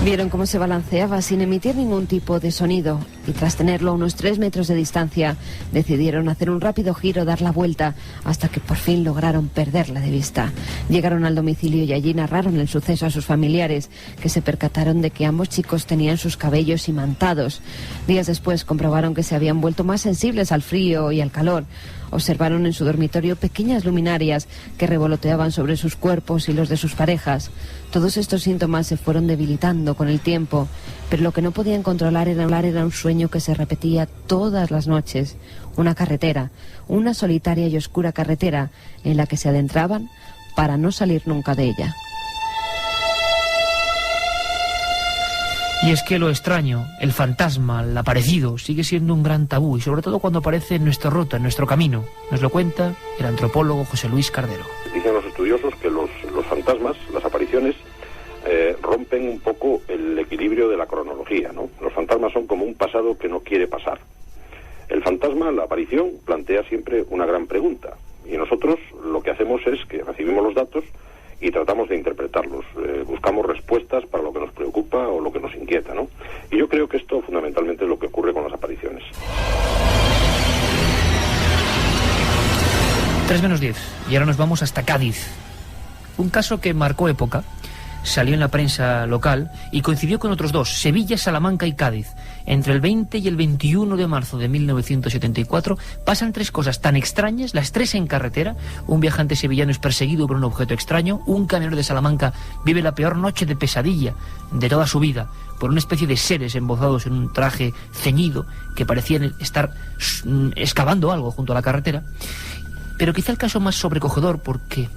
Speaker 6: Vieron cómo se balanceaba sin emitir ningún tipo de sonido y tras tenerlo a unos 3 metros de distancia decidieron hacer un rápido giro, dar la vuelta hasta que por fin lograron perderla de vista. Llegaron al domicilio y allí narraron el suceso a sus familiares, que se percataron de que ambos chicos tenían sus cabellos imantados. Días después comprobaron que se habían vuelto más sensibles al frío y al calor. Observaron en su dormitorio pequeñas luminarias que revoloteaban sobre sus cuerpos y los de sus parejas. Todos estos síntomas se fueron debilitando con el tiempo, pero lo que no podían controlar era un sueño que se repetía todas las noches. Una carretera, una solitaria y oscura carretera en la que se adentraban para no salir nunca de ella.
Speaker 1: Y es que lo extraño, el fantasma, el aparecido, sigue siendo un gran tabú, y sobre todo cuando aparece en nuestra ruta, en nuestro camino. Nos lo cuenta el antropólogo José Luis Cardero.
Speaker 22: Dicen los estudiosos que los fantasmas, las apariciones, rompen un poco el equilibrio de la cronología, ¿no? Los fantasmas son como un pasado que no quiere pasar. El fantasma, la aparición, plantea siempre una gran pregunta, y nosotros lo que hacemos es que recibimos los datos y tratamos de interpretarlos, buscamos respuestas para lo que nos preocupa o lo que nos inquieta, ¿no? Y yo creo que esto fundamentalmente es lo que ocurre con las apariciones.
Speaker 1: 3:10, y ahora nos vamos hasta Cádiz. Un caso que marcó época, salió en la prensa local y coincidió con otros dos, Sevilla, Salamanca y Cádiz. Entre el 20 y el 21 de marzo de 1974 pasan 3 cosas tan extrañas, las 3 en carretera. Un viajante sevillano es perseguido por un objeto extraño, un camionero de Salamanca vive la peor noche de pesadilla de toda su vida por una especie de seres embozados en un traje ceñido que parecían estar excavando algo junto a la carretera. Pero quizá el caso más sobrecogedor porque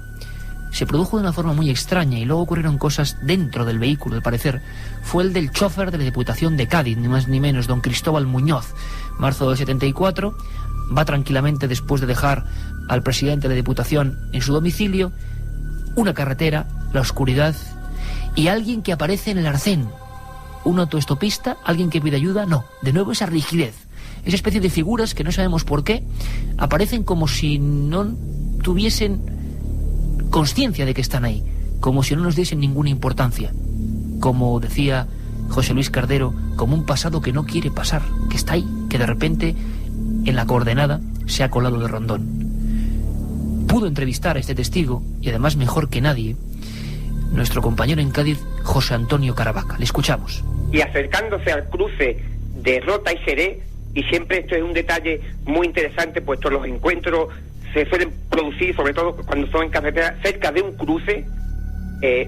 Speaker 1: se produjo de una forma muy extraña y luego ocurrieron cosas dentro del vehículo, al parecer, fue el del chofer de la Diputación de Cádiz, ni más ni menos, don Cristóbal Muñoz. Marzo del 74, va tranquilamente después de dejar al presidente de la Diputación en su domicilio, una carretera, la oscuridad y alguien que aparece en el arcén. Un autoestopista, alguien que pide ayuda, no, de nuevo esa rigidez, esa especie de figuras que no sabemos por qué, aparecen como si no tuviesen consciencia de que están ahí, como si no nos diesen ninguna importancia, como decía José Luis Cardero, como un pasado que no quiere pasar, que está ahí, que de repente en la coordenada se ha colado de rondón. Pudo entrevistar a este testigo, y además mejor que nadie, nuestro compañero en Cádiz, José Antonio Caravaca. Le escuchamos.
Speaker 11: Y acercándose al cruce de Rota y Seré, y siempre esto es un detalle muy interesante, puesto los encuentros se suelen producir, sobre todo cuando son en carretera, cerca de un cruce,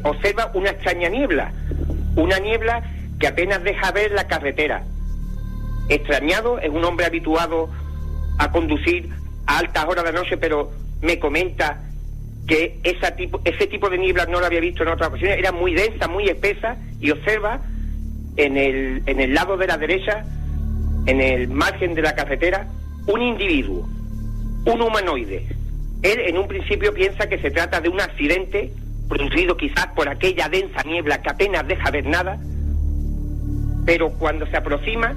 Speaker 11: observa una extraña niebla, una niebla que apenas deja ver la carretera. Extrañado, es un hombre habituado a conducir a altas horas de la noche, pero me comenta que ese tipo de niebla no lo había visto en otras ocasiones, era muy densa, muy espesa, y observa en el lado de la derecha, en el margen de la carretera, un individuo, un humanoide. Él en un principio piensa que se trata de un accidente producido quizás por aquella densa niebla que apenas deja ver nada, pero cuando se aproxima,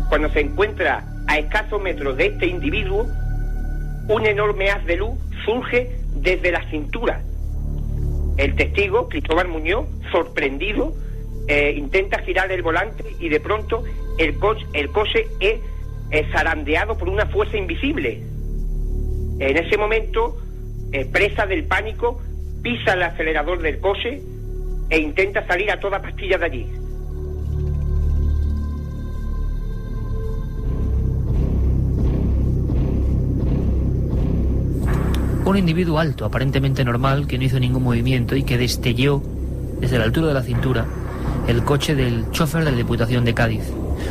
Speaker 11: cuando se encuentra a escasos metros de este individuo, un enorme haz de luz surge desde la cintura. El testigo, Cristóbal Muñoz, sorprendido, intenta girar el volante y de pronto el coche es zarandeado por una fuerza invisible. En ese momento, presa del pánico, pisa el acelerador del coche e intenta salir a toda pastilla de allí.
Speaker 1: Un individuo alto, aparentemente normal, que no hizo ningún movimiento y que destelló desde la altura de la cintura el coche del chofer de la Diputación de Cádiz.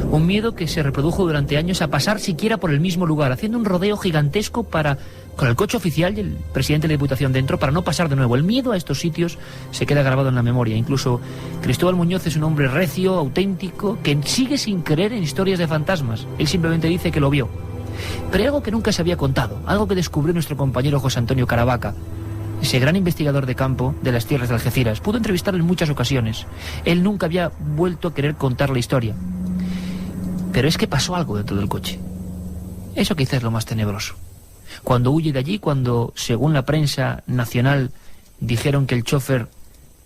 Speaker 1: Un miedo que se reprodujo durante años a pasar siquiera por el mismo lugar, haciendo un rodeo gigantesco con el coche oficial y el presidente de la Diputación dentro para no pasar de nuevo. El miedo a estos sitios se queda grabado en la memoria. Incluso Cristóbal Muñoz es un hombre recio, auténtico, que sigue sin creer en historias de fantasmas. Él simplemente dice que lo vio. Pero hay algo que nunca se había contado, algo que descubrió nuestro compañero José Antonio Caravaca, ese gran investigador de campo de las tierras de Algeciras. Pudo entrevistarlo en muchas ocasiones. Él nunca había vuelto a querer contar la historia. Pero es que pasó algo dentro del coche. Eso quizás es lo más tenebroso. Cuando huye de allí, cuando, según la prensa nacional, dijeron que el chofer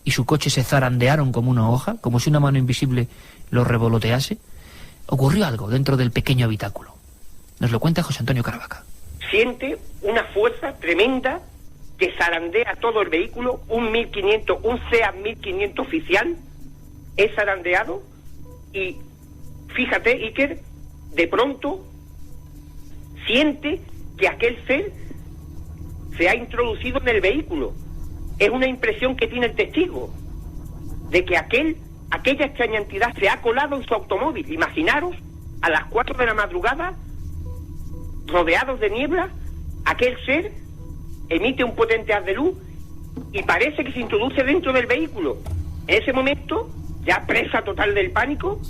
Speaker 1: y su coche se zarandearon como una hoja, como si una mano invisible los revolotease, ocurrió algo dentro del pequeño habitáculo. Nos lo cuenta José Antonio Caravaca.
Speaker 11: Siente una fuerza tremenda que zarandea todo el vehículo, un SEAT 1500 oficial, es zarandeado y, fíjate, Iker, de pronto siente que aquel ser se ha introducido en el vehículo. Es una impresión que tiene el testigo, de que aquella extraña entidad se ha colado en su automóvil. Imaginaros, a las 4 de la madrugada, rodeados de niebla, aquel ser emite un potente haz de luz y parece que se introduce dentro del vehículo. En ese momento, ya presa total del pánico,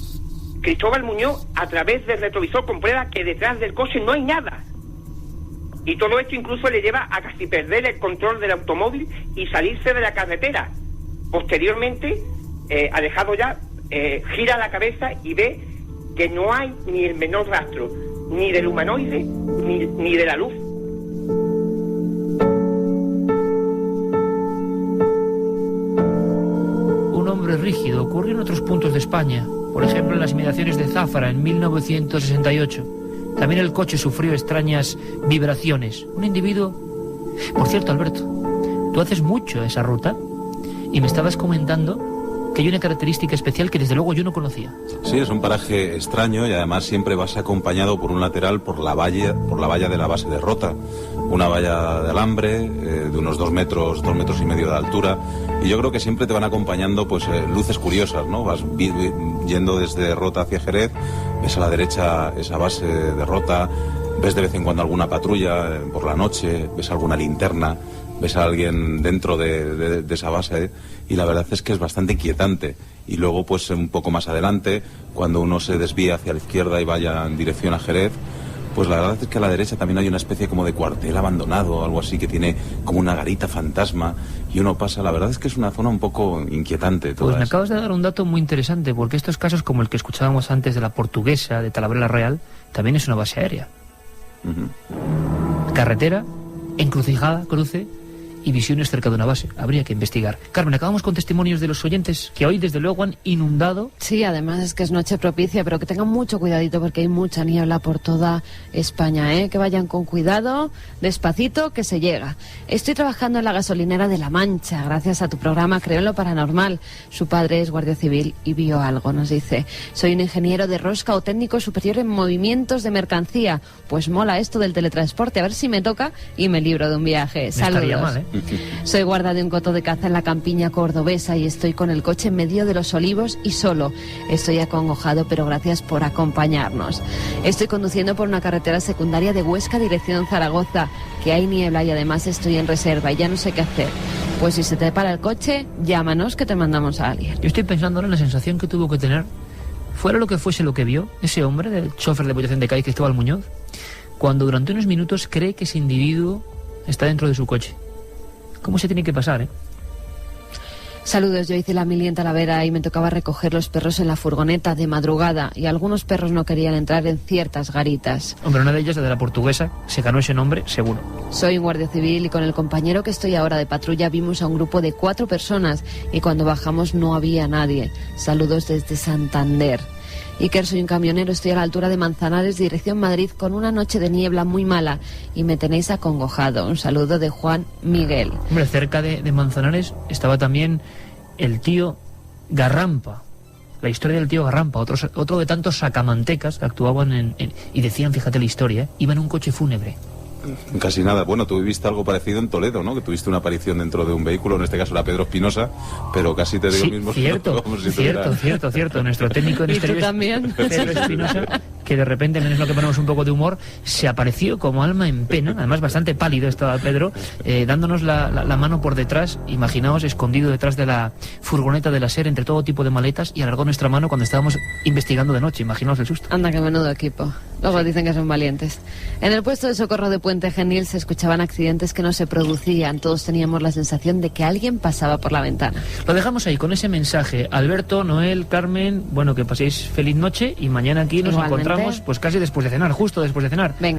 Speaker 11: Cristóbal Muñoz, a través del retrovisor, comprueba que detrás del coche no hay nada. Y todo esto incluso le lleva a casi perder el control del automóvil y salirse de la carretera. Posteriormente, alejado ya, gira la cabeza y ve que no hay ni el menor rastro, ni del humanoide, ni de la luz.
Speaker 1: Un hombre rígido ocurrió en otros puntos de España, por ejemplo en las inmediaciones de Záfara en 1968. También el coche sufrió extrañas vibraciones. Un individuo... Por cierto, Alberto, tú haces mucho esa ruta y me estabas comentando que hay una característica especial que desde luego yo no conocía.
Speaker 8: Sí, es un paraje extraño y además siempre vas acompañado por un lateral por la valla de la base de Rota, una valla de alambre de unos 2 metros y medio de altura, y yo creo que siempre te van acompañando pues luces curiosas, ¿no? Vas yendo desde Rota hacia Jerez, ves a la derecha esa base de Rota, ves de vez en cuando alguna patrulla por la noche, ves alguna linterna, ves a alguien dentro de esa base, y la verdad es que es bastante inquietante. Y luego, pues un poco más adelante, cuando uno se desvía hacia la izquierda y vaya en dirección a Jerez, pues la verdad es que a la derecha también hay una especie como de cuartel abandonado o algo así, que tiene como una garita fantasma, y uno pasa, la verdad es que es una zona un poco inquietante.
Speaker 1: Pues me acabas de dar un dato muy interesante, porque estos casos, como el que escuchábamos antes de la Portuguesa, de Talavera Real, también es una base aérea. Carretera, encrucijada, cruce y visiones cerca de una base. Habría que investigar. Carmen, acabamos con testimonios de los oyentes que hoy desde luego han inundado.
Speaker 6: Sí, además es que es noche propicia, pero que tengan mucho cuidadito porque hay mucha niebla por toda España, ¿eh? Que vayan con cuidado, despacito, que se llega. Estoy trabajando en la gasolinera de La Mancha, gracias a tu programa Creo en lo Paranormal. Su padre es guardia civil y vio algo, nos dice. Soy un ingeniero de rosca o técnico superior en movimientos de mercancía. Pues mola esto del teletransporte, a ver si me toca y me libro de un viaje. Saludos.
Speaker 1: Estaría mal, ¿eh?
Speaker 6: Soy guarda de un coto de caza en la campiña cordobesa y estoy con el coche en medio de los olivos y solo. Estoy acongojado, pero gracias por acompañarnos. Estoy conduciendo por una carretera secundaria de Huesca dirección Zaragoza, que hay niebla y además estoy en reserva y ya no sé qué hacer. Pues si se te para el coche, llámanos que te mandamos a alguien.
Speaker 1: Yo estoy pensando ahora en la sensación que tuvo que tener, fuera lo que fuese lo que vio, ese hombre del chofer de Diputación de Cádiz, Cristóbal Muñoz, cuando durante unos minutos cree que ese individuo está dentro de su coche. ¿Cómo se tiene que pasar,
Speaker 6: Saludos, yo hice la mili en Talavera y me tocaba recoger los perros en la furgoneta de madrugada y algunos perros no querían entrar en ciertas garitas.
Speaker 1: Hombre, una de ellas, la de la Portuguesa, se ganó ese nombre, seguro.
Speaker 6: Soy un guardia civil y con el compañero que estoy ahora de patrulla vimos a un grupo de 4 personas y cuando bajamos no había nadie. Saludos desde Santander. Iker, soy un camionero, estoy a la altura de Manzanares, dirección Madrid, con una noche de niebla muy mala y me tenéis acongojado. Un saludo de Juan Miguel.
Speaker 1: Hombre, cerca de Manzanares estaba también el tío Garrampa. La historia del tío Garrampa, otro de tantos sacamantecas que actuaban y decían, fíjate la historia, iba en un coche fúnebre.
Speaker 8: Casi nada. Bueno, tú viviste algo parecido en Toledo, ¿no? Que tuviste una aparición dentro de un vehículo, en este caso era Pedro Espinosa, pero casi te digo
Speaker 1: sí,
Speaker 8: mismo.
Speaker 1: Cierto,
Speaker 8: como si
Speaker 1: cierto. Nuestro técnico en exteriores,
Speaker 6: también.
Speaker 1: Pedro Espinosa, que de repente, menos lo que ponemos un poco de humor, se apareció como alma en pena, además bastante pálido estaba Pedro, dándonos la mano por detrás, imaginaos, escondido detrás de la furgoneta de la SER entre todo tipo de maletas, y alargó nuestra mano cuando estábamos investigando de noche, imaginaos el susto.
Speaker 6: Anda, que menudo equipo. Luego dicen que son valientes. En el puesto de socorro de Puente Genil se escuchaban accidentes que no se producían. Todos teníamos la sensación de que alguien pasaba por la ventana.
Speaker 1: Lo dejamos ahí con ese mensaje. Alberto, Noel, Carmen, bueno, que paséis feliz noche y mañana aquí nos encontramos pues casi después de cenar, justo después de cenar.
Speaker 6: Venga.